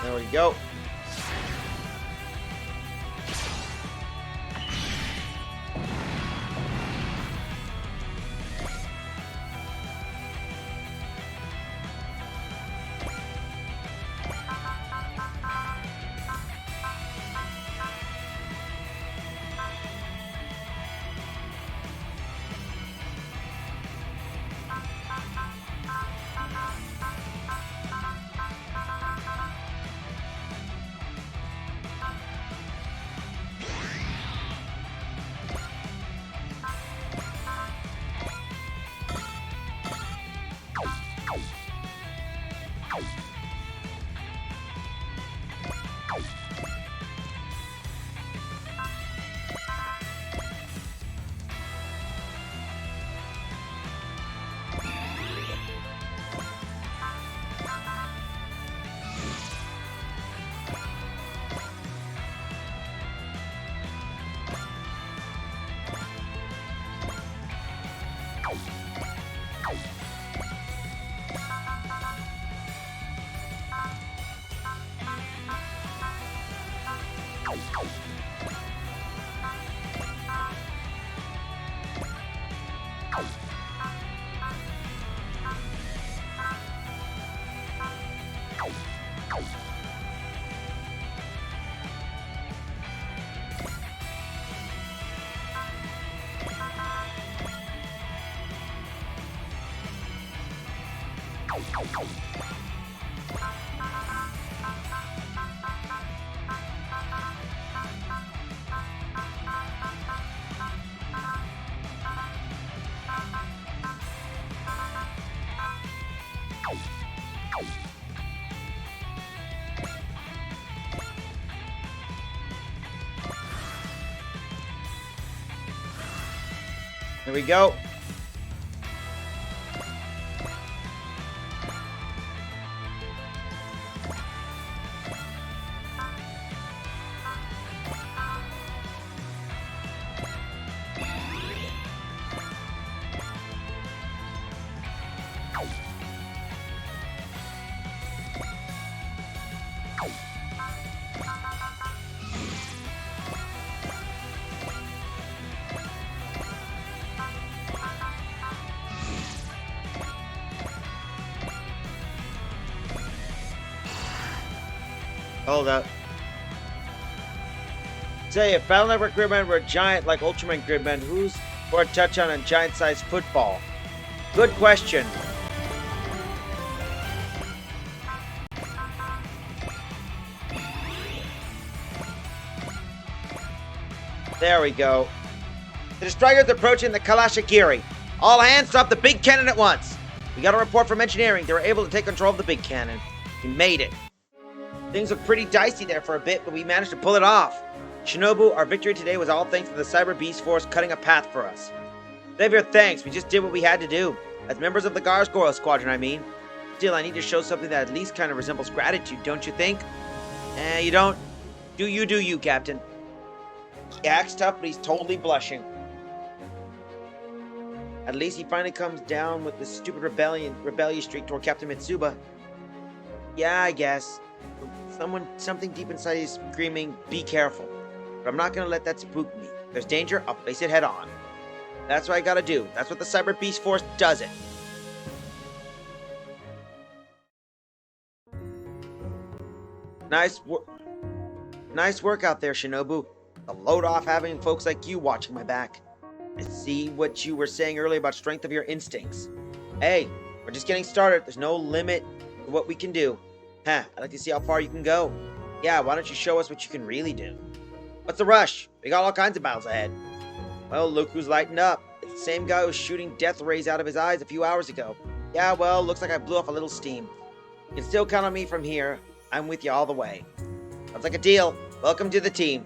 S1: There we go. Here we go. Hold up. Say, if Battle Network Gridmen were giant like Ultraman Gridmen, who's for a touchdown on giant-sized football? Good question. There we go. The destroyer is approaching the Kalashikiri. All hands stop the big cannon at once. We got a report from engineering. They were able to take control of the big cannon. We made it. Things looked pretty dicey there for a bit, but we managed to pull it off. Shinobu, our victory today was all thanks to the Cyber Beast Force cutting a path for us. Xavier, thanks. We just did what we had to do. As members of the Gargoyle Squadron, I mean. Still, I need to show something that at least kind of resembles gratitude, don't you think? You don't? Do you, Captain. He acts tough, but he's totally blushing. At least he finally comes down with this stupid rebellious streak toward Captain Mitsuba. Yeah, I guess. Something deep inside is screaming, be careful. But I'm not gonna let that spook me. If there's danger, I'll face it head on. That's what I gotta do. That's what the Cyber Beast Force does it. Nice work out there, Shinobu. A load off having folks like you watching my back. I see what you were saying earlier about strength of your instincts. Hey, we're just getting started. There's no limit to what we can do. I'd like to see how far you can go. Yeah, why don't you show us what you can really do? What's the rush? We got all kinds of battles ahead. Well, look who's lighting up. It's the same guy who was shooting death rays out of his eyes a few hours ago. Yeah, well, looks like I blew off a little steam. You can still count on me from here. I'm with you all the way. Sounds like a deal. Welcome to the team.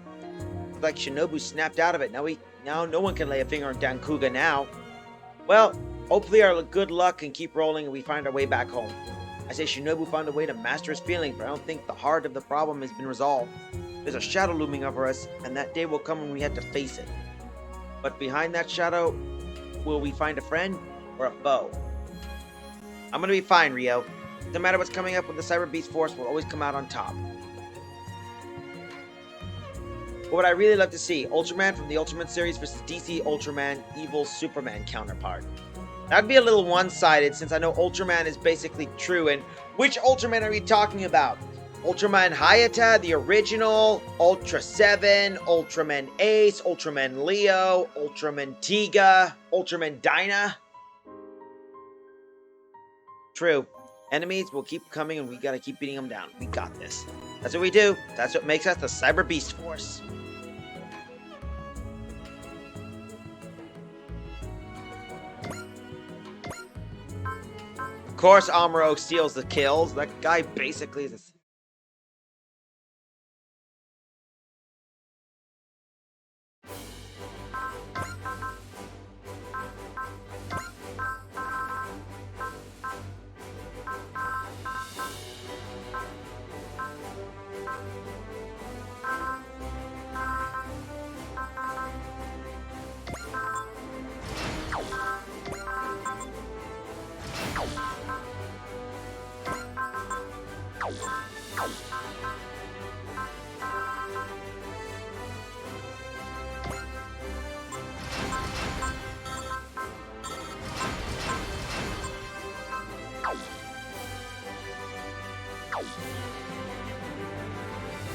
S1: Looks like Shinobu snapped out of it. Now no one can lay a finger on Dankuga now. Well, hopefully our good luck can keep rolling and we find our way back home. I say Shinobu found a way to master his feelings, but I don't think the heart of the problem has been resolved. There's a shadow looming over us, and that day will come when we have to face it. But behind that shadow, will we find a friend or a foe? I'm gonna be fine, Ryo. No matter what's coming up with the Cyber Beast Force, we'll always come out on top. What would I really love to see? Ultraman from the Ultraman series versus DC Ultraman evil Superman counterpart. That'd be a little one-sided since I know Ultraman is basically true. And which Ultraman are we talking about? Ultraman Hayata, the original, Ultra 7, Ultraman Ace, Ultraman Leo, Ultraman Tiga, Ultraman Dyna. True. Enemies will keep coming and we gotta keep beating them down. We got this. That's what we do. That's what makes us the Cyber Beast Force. Of course, Amuro steals the kills. That guy basically is a...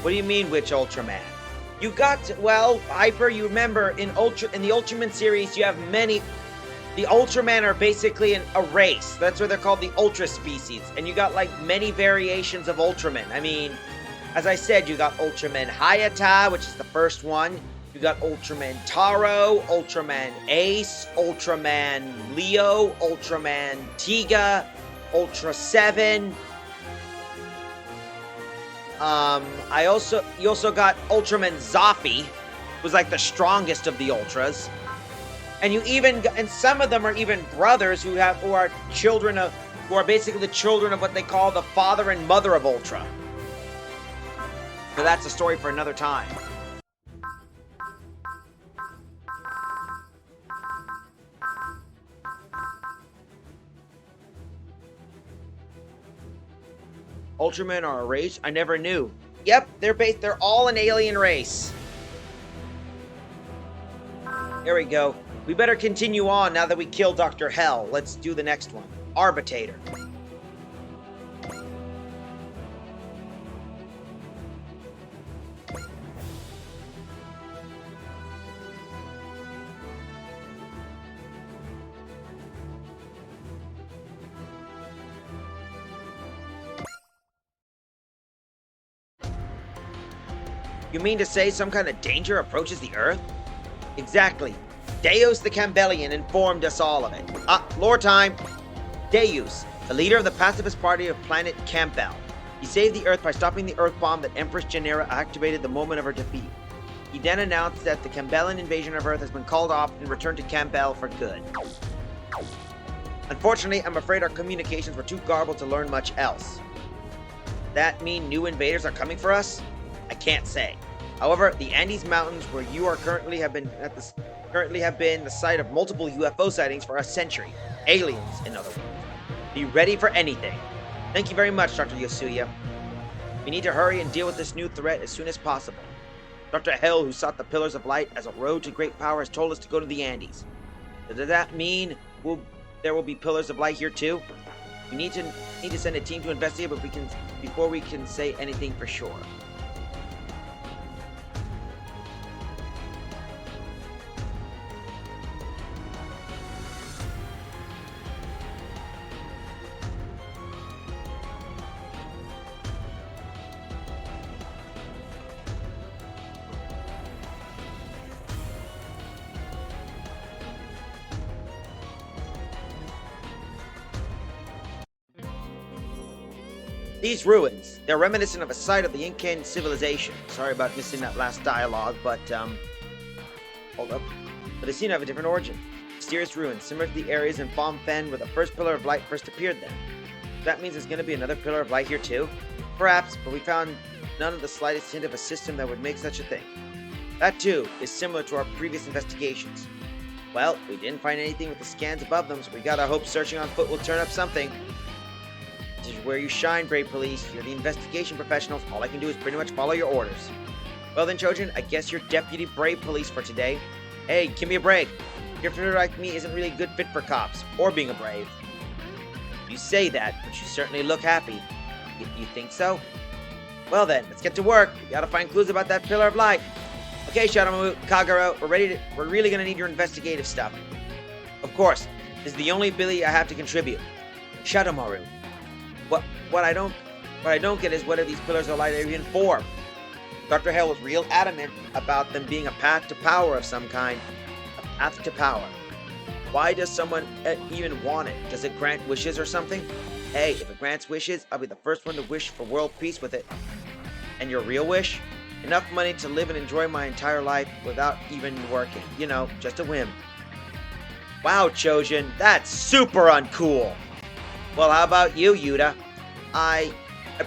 S1: What do you mean, which Ultraman? You got to, well, Hyper, you remember in the Ultraman series, you have many. The Ultraman are basically a race. That's why they're called the Ultra species. And you got like many variations of Ultraman. I mean, as I said, you got Ultraman Hayata, which is the first one. You got Ultraman Taro, Ultraman Ace, Ultraman Leo, Ultraman Tiga, Ultra 7. You also got Ultraman Zaffi, who's like the strongest of the Ultras. And and some of them are even brothers who are basically the children of what they call the father and mother of Ultra. But that's a story for another time. Ultramen are a race? I never knew. Yep, they're all an alien race. There we go. We better continue on now that we killed Dr. Hell. Let's do the next one. Arbitator. You mean to say some kind of danger approaches the Earth? Exactly. Deus the Campbellian informed us all of it. Lore time! Deus, the leader of the pacifist party of planet Campbell. He saved the Earth by stopping the Earth bomb that Empress Genera activated the moment of her defeat. He then announced that the Campbellian invasion of Earth has been called off and returned to Campbell for good. Unfortunately, I'm afraid our communications were too garbled to learn much else. That mean new invaders are coming for us? I can't say. However, the Andes Mountains, where you are currently have been the site of multiple UFO sightings for a century. Aliens, in other words. Be ready for anything. Thank you very much, Dr. Yosuya. We need to hurry and deal with this new threat as soon as possible. Dr. Hell, who sought the Pillars of Light as a road to great power, has told us to go to the Andes. Does that mean there will be Pillars of Light here too? We need to send a team to investigate, before we can say anything for sure. These ruins, they're reminiscent of a site of the Incan civilization. Sorry about missing that last dialogue, but, hold up. But they seem to have a different origin. Mysterious ruins, similar to the areas in Phom Fen where the first Pillar of Light first appeared then. That means there's going to be another Pillar of Light here too? Perhaps, but we found none of the slightest hint of a system that would make such a thing. That too is similar to our previous investigations. Well, we didn't find anything with the scans above them, so we gotta hope searching on foot will turn up something. This is where you shine, Brave Police. You're the investigation professionals. All I can do is pretty much follow your orders. Well then, Chojin, I guess you're Deputy Brave Police for today. Hey, give me a break. Your friend like me isn't really a good fit for cops, or being a brave. You say that, but you certainly look happy. You think so? Well then, let's get to work. We gotta find clues about that Pillar of Light. Okay, Shadowmaru, Kagero, we're really gonna need your investigative stuff. Of course, this is the only ability I have to contribute. Shadowmaru, what I don't get is what are these Pillars of Light even for? Dr. Hale was real adamant about them being a path to power of some kind. A path to power. Why does someone even want it? Does it grant wishes or something? Hey, if it grants wishes, I'll be the first one to wish for world peace with it. And your real wish? Enough money to live and enjoy my entire life without even working. You know, just a whim. Wow, Chojin, that's super uncool. Well, how about you, Yuta? I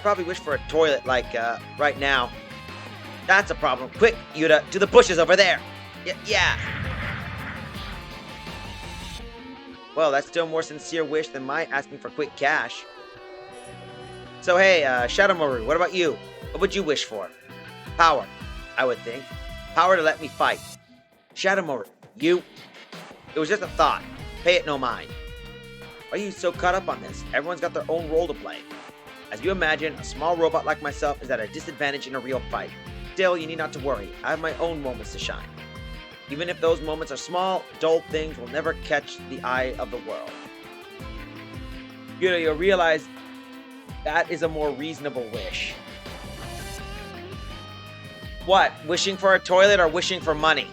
S1: probably wish for a toilet like, right now. That's a problem. Quick, Yuta, to the bushes over there. Yeah. Well, that's still a more sincere wish than my asking for quick cash. So hey, Shadowmaru, what about you? What would you wish for? Power, I would think. Power to let me fight. Shadowmaru, you? It was just a thought. Pay it no mind. Why are you so caught up on this? Everyone's got their own role to play. As you imagine, a small robot like myself is at a disadvantage in a real fight. Still, you need not to worry. I have my own moments to shine. Even if those moments are small, dull things will never catch the eye of the world. You'll realize that is a more reasonable wish. What? Wishing for a toilet or wishing for money?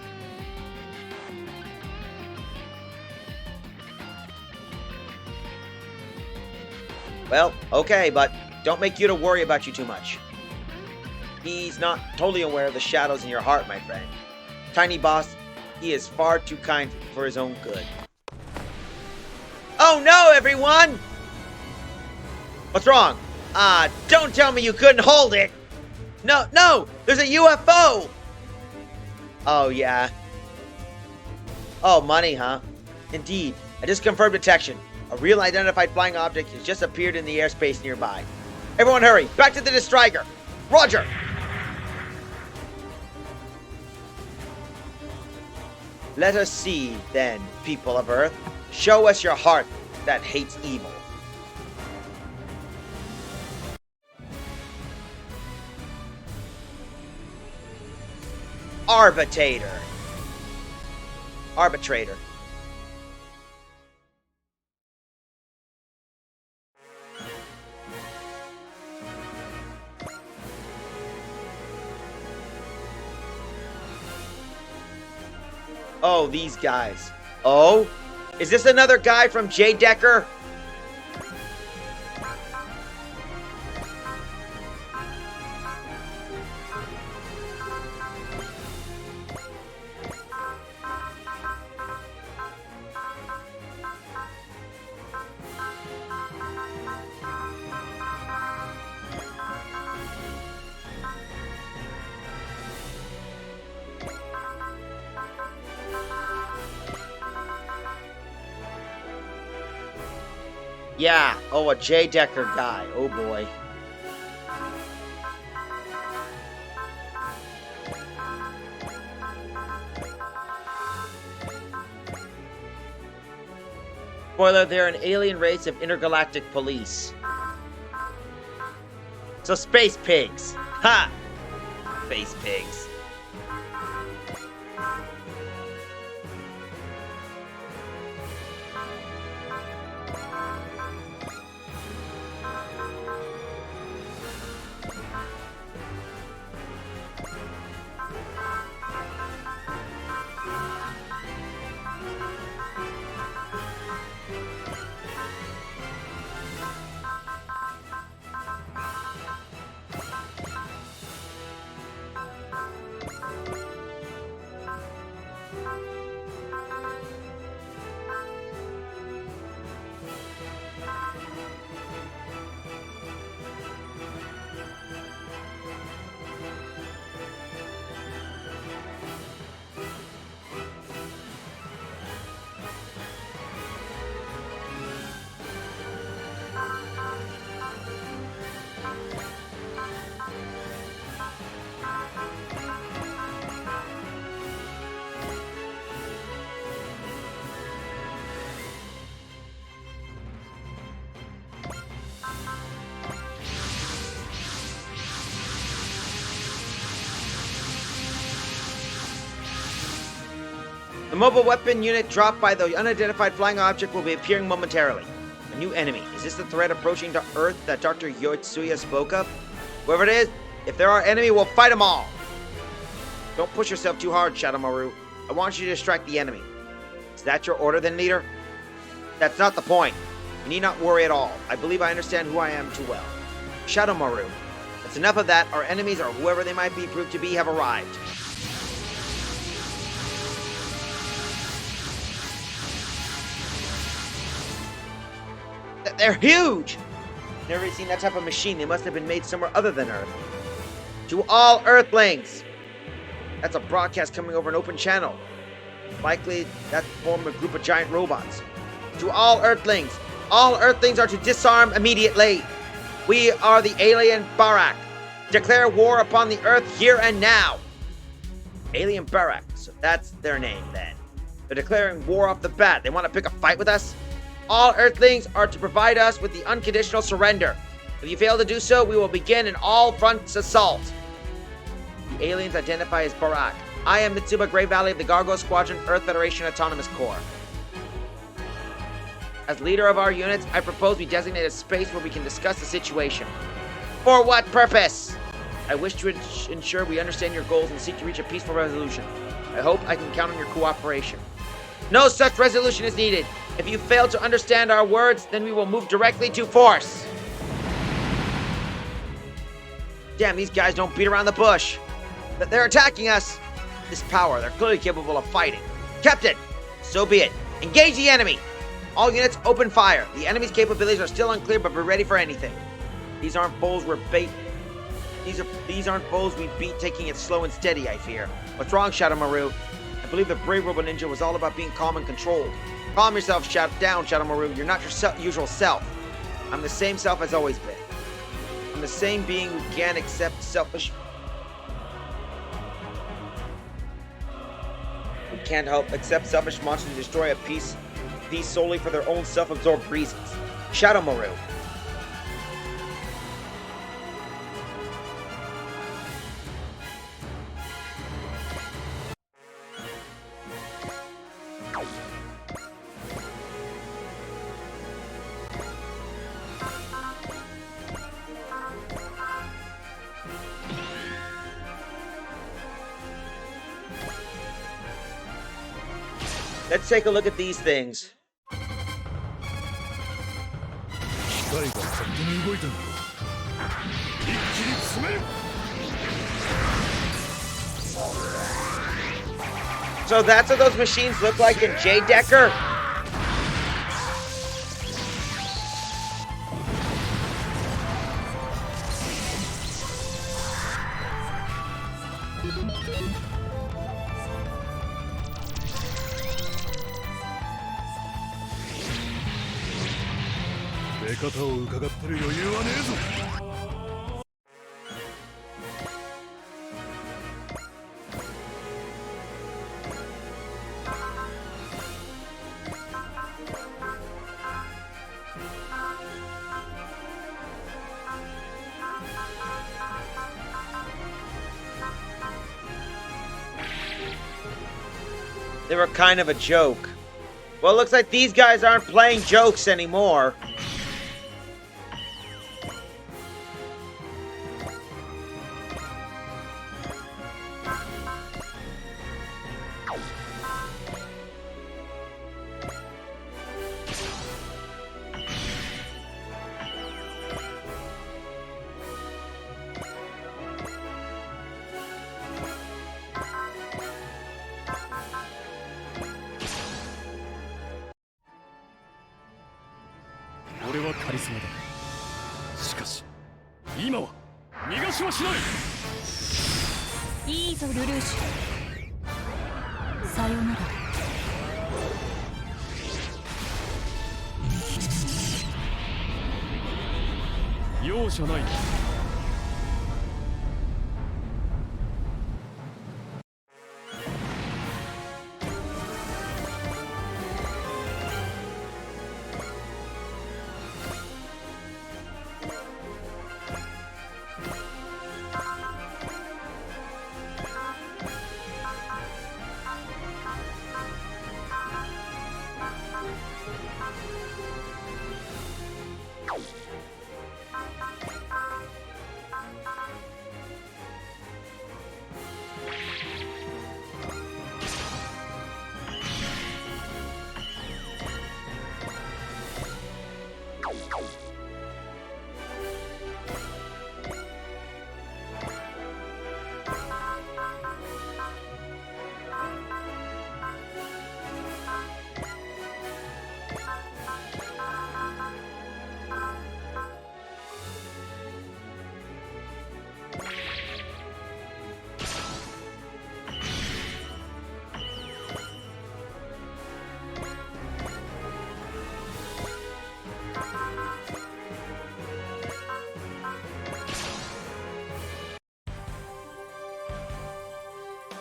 S1: Well, okay, but don't make Yuta worry about you too much. He's not totally aware of the shadows in your heart, my friend. Tiny Boss, he is far too kind for his own good. Oh no, everyone! What's wrong? Don't tell me you couldn't hold it! No! There's a UFO! Oh, yeah. Oh, money, huh? Indeed. I just confirmed detection. A real identified flying object has just appeared in the airspace nearby. Everyone hurry! Back to the Distriker! Roger! Let us see, then, people of Earth. Show us your heart that hates evil. Arbitrator. Oh, these guys. Oh? Is this another guy from J. Decker? Yeah, oh, a J. Decker guy. Oh, boy. Spoiler, they're an alien race of intergalactic police. So, space pigs. Ha! Space pigs. The mobile weapon unit dropped by the unidentified flying object will be appearing momentarily. A new enemy. Is this the threat approaching to Earth that Dr. Yotsuya spoke of? Whoever it is, if they're our enemy, we'll fight them all. Don't push yourself too hard, Shadowmaru. I want you to distract the enemy. Is that your order then, leader? That's not the point. You need not worry at all. I believe I understand who I am too well. Shadowmaru. That's enough of that. Our enemies, or whoever they might be proved to be, have arrived. They're huge! Never seen that type of machine. They must have been made somewhere other than Earth. To all Earthlings! That's a broadcast coming over an open channel. Likely that form a group of giant robots. To all Earthlings! All Earthlings are to disarm immediately! We are the alien Barak. Declare war upon the Earth here and now! Alien Barak, so that's their name then. They're declaring war off the bat. They want to pick a fight with us? All Earthlings are to provide us with the unconditional surrender. If you fail to do so, we will begin an all-fronts assault. The aliens identify as Barak. I am Mitsuba Grey Valley of the Gargoyle Squadron, Earth Federation Autonomous Corps. As leader of our units, I propose we designate a space where we can discuss the situation. For what purpose? I wish to ensure we understand your goals and seek to reach a peaceful resolution. I hope I can count on your cooperation. No such resolution is needed. If you fail to understand our words, then we will move directly to force. Damn, these guys don't beat around the bush. They're attacking us. This power, they're clearly capable of fighting. Captain, so be it. Engage the enemy. All units, open fire. The enemy's capabilities are still unclear, but we're ready for anything. These aren't foes we're bait. These aren't foes we beat taking it slow and steady, I fear. What's wrong, Shadowmaru? I believe the brave Robo Ninja was all about being calm and controlled. Calm yourself down, Shadowmaru. You're not your usual self. I'm the same self as always been. I'm the same being who can't accept selfish... who can't help accept selfish monsters to destroy a peace solely for their own self-absorbed reasons. Shadowmaru. Let's take a look at these things.
S5: 機械が勝手に動いたんだ。一気に詰める。
S1: So that's what those machines look like in J. Decker? They were kind of a joke. Well, it looks like these guys aren't playing jokes anymore.
S4: いいぞルルーシュ。さよなら。
S5: 容赦ない。
S4: ル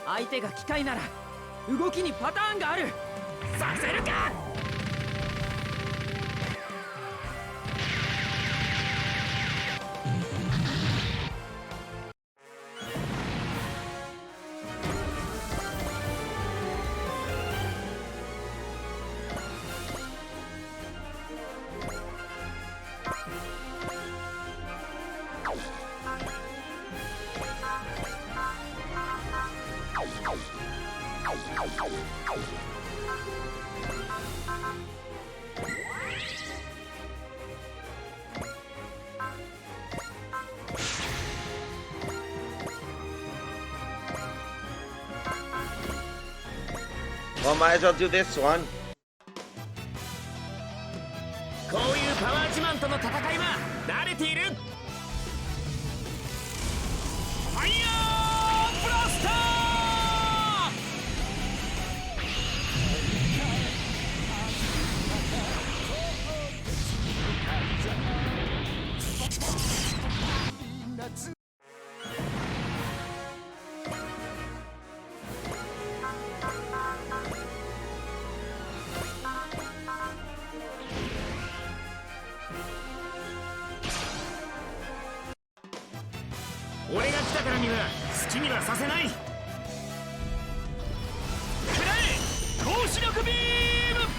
S3: 相手が機械なら動きにパターンがある。させるか。
S1: Well, might as well do this one.
S3: こういうパワー自慢との戦いは慣れている。ファイヤーブラスター。俺が来たからには好きにはさせない。食らえ高視力ビーム。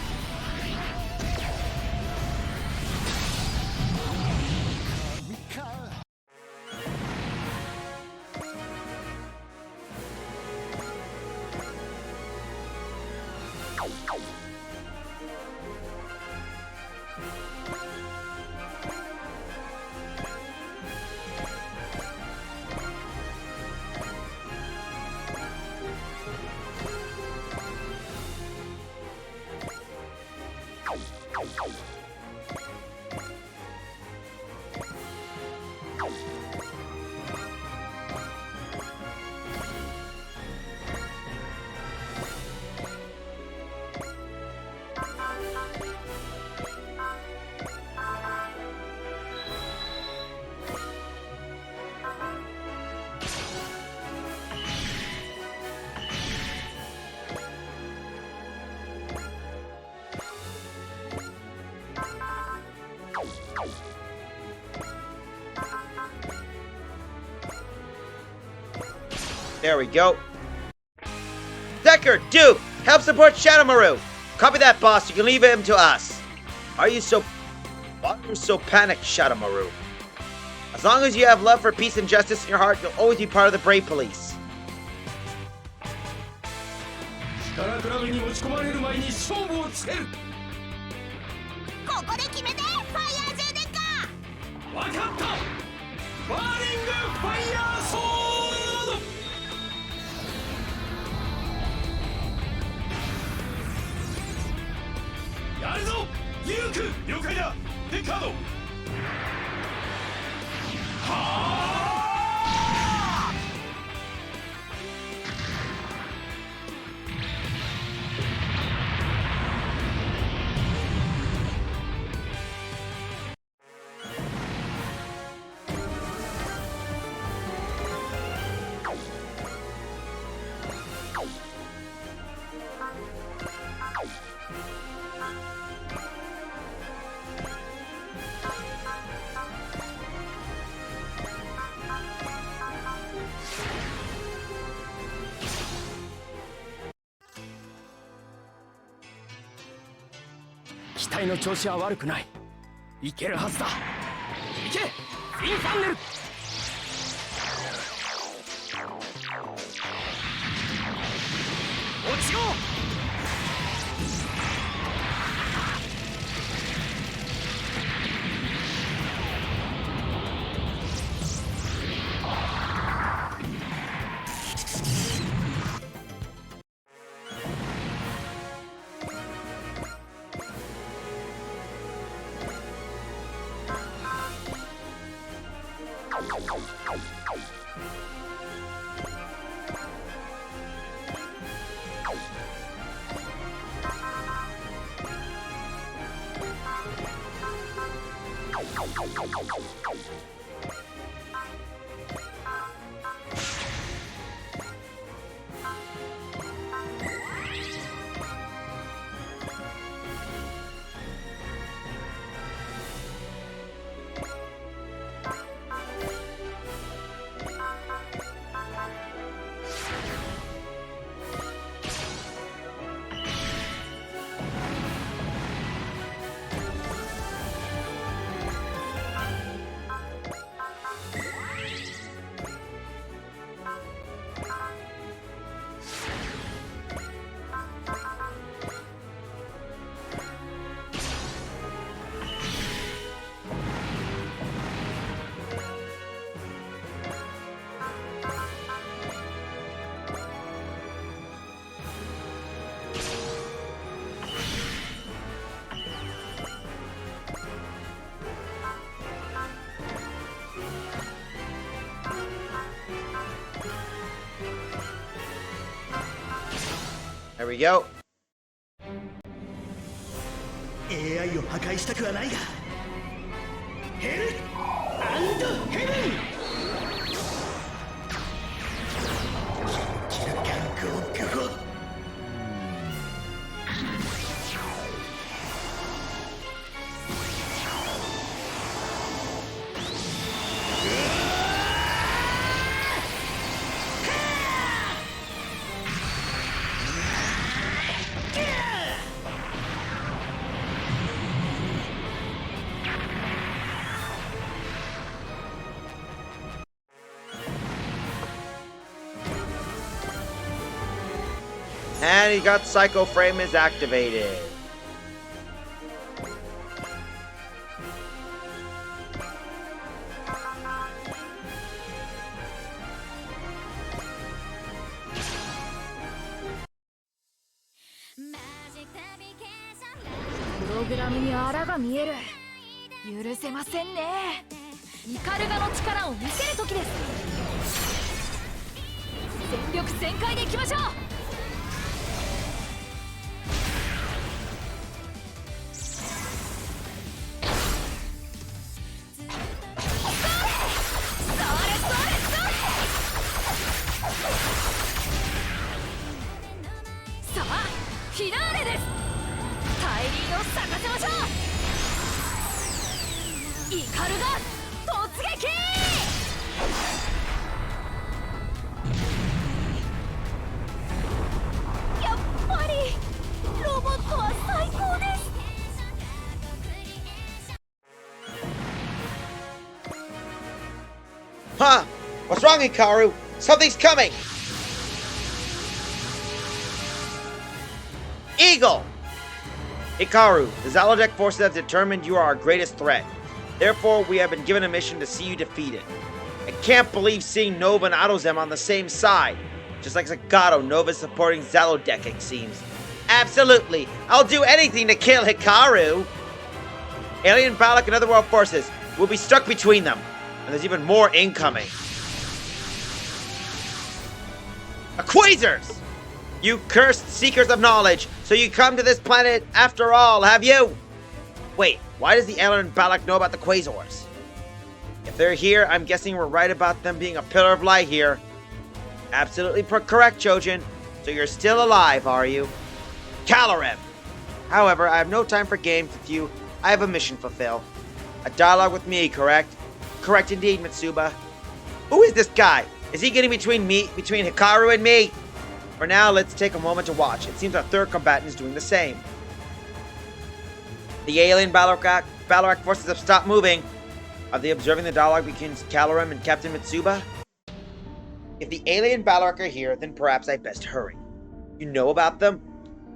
S1: There we go. Decker, Duke, help support Shadowmaru. Copy that, boss. You can leave him to us. Why are you so panicked, Shadowmaru? As long as you have love for peace and justice in your heart, you'll always be part of the Brave Police.
S5: 力比べに持ち込まれる前に勝負をつける。
S4: ここで決めてファイヤー J デッカー。
S5: わかった。バーリングファイヤーソード。やるぞデューク。了解だデッカード。はあ。
S3: 機体の調子は悪くない。いけるはずだ。行けインファンネル。落ちろ。
S1: There we go.
S2: AI を破壊したくはないがヘル&ヘブンキラカンゴーゴー
S1: And he got Psycho Frame is activated.
S4: 「プログラムにあらが見える」「許せませんね」「イカルガの力を見せる時です」「全力全開でいきましょう」さあフィナーレです。大輪を咲かせましょう。イカルガ突撃。やっぱりロボットは最高です。
S1: Huh? What's wrong, Hikaru? Something's coming! Eagle! Hikaru, the Zalodec forces have determined you are our greatest threat. Therefore, we have been given a mission to see you defeated. I can't believe seeing Nova and Autozem on the same side. Just like Zagato, Nova's supporting Zalodec, it seems. Absolutely! I'll do anything to kill Hikaru! Alien, Balak, and Otherworld forces will be stuck between them. And there's even more incoming. Quasars! You cursed seekers of knowledge! So you come to this planet after all, have you? Wait, why does the alien Balak know about the Quasars? If they're here, I'm guessing we're right about them being a pillar of light here. Absolutely correct, Chojin. So you're still alive, are you? Calorim! However, I have no time for games with you. I have a mission to fulfill. A dialogue with me, correct? Correct indeed, Mitsuba. Who is this guy? Is he getting between Hikaru and me? For now, let's take a moment to watch. It seems our third combatant is doing the same. The alien Balak forces have stopped moving. Are they observing the dialogue between Calorum and Captain Mitsuba? If the alien Balrog are here, then perhaps I best hurry. You know about them?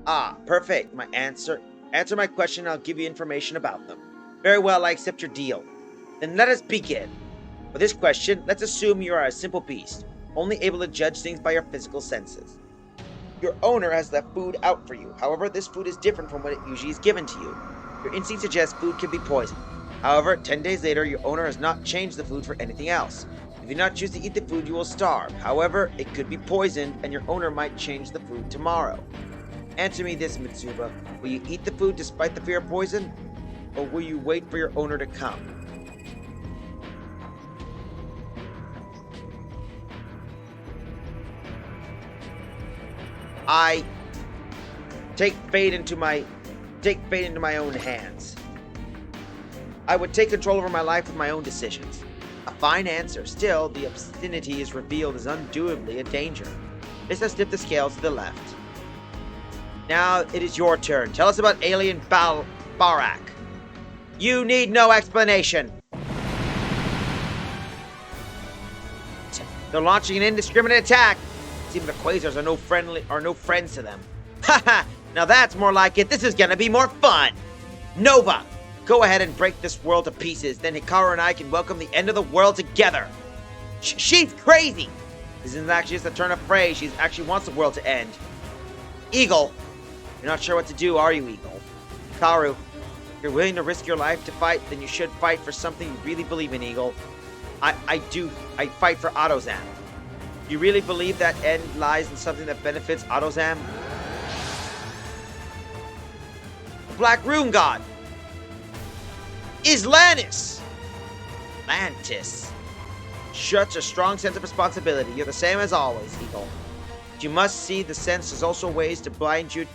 S1: Ah, perfect. Answer my question and I'll give you information about them. Very well, I accept your deal. Then let us begin. For this question, let's assume you are a simple beast, only able to judge things by your physical senses. Your owner has left food out for you. However, this food is different from what it usually is given to you. Your instinct suggests food can be poisoned. However, 10 days later, your owner has not changed the food for anything else. If you do not choose to eat the food, you will starve. However, it could be poisoned, and your owner might change the food tomorrow. Answer me this, Mitsuba. Will you eat the food despite the fear of poison? Or will you wait for your owner to come? I take fate into my own hands. I would take control over my life with my own decisions. A fine answer. Still, the obstinity is revealed as undoubtedly a danger. This has tipped the scales to the left. Now it is your turn. Tell us about alien Barak. You need no explanation. They're launching an indiscriminate attack. Even the quasars are no friends to them. Haha! Now that's more like it. This is gonna be more fun. Nova, go ahead and break this world to pieces. Then Hikaru and I can welcome the end of the world together. She's crazy. This isn't actually just a turn of phrase. She actually wants the world to end. Eagle, you're not sure what to do, are you, Eagle? Hikaru, if you're willing to risk your life to fight, then you should fight for something you really believe in, Eagle. I fight for Autozam. You really believe that end lies in something that benefits Autozam? The Black Rune God! Is Lantis! Lantis. Such a strong sense of responsibility. You're the same as always, Eagle. But you must see the sense there's also ways to bind you,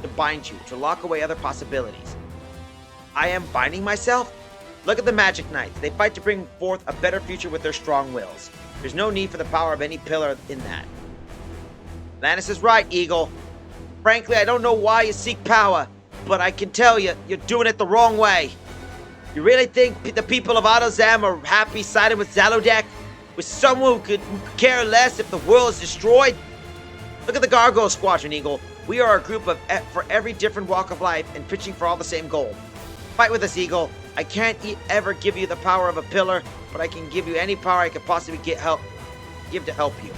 S1: to lock away other possibilities. I am binding myself? Look at the Magic Knights. They fight to bring forth a better future with their strong wills. There's no need for the power of any pillar in that. Lantis is right, Eagle. Frankly, I don't know why you seek power, but I can tell you, you're doing it the wrong way. You really think the people of Autozam are happy siding with Zalodek? With someone who could care less if the world is destroyed? Look at the Gargoyle Squadron, Eagle. We are a group for every different walk of life and pitching for all the same goal. Fight with us, Eagle. I can't ever give you the power of a pillar, but I can give you any power I could possibly give to help you.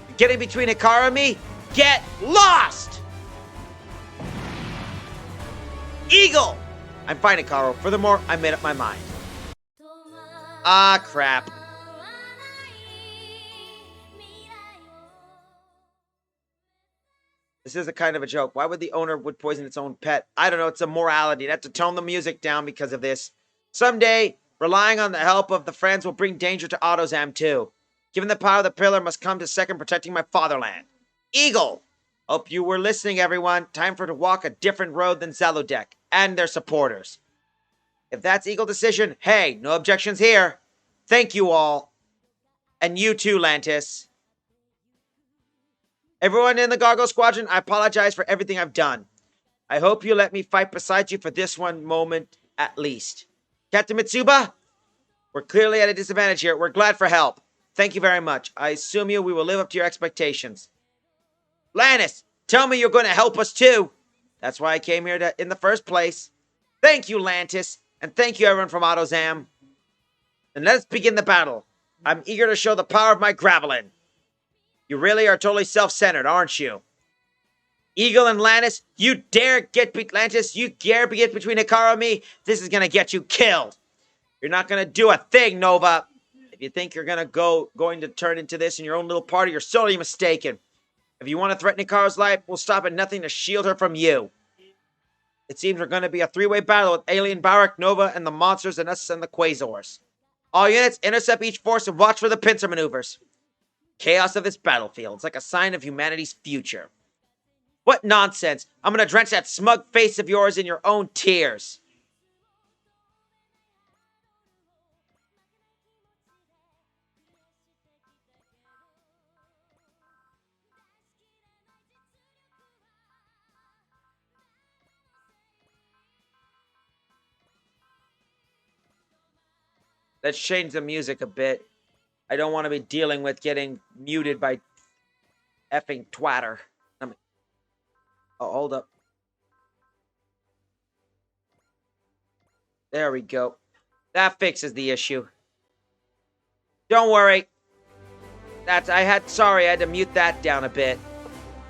S1: You're getting between Hikaru and me? Get lost! Eagle! I'm fine, Hikaru. Furthermore, I made up my mind. Ah, crap. This is a kind of a joke. Why would the owner poison its own pet? I don't know. It's a morality. I'd have to tone the music down because of this. Someday, relying on the help of the friends will bring danger to Autozam too. Given the power of the pillar must come to second protecting my fatherland. Eagle! Hope you were listening, everyone. Time for to walk a different road than Zalodek and their supporters. If that's Eagle decision, hey, no objections here. Thank you all. And you too, Lantis. Everyone in the Gargoyle Squadron, I apologize for everything I've done. I hope you let me fight beside you for this one moment at least. Captain Mitsuba, we're clearly at a disadvantage here. We're glad for help. Thank you very much. I assume we will live up to your expectations. Lantis, tell me you're going to help us too. That's why I came here in the first place. Thank you, Lantis, and thank you everyone from Autozam. And let's begin the battle. I'm eager to show the power of my Gravelin. You really are totally self-centered, aren't you? Eagle and Lantis, you dare get between Hikaru and me? This is gonna get you killed. You're not gonna do a thing, Nova. If you think you're going to turn into this in your own little party, you're sorely mistaken. If you want to threaten Hikaru's life, we'll stop at nothing to shield her from you. It seems we're going to be a three-way battle with Alien Barak, Nova, and the monsters, and us and the Quasars. All units, intercept each force and watch for the pincer maneuvers. Chaos of this battlefield. It's like a sign of humanity's future. What nonsense! I'm gonna drench that smug face of yours in your own tears. Let's change the music a bit. I don't want to be dealing with getting muted by effing twatter. Oh, hold up. There we go. That fixes the issue. Don't worry. Sorry, I had to mute that down a bit.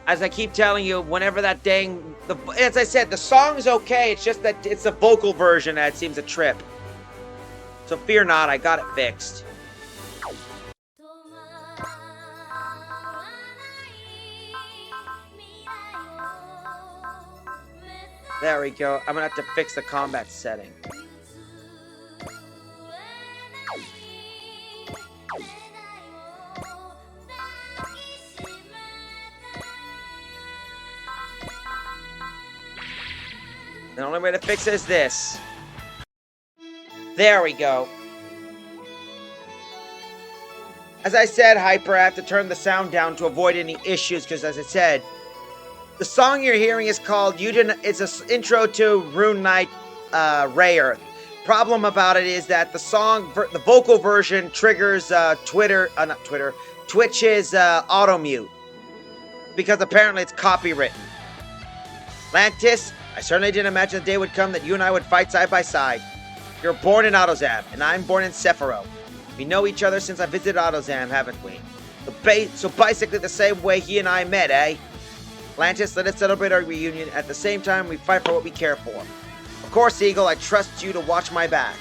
S1: As I keep telling you, whenever that as I said, the song's okay. It's just that it's the vocal version that seems a trip. So fear not, I got it fixed. There we go. I'm gonna have to fix the combat setting. The only way to fix it is this. There we go. As I said, Hyper, I have to turn the sound down to avoid any issues, because as I said, the song you're hearing is called it's an intro to Rune Knight Ray Earth. Problem about it is that the vocal version triggers Twitch's auto mute, because apparently it's copywritten. Lantis, I certainly didn't imagine the day would come that you and I would fight side by side. You're born in Autozam, and I'm born in Sephiroth. We know each other since I visited Autozam, haven't we? So basically the same way he and I met, eh? Lantis, let us celebrate our reunion. At the same time, we fight for what we care for. Of course, Eagle, I trust you to watch my back.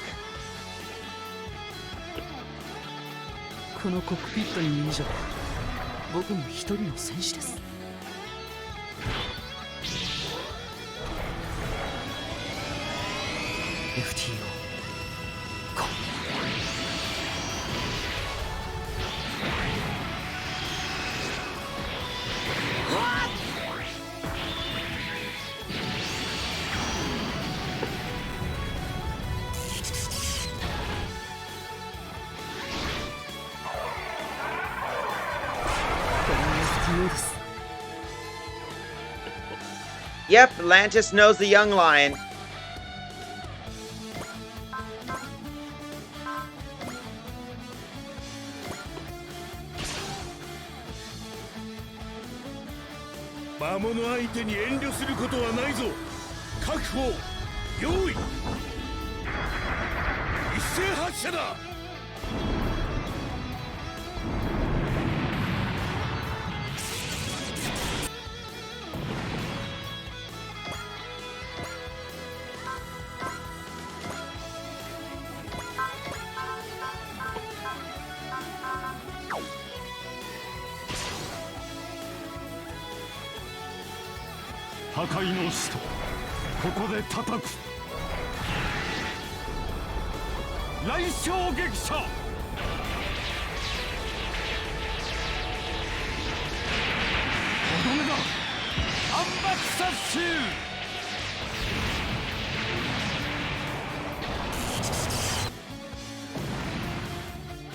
S3: このコックピットにいるじゃ僕も一人の戦士です FTO ゴー
S1: Yep, Lantis knows the young lion.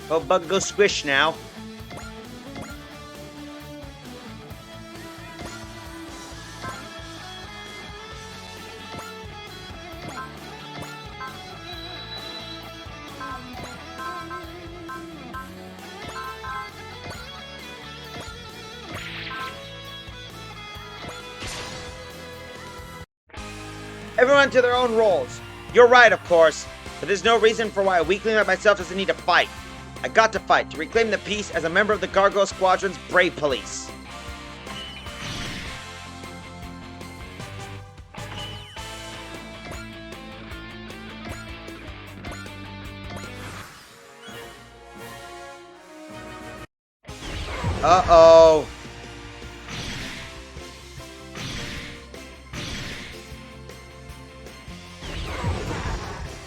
S1: Oh, Bug, go squish now. Everyone to their own roles. You're right, of course, but there's no reason for why a weakling like myself doesn't need to fight. I got to fight to reclaim the peace as a member of the Gargoyle Squadron's Brave Police. Uh-oh.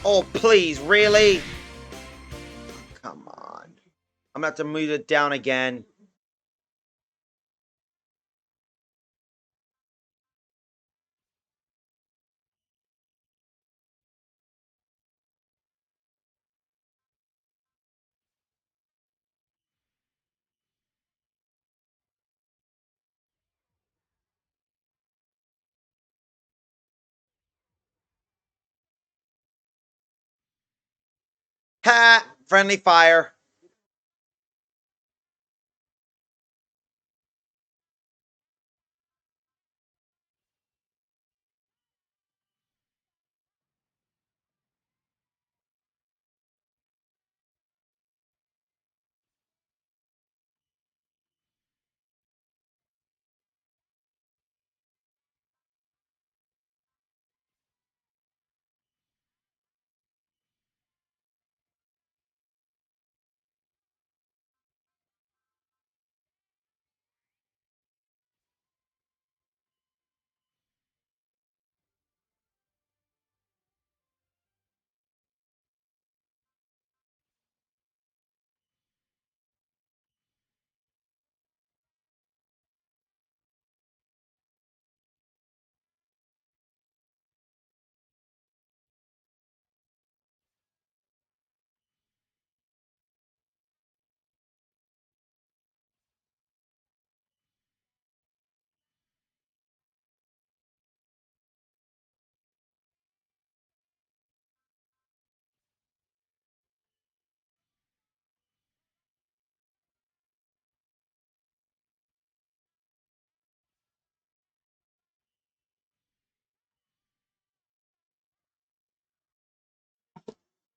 S1: Oh, please, really? Come on. I'm gonna have to move it down again. Ha! Friendly fire.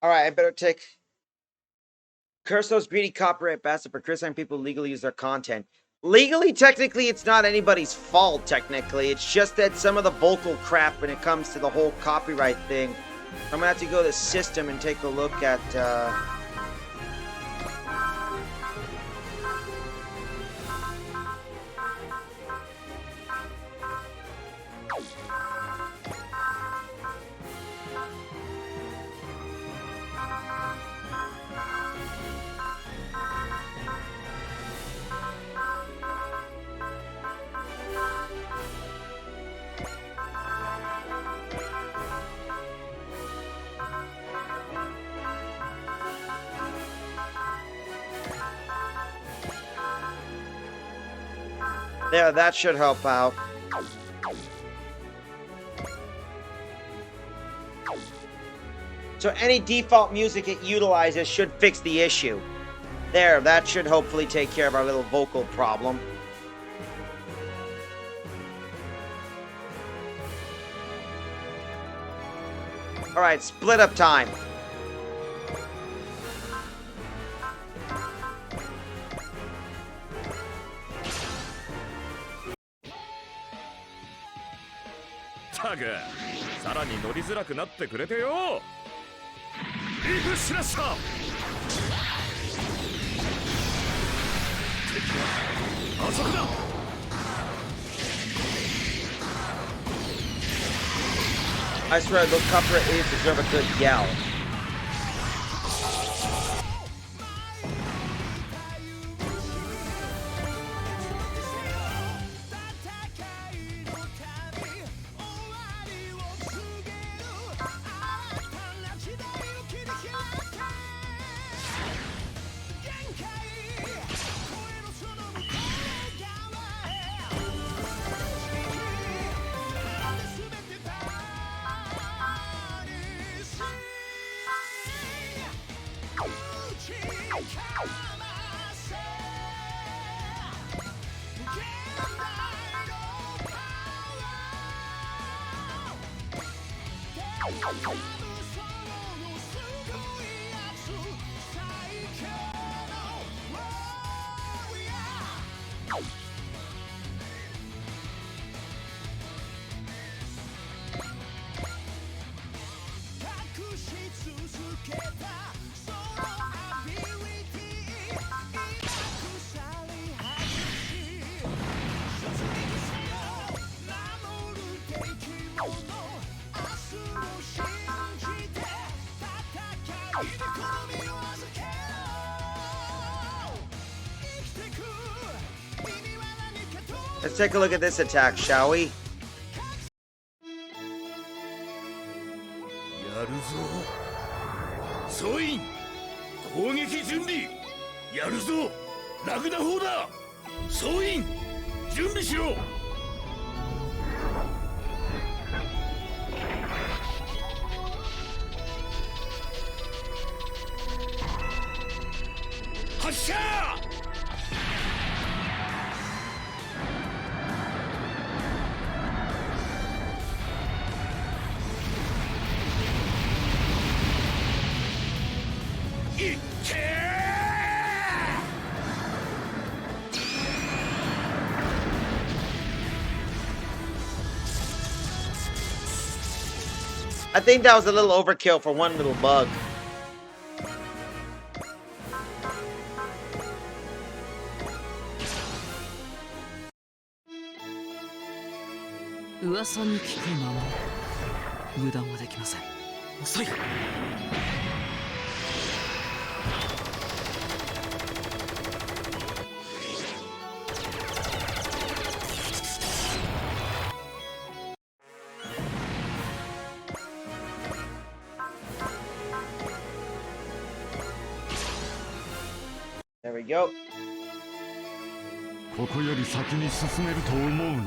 S1: All right, I better take. Curse those greedy copyright bastards for criticizing people who legally use their content. Legally, technically, it's not anybody's fault, technically. It's just that some of the vocal crap when it comes to the whole copyright thing. I'm gonna have to go to the system and take a look at, there, that should help out. So any default music it utilizes should fix the issue. There, that should hopefully take care of our little vocal problem. Alright, split up time.
S5: タグ、さらに乗りづらくなってくれてよ。リフスラッシャー。あそこだ。
S1: I swear, those copyright idiots deserve a good yell. Let's take a look at this attack, shall we?
S5: やるぞ。総員、攻撃準備。やるぞ。ラグナ砲だ。総員、準備しろ。発射。いっけー。
S1: I think that was a little overkill for one little bug. There we go.
S2: ここより先に進めると思うなよ。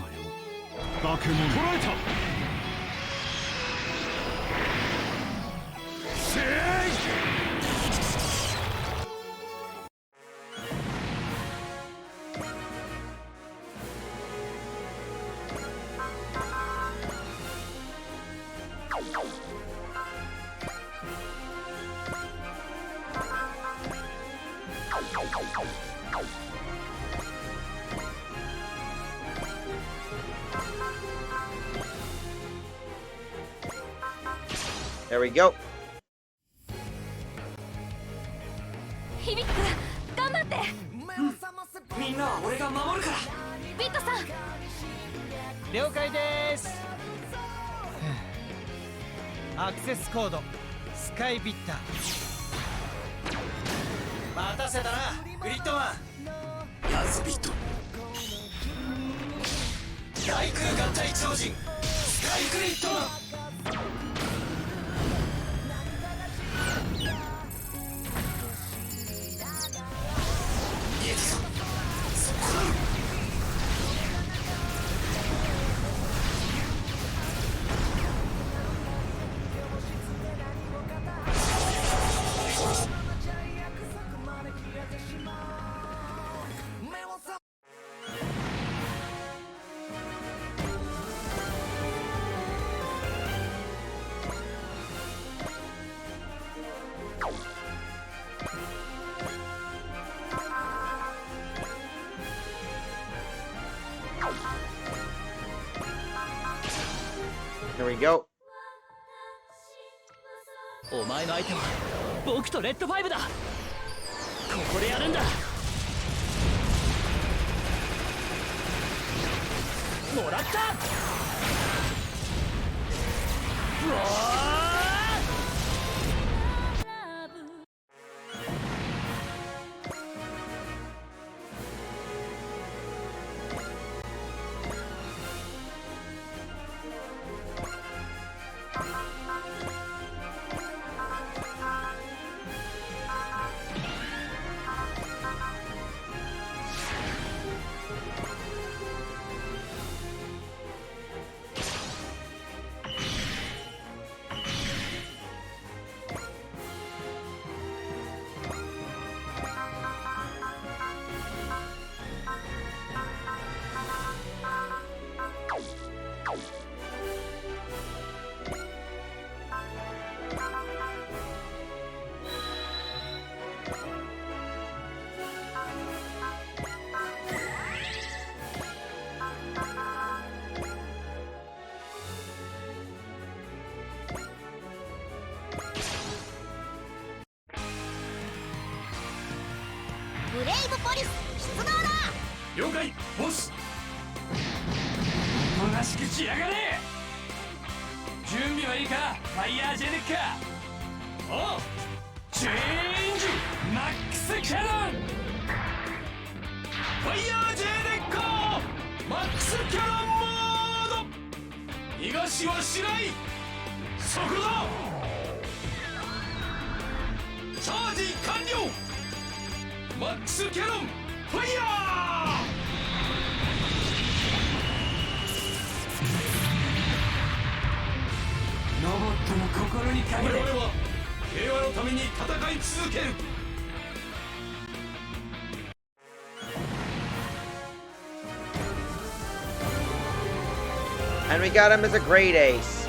S2: 化け物。捉えた。せい。
S1: There we go.
S4: 響く、頑張って。
S3: みんなは俺が守るから。
S4: ビットさん。
S3: 了解です。アクセスコードスカイビッター。待たせたなグリッドマン。
S2: ヤズビット。
S3: 大空合体超人スカイグリッドマン。
S1: There we go.
S3: お前の相手は僕とレッドファイブだ。ここでやるんだ。もらった。うわー。
S4: ブレイブポリス出動だ。
S5: 了解ボス。おとなしくしやがれ。準備はいいかファイヤージェネッカ。おうチェンジマックスキャノン。ファイヤージェネッカマックスキャノンモード。逃がしはしない。そこだ。チャージ完了。マックスキャノンファイヤー。
S3: ロボットの心にかけて。
S5: 我々は平和のために戦い続ける。
S1: And we got him as a great ace.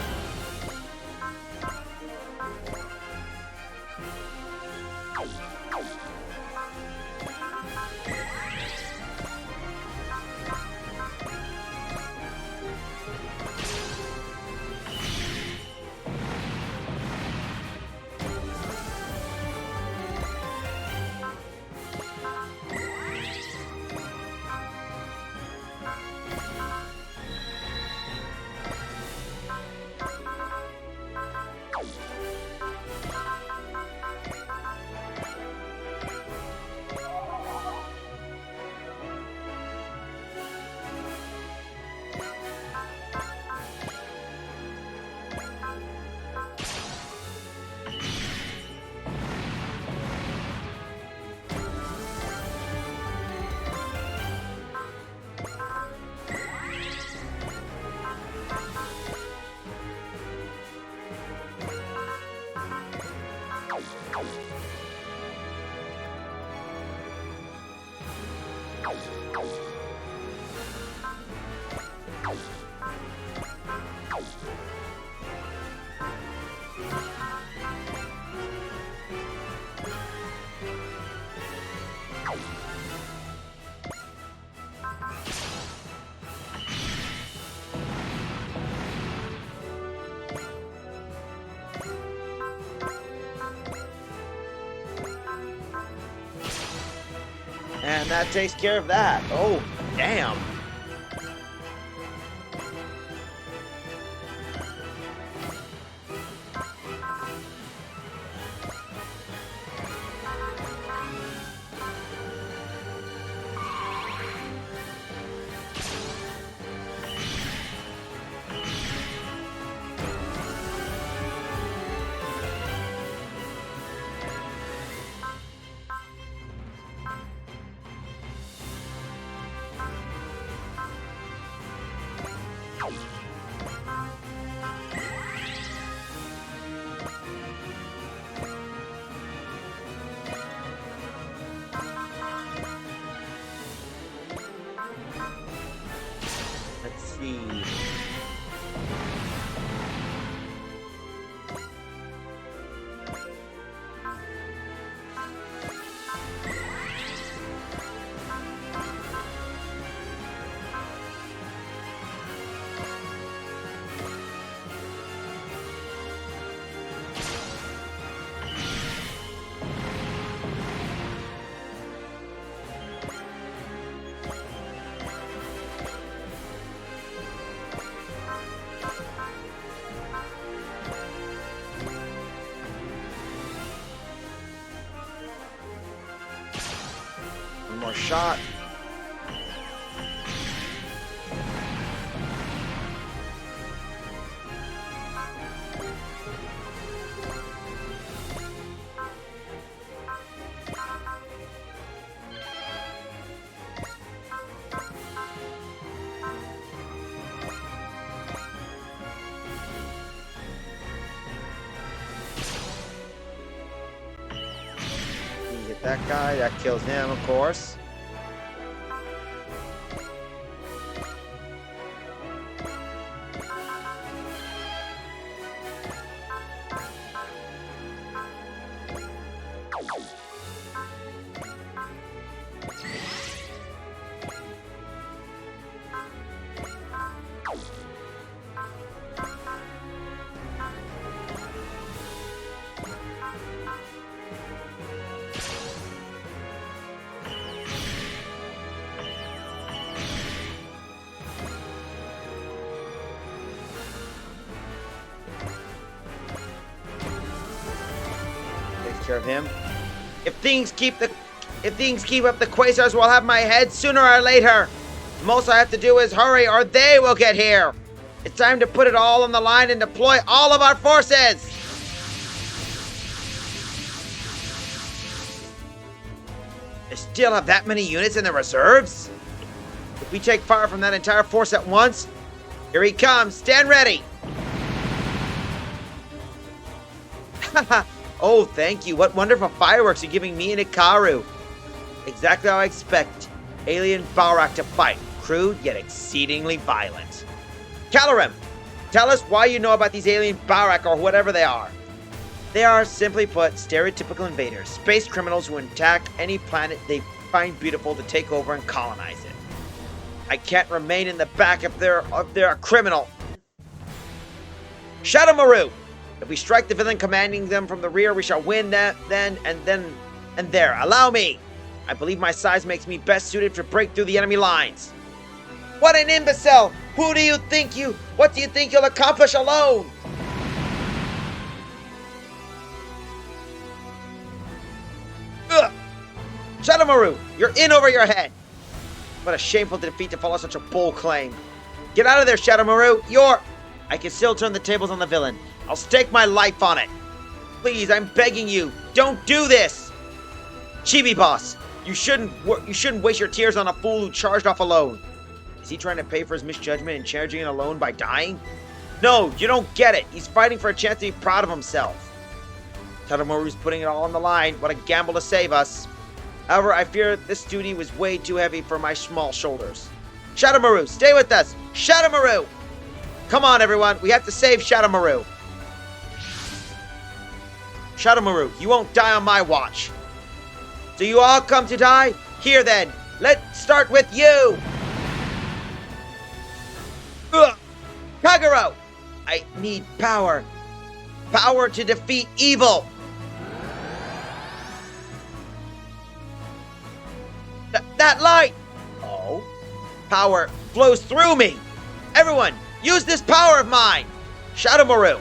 S1: And that takes care of that. Oh, damn. Let's see. One more shot. You get that guy, that kills him, of course. Takes care of him. If things keep up the quasars will have my head sooner or later. The most I have to do is hurry or they will get here. It's time to put it all on the line and deploy all of our forces. They still have that many units in the reserves? If we take fire from that entire force at once, here he comes. Stand ready. Oh, thank you. What wonderful fireworks you're giving me and Ikaru. Exactly how I expect alien Balrak to fight. Crude, yet exceedingly violent. Calorim, tell us why you know about these alien Barak or whatever they are. They are, simply put, stereotypical invaders, space criminals who attack any planet they find beautiful to take over and colonize it. I can't remain in the back if they're a criminal. Shadowmaru! If we strike the villain commanding them from the rear, we shall win that then and there. Allow me! I believe my size makes me best suited to break through the enemy lines. What an imbecile! What do you think you'll accomplish alone? Ugh! Shadowmaru, you're in over your head! What a shameful defeat to follow such a bold claim. Get out of there, Shadowmaru! I can still turn the tables on the villain. I'll stake my life on it. Please, I'm begging you, don't do this! Chibi boss, you shouldn't waste your tears on a fool who charged off alone. Is he trying to pay for his misjudgment and charging it alone by dying? No, you don't get it. He's fighting for a chance to be proud of himself. Shadowmaru's putting it all on the line. What a gamble to save us. However, I fear this duty was way too heavy for my small shoulders. Shadowmaru, stay with us! Shadowmaru! Come on, everyone. We have to save Shadowmaru. Shadowmaru, you won't die on my watch. Do you all come to die? Here then, let's start with you! Ugh. Kagero! I need power. Power to defeat evil! That light! Oh? Power flows through me! Everyone, use this power of mine! Shadowmaru!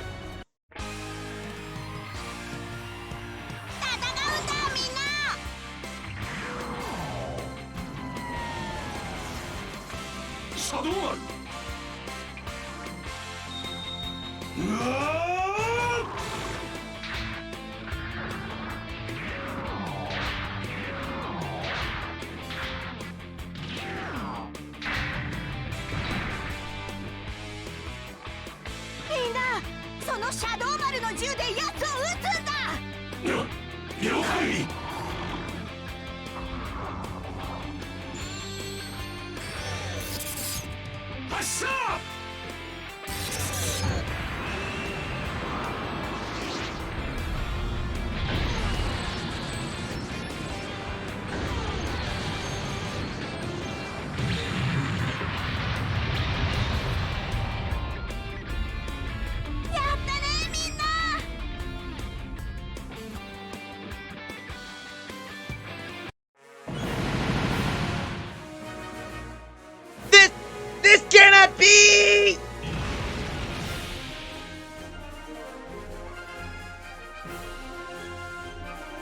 S1: This cannot be!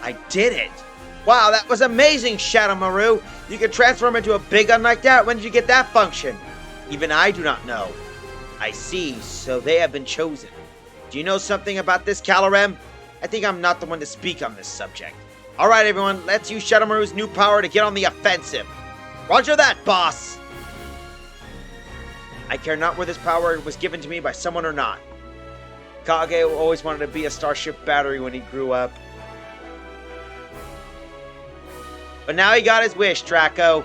S1: I did it! Wow, that was amazing, Shadowmaru! You can transform into a big gun like that? When did you get that function? Even I do not know. I see, so they have been chosen. Do you know something about this, Calorim? I think I'm not the one to speak on this subject. Alright everyone, let's use Shadowmaru's new power to get on the offensive. Roger that, boss! I care not whether this power was given to me by someone or not. Kage always wanted to be a starship battery when he grew up. But now he got his wish, Draco.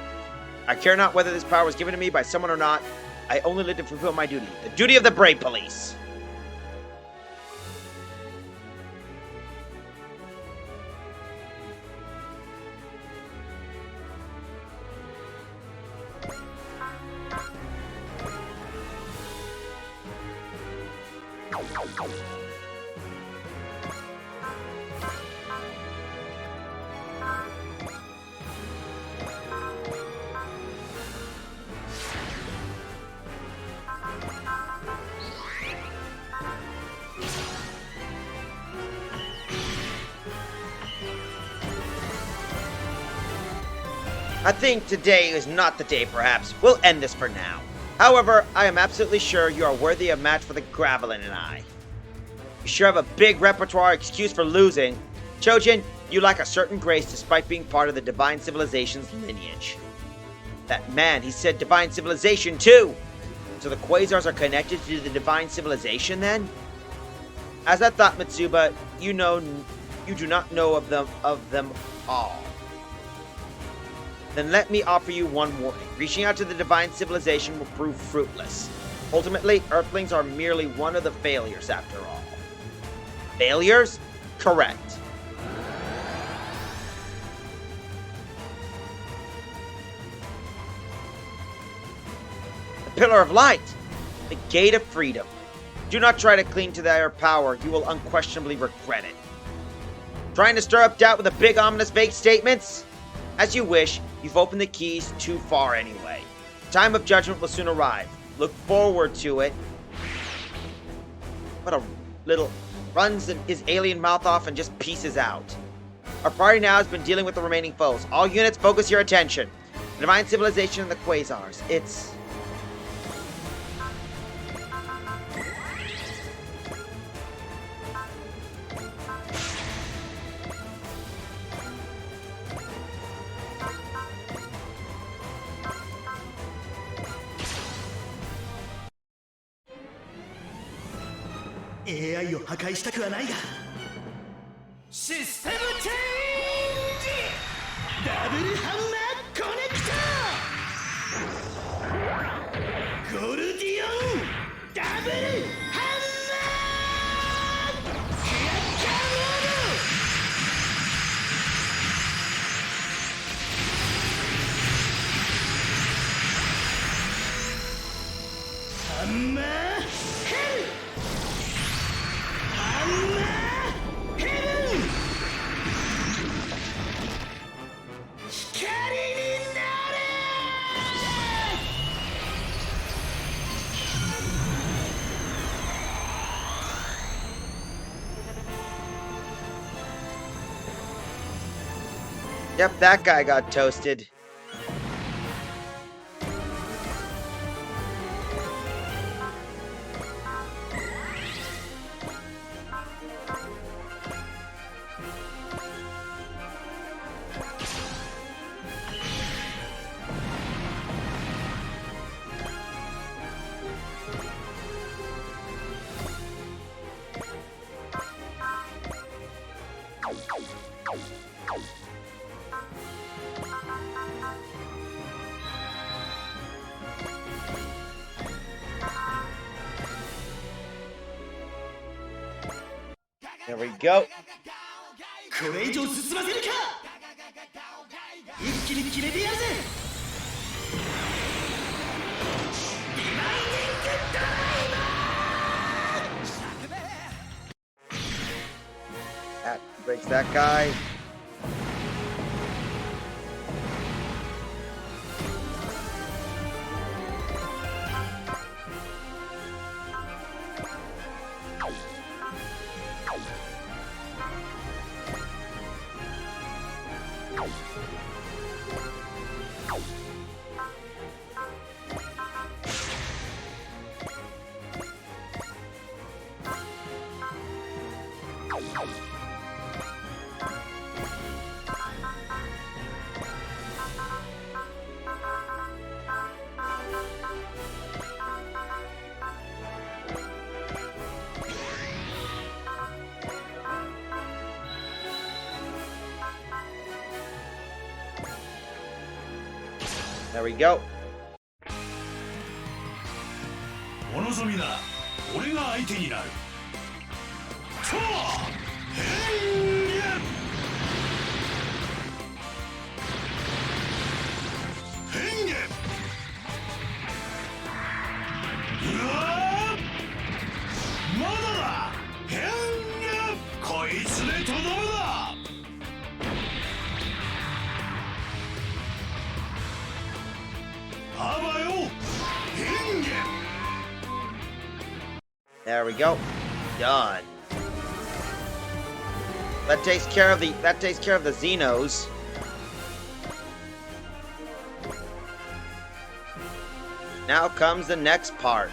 S1: I care not whether this power was given to me by someone or not. I only live to fulfill my duty. The duty of the Brave Police. I think today is not the day, perhaps. We'll end this for now. However, I am absolutely sure you are worthy of match for the Gravelin and I. You sure have a big repertoire excuse for losing. Chojin, you lack a certain grace despite being part of the Divine Civilization's lineage. That man, he said Divine Civilization too! So the Quasars are connected to the Divine Civilization then? As I thought, Mitsuba, you do not know of them all. Then let me offer you one warning. Reaching out to the Divine Civilization will prove fruitless. Ultimately, Earthlings are merely one of the failures after all. Failures? Correct. The Pillar of Light! The Gate of Freedom. Do not try to cling to their power, you will unquestionably regret it. Trying to stir up doubt with the big ominous vague statements? As you wish, you've opened the keys too far anyway. Time of judgment will soon arrive. Look forward to it. What a little... runs his alien mouth off and just pieces out. Our party now has been dealing with the remaining foes. All units, focus your attention. The Divine Civilization and the Quasars. It's...
S2: AI を破壊したくはないがシステムチェンジダブルハンマーコネクトゴルディオンダブルハンマークラッカーモードハンマーヘル
S1: Yep, that guy got toasted. There we go.
S2: これ以上進ませるか一気に決めてやるぜ
S1: That breaks that guy. There we go.
S2: お望みなら俺が相手になる超変幻変幻うわーまだだ変幻こいつでとどめだ
S1: There we go. Done. That takes care of the Xenos. Now comes the next part.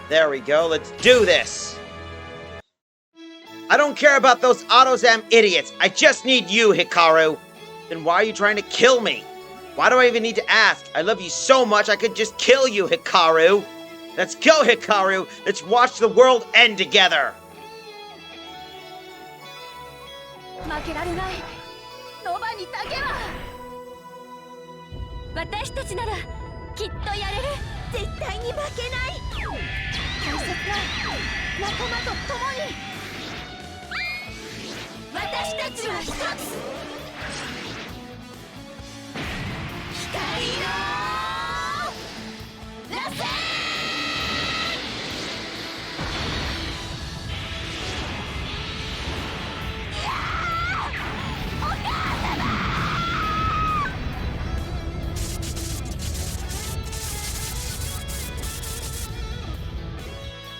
S1: There we go. Let's do this. I don't care about those AutoZam idiots. I just need you, Hikaru. Then why are you trying to kill me? Why do I even need to ask? I love you so much I could just kill you, Hikaru. Let's go, Hikaru. Let's watch the world end together.
S4: 負けられない。ノバにだけは。私たちならきっとやれる。絶対に負けない。大切な仲間と共に。私たちは一つ。光の螺旋。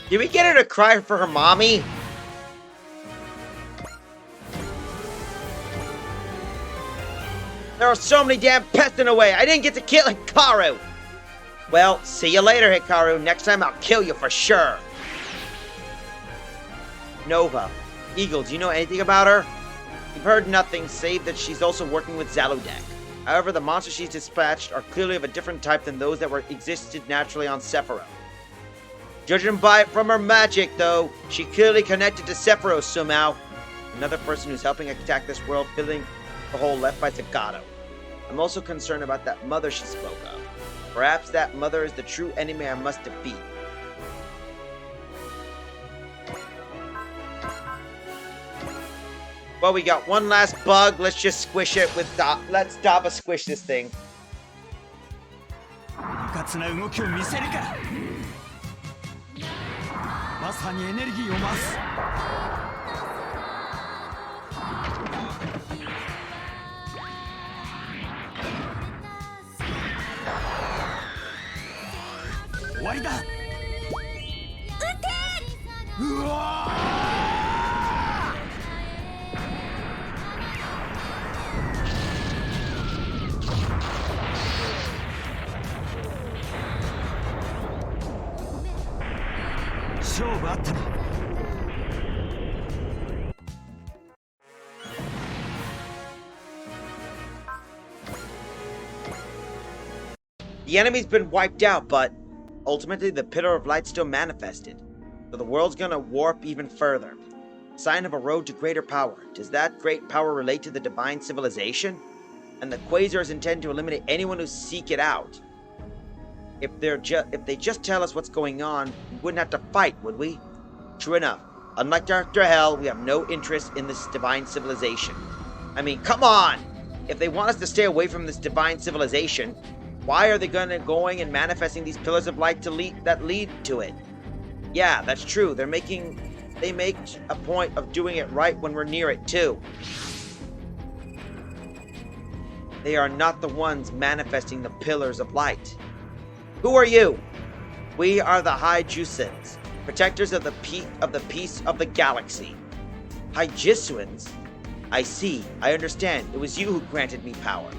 S1: Did we get her to cry for her mommy? There are so many damn pests in the way. I didn't get to kill Hikaru. Well, see you later, Hikaru. Next time I'll kill you for sure. Nova. Eagle, do you know anything about her? We've heard nothing save that she's also working with Zaludek. However, the monsters she's dispatched are clearly of a different type than those that existed naturally on Sephiroth. Judging from her magic, though, she clearly connected to Sephiroth somehow. Another person who's helping attack this world, filling the hole left by Zagato. I'm also concerned about that mother she spoke of. Perhaps that mother is the true enemy I must defeat. Well, we got one last bug. Let's just squish it with let's Daba squish this thing.
S3: うかつな動きを見せるか。まさにエネルギーを増す。終わりだ。撃て。うわー。勝負あったな。
S1: The enemy's been wiped out, but ultimately the Pillar of Light still manifested. So the world's gonna warp even further. Sign of a road to greater power. Does that great power relate to the divine civilization? And the Quasars intend to eliminate anyone who seek it out. If they just tell us what's going on, we wouldn't have to fight, would we? True enough. Unlike Dr. Hell, we have no interest in this divine civilization. I mean, come on! If they want us to stay away from this divine civilization, why are they going and manifesting these pillars of light that lead to it? Yeah, that's true. They make a point of doing it right when we're near it too. They are not the ones manifesting the pillars of light. Who are you? We are the High Jusins, protectors of the peace of the galaxy. High Jisuans? I see. I understand. It was you who granted me power.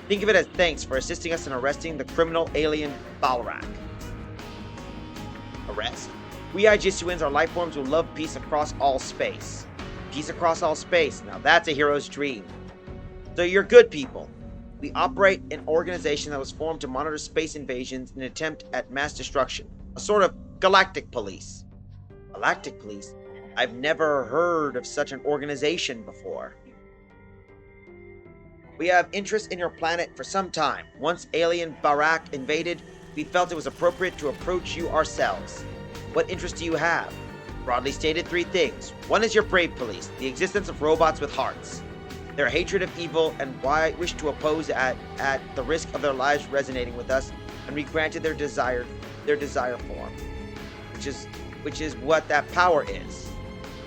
S1: Think of it as thanks for assisting us in arresting the criminal alien Balrak. Arrest? We Jisuans are life forms who love peace across all space. Peace across all space. Now that's a hero's dream. So you're good people. We operate an organization that was formed to monitor space invasions in an attempt at mass destruction. A sort of galactic police. Galactic police? I've never heard of such an organization before. We have interest in your planet for some time. Once alien Barak invaded, we felt it was appropriate to approach you ourselves. What interest do you have? Broadly stated, 3 things. One is your brave police, the existence of robots with hearts. Their hatred of evil and why wish to oppose at the risk of their lives resonating with us, and we granted their desire form, which is what that power is.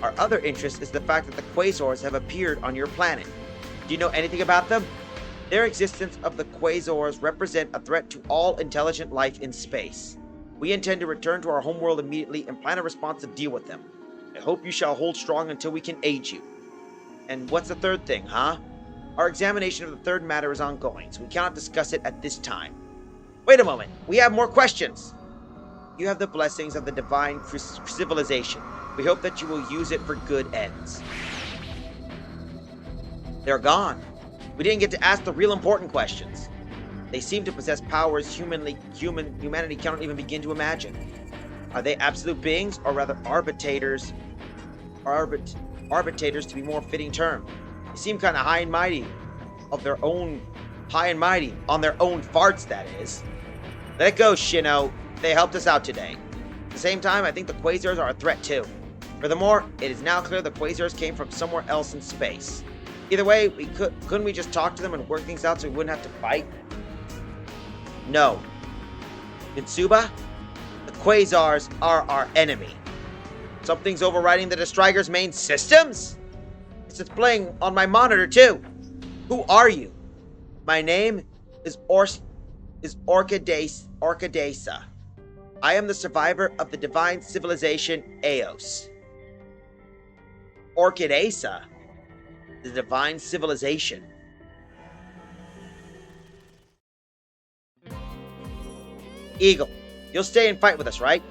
S1: Our other interest is the fact that the Quasars have appeared on your planet. Do you know anything about them? Their existence of the Quasars represent a threat to all intelligent life in space. We intend to return to our homeworld immediately and plan a response to deal with them. I hope you shall hold strong until we can aid you. And what's the third thing, huh? Our examination of the third matter is ongoing, so we cannot discuss it at this time. Wait a moment, we have more questions. you have the blessings of the divine civilization. We hope that you will use it for good ends. They're gone. We didn't get to ask the real important questions. They seem to possess powers humanity cannot even begin to imagine. Are they absolute beings, or rather arbitrators? Arbitrators to be more fitting term. They seem kind of high and mighty on their own farts, that is. Let it go, Shino. They helped us out today. At the same time, I think the Quasars are a threat too. Furthermore, it is now clear the Quasars came from somewhere else in space. Either way, couldn't we just talk to them and work things out so we wouldn't have to fight? No. Mitsuba, the Quasars are our enemy. Something's overriding the Destroyer's main systems? It's displaying on my monitor too. Who are you? My name is Orchidesa. I am the survivor of the divine civilization Eos. Orchidesa? The divine civilization. Eagle, you'll stay and fight with us, right?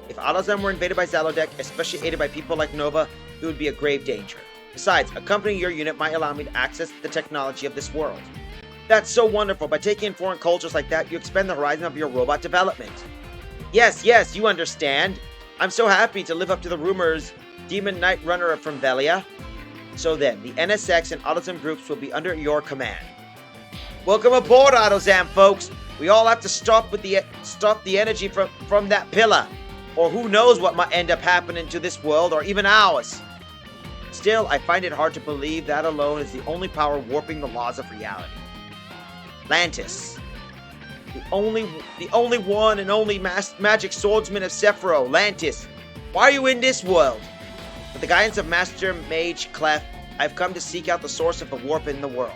S1: If Alazam were invaded by Zalodek, especially aided by people like Nova, it would be a grave danger. Besides, accompanying your unit might allow me to access the technology of this world. That's so wonderful. By taking in foreign cultures like that, you expand the horizon of your robot development. Yes, you understand. I'm so happy to live up to the rumors, Demon Knight Runner from Velia. So then, the NSX and Autozam groups will be under your command. Welcome aboard, Autozam folks! We all have to stop the energy from that pillar. Or who knows what might end up happening to this world, or even ours. Still, I find it hard to believe that alone is the only power warping the laws of reality. Lantis. The only one and only magic swordsman of Sephiroth, Lantis. Why are you in this world? With the guidance of Master Mage Clef, I've come to seek out the source of the warp in the world.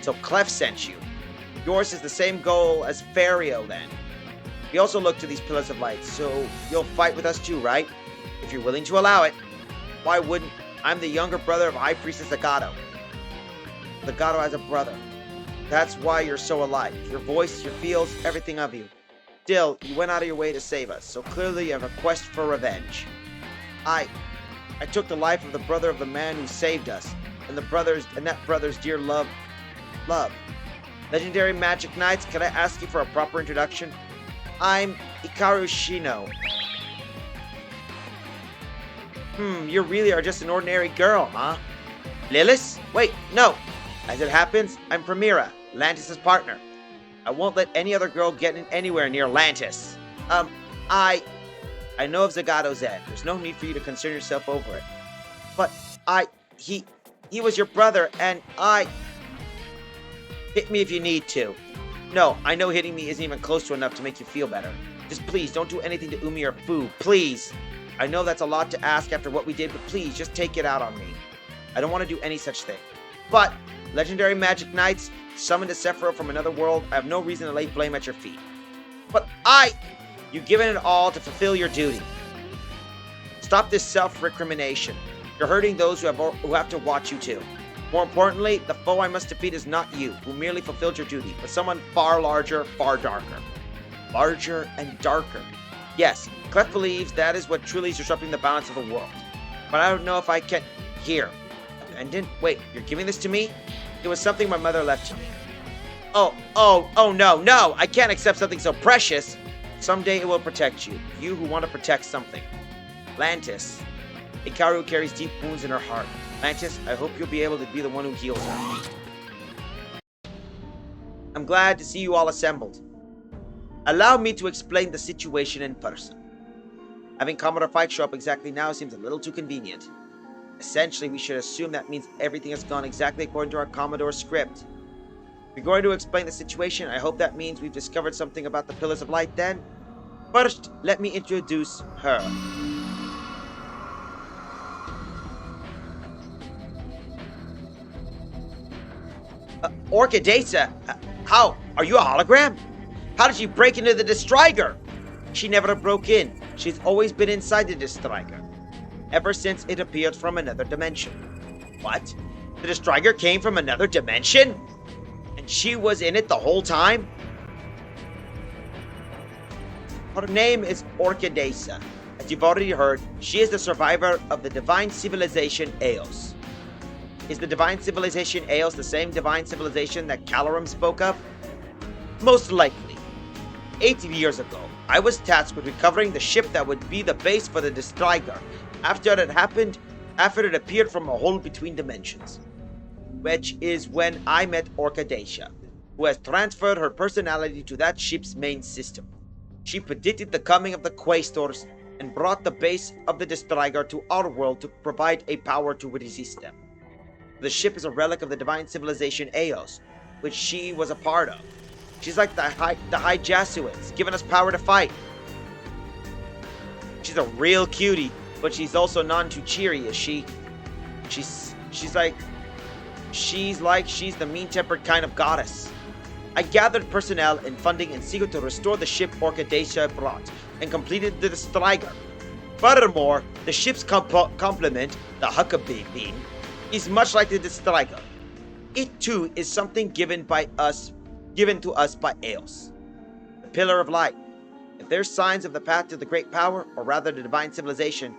S1: So Clef sent you. Yours is the same goal as Fario then. We also look to these pillars of light, so you'll fight with us too, right? If you're willing to allow it. Why wouldn't? I'm the younger brother of High Priestess Zagato. Zagato has a brother. That's why you're so alike. Your voice, your feels, everything of you. Still, you went out of your way to save us, so clearly you have a quest for revenge. I took the life of the brother of the man who saved us, and that brother's dear love. Legendary Magic Knights, can I ask you for a proper introduction? I'm Ikaru Shino. You really are just an ordinary girl, huh? Lilith? Wait, no. As it happens, I'm Primera, Lantis' partner. I won't let any other girl get in anywhere near Lantis. I know of Zagato's end. There's no need for you to concern yourself over it. But he was your brother, and hit me if you need to. No, I know hitting me isn't even close to enough to make you feel better. Just please, don't do anything to Umi or Fu, please. I know that's a lot to ask after what we did, but please, just take it out on me. I don't want to do any such thing. But, Legendary Magic Knights, summoned to Sephiroth from another world, I have no reason to lay blame at your feet. But you've given it all to fulfill your duty. Stop this self-recrimination. You're hurting those who have to watch you too. More importantly, the foe I must defeat is not you, who merely fulfilled your duty, but someone far larger, far darker. Larger and darker. Yes, Clef believes that is what truly is disrupting the balance of the world. But I don't know if I can... Here. Wait, you're giving this to me? It was something my mother left to me. Oh, no, I can't accept something so precious. Someday it will protect you. You who want to protect something. Lantis. Ikaru carries deep wounds in her heart. Lantis, I hope you'll be able to be the one who heals her. I'm glad to see you all assembled. Allow me to explain the situation in person. Having Commodore Fight show up exactly now seems a little too convenient. Essentially, we should assume that means everything has gone exactly according to our Commodore script. If you're going to explain the situation, I hope that means we've discovered something about the Pillars of Light then. First, let me introduce her. Orchidesa? How? Are you a hologram? How did she break into the Destroyer? She never broke in. She's always been inside the Destroyer. Ever since it appeared from another dimension. What? The Destroyer came from another dimension? And she was in it the whole time? Her name is Orchidesa. As you've already heard, she is the survivor of the divine civilization Eos. Is the divine civilization Eos the same divine civilization that Calorum spoke of? Most likely. 80 years ago, I was tasked with recovering the ship that would be the base for the Destroyer after it appeared from a hole between dimensions. Which is when I met Orchidesa, who has transferred her personality to that ship's main system. She predicted the coming of the Quaestors and brought the base of the Destroyer to our world to provide a power to resist them. The ship is a relic of the divine civilization Eos, which she was a part of. She's like the High Jesuits, giving us power to fight. She's a real cutie, but she's also none too cheery, is she? She's the mean-tempered kind of goddess. I gathered personnel and funding in secret to restore the ship Orchidesa brought, and completed the Destroyer. Furthermore, the ship's complement, the Huckabee Beam, is much like the Destroyer. It too is something given to us by Eos. The Pillar of Light. If there's signs of the path to the great power, or rather the divine civilization,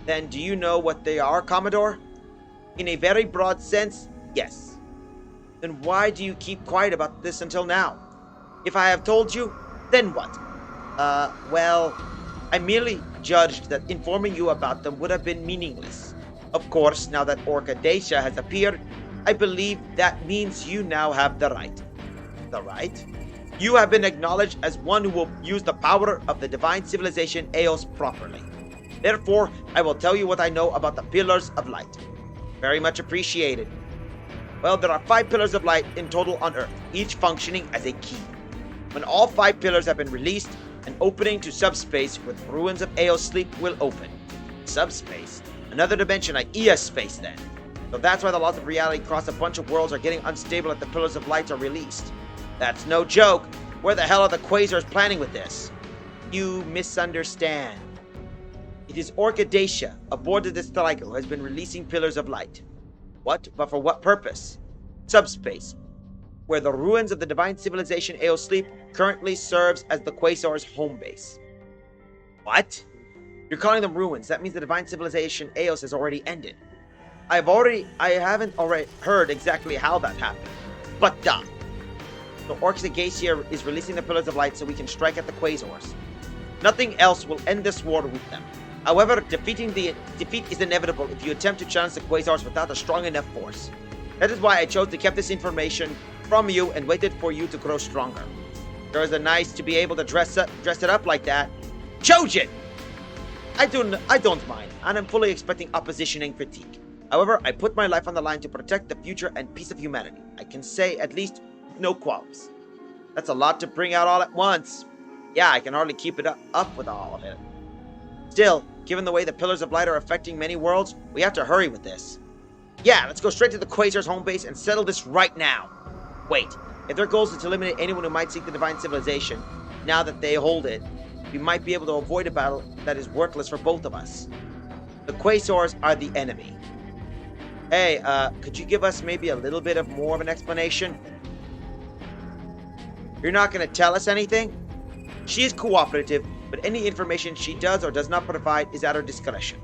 S1: then do you know what they are, Commodore? In a very broad sense, yes. Then why do you keep quiet about this until now? If I have told you, then what? Well, I merely judged that informing you about them would have been meaningless. Of course, now that Orchidesa has appeared, I believe that means you now have the right. The right? You have been acknowledged as one who will use the power of the divine civilization Eos properly. Therefore, I will tell you what I know about the Pillars of Light. Very much appreciated. Well, there are 5 Pillars of Light in total on Earth, each functioning as a key. When all 5 pillars have been released, an opening to subspace with ruins of Eos sleep will open. Subspace? Another dimension like ES space then. So that's why the laws of reality across a bunch of worlds are getting unstable as the Pillars of Light are released. That's no joke. Where the hell are the Quasars planning with this? You misunderstand. It is Orchidesa, aboard the Destroyer, who has been releasing Pillars of Light. What? But for what purpose? Subspace, where the ruins of the divine civilization Eos sleep, currently serves as the Quasar's home base. What? You're calling them ruins. That means the divine civilization Eos has already ended. I haven't already heard exactly how that happened. But duh. So Orchidesa is releasing the Pillars of Light so we can strike at the Quasars. Nothing else will end this war with them. However, defeat is inevitable if you attempt to challenge the Quasars without a strong enough force. That is why I chose to keep this information from you and waited for you to grow stronger. Sure is nice to be able to dress it up like that. Chojin! I don't mind, and I'm fully expecting opposition and critique. However, I put my life on the line to protect the future and peace of humanity. I can say, at least, no qualms. That's a lot to bring out all at once. Yeah, I can hardly keep it up with all of it. Still, given the way the Pillars of Light are affecting many worlds, we have to hurry with this. Yeah, let's go straight to the Quasar's home base and settle this right now. Wait, if their goal is to eliminate anyone who might seek the divine civilization, now that they hold it, we might be able to avoid a battle that is worthless for both of us. The Quasars are the enemy. Hey, could you give us maybe a little bit of more of an explanation? You're not going to tell us anything? She is cooperative, but any information she does or does not provide is at her discretion.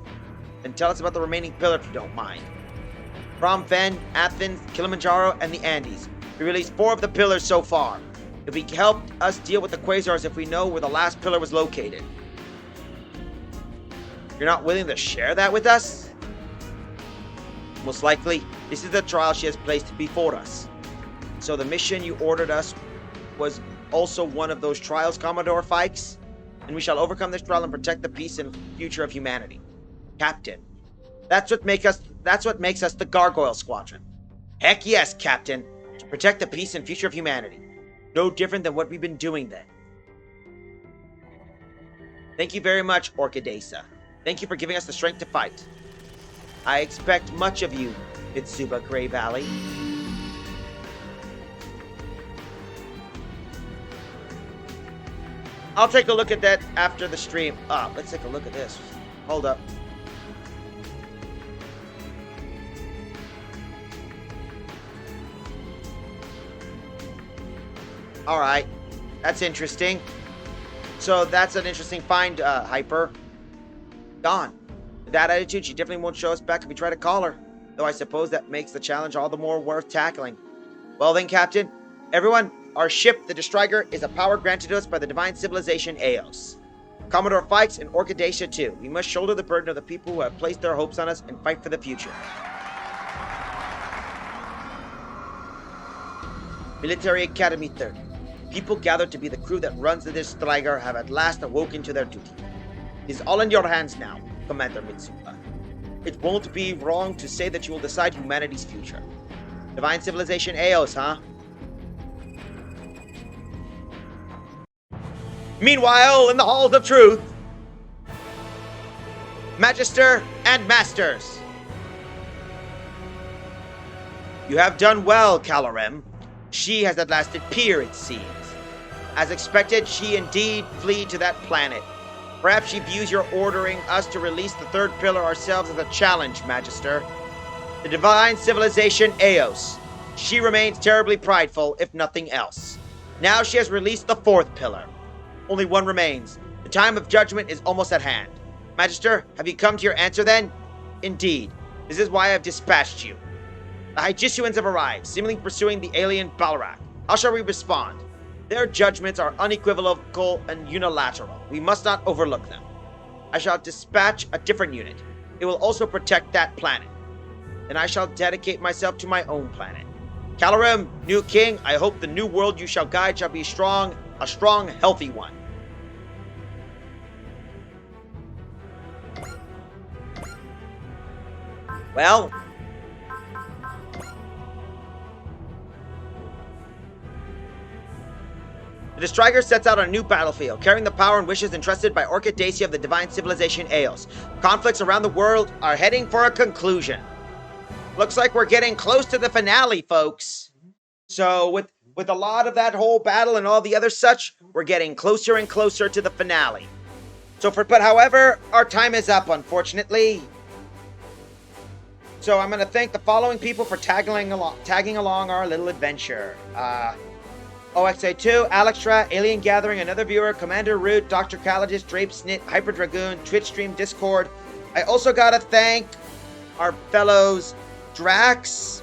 S1: Then tell us about the remaining pillar if you don't mind. Phnom Penh, Athens, Kilimanjaro, and the Andes. We released 4 of the pillars so far. If we helped us deal with the Quasars if we know where the last pillar was located. You're not willing to share that with us? Most likely, this is the trial she has placed before us. So the mission you ordered us was also one of those trials, Commodore Fikes? And we shall overcome this trial and protect the peace and future of humanity. Captain. That's what makes us the Gargoyle Squadron. Heck yes, Captain. To protect the peace and future of humanity. No different than what we've been doing then. Thank you very much, Orchidesa. Thank you for giving us the strength to fight. I expect much of you, Mitsuba Grey Valley. I'll take a look at that after the stream. Let's take a look at this. Hold up. Alright. That's interesting. So that's an interesting find, Hyper. Gone. With that attitude, she definitely won't show us back if we try to call her. Though I suppose that makes the challenge all the more worth tackling. Well then, Captain. Everyone, our ship, the Destriger, is a power granted to us by the divine civilization Eos. Commodore Fikes and Orchidacia too. We must shoulder the burden of the people who have placed their hopes on us and fight for the future. Military Academy 30. People gathered to be the crew that runs the Destriger have at last awoken to their duty. It is all in your hands now, Commander Mitsuba. It won't be wrong to say that you will decide humanity's future. Divine civilization Eos, huh? Meanwhile, in the halls of truth, Magister and Masters. You have done well, Calorem. She has at last appeared, it seems. As expected, she indeed flee to that planet. Perhaps she views your ordering us to release the third pillar ourselves as a challenge, Magister. The divine civilization Eos. She remains terribly prideful, if nothing else. Now she has released the fourth pillar. Only one remains. The time of judgment is almost at hand. Magister, have you come to your answer then? Indeed. This is why I have dispatched you. The Hygisuans have arrived, seemingly pursuing the alien Balrak. How shall we respond? Their judgments are unequivocal and unilateral. We must not overlook them. I shall dispatch a different unit. It will also protect that planet. Then I shall dedicate myself to my own planet. Calorem, new king, I hope the new world you shall guide shall be a strong, healthy one. Well, the Destriger sets out on a new battlefield, carrying the power and wishes entrusted by Orchidacia of the divine civilization Eos. Conflicts around the world are heading for a conclusion. Looks like we're getting close to the finale, folks. So with a lot of that whole battle and all the other such, we're getting closer and closer to the finale. But however, our time is up, unfortunately. So I'm going to thank the following people for tagging along our little adventure. OXA2, Alextra, Alien Gathering, Another Viewer, Commander Root, Dr. Calogist, Drape Snit, Hyper Dragoon, Twitch Stream, Discord. I also got to thank our fellows Drax,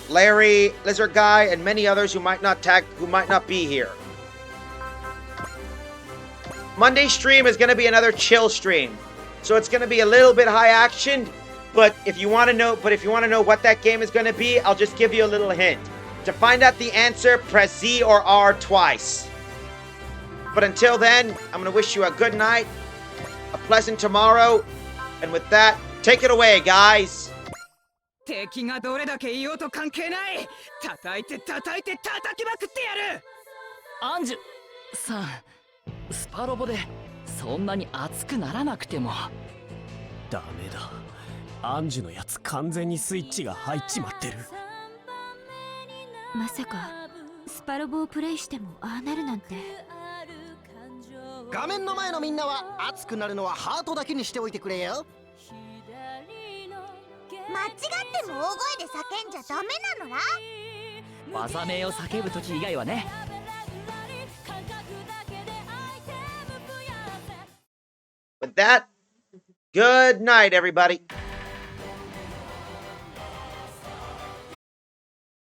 S1: Larry, Lizard Guy, and many others who might not be here. Monday's stream is going to be another chill stream, so it's going to be a little bit high action. But if you want to know what that game is going to be, I'll just give you a little hint. To find out the answer, press Z or R twice. But until then, I'm going to wish you a good night, a pleasant tomorrow, and with that, take it away, guys.
S3: 敵がどれだけいようと関係ない。叩いて叩きまくってやる。アンジュさん、スパロボでそんなに熱くならなくても。
S6: ダメだ。アンジュのやつ完全にスイッチが入っちまってる。
S4: まさかスパロボをプレイしてもああなるなんて。
S7: 画面の前のみんなは熱くなるのはハートだけにしておいてくれよ。
S4: 間違っても大声で叫んじゃダメなのら。
S3: 技名を叫ぶとき以外はね。
S1: With that, good night, everybody.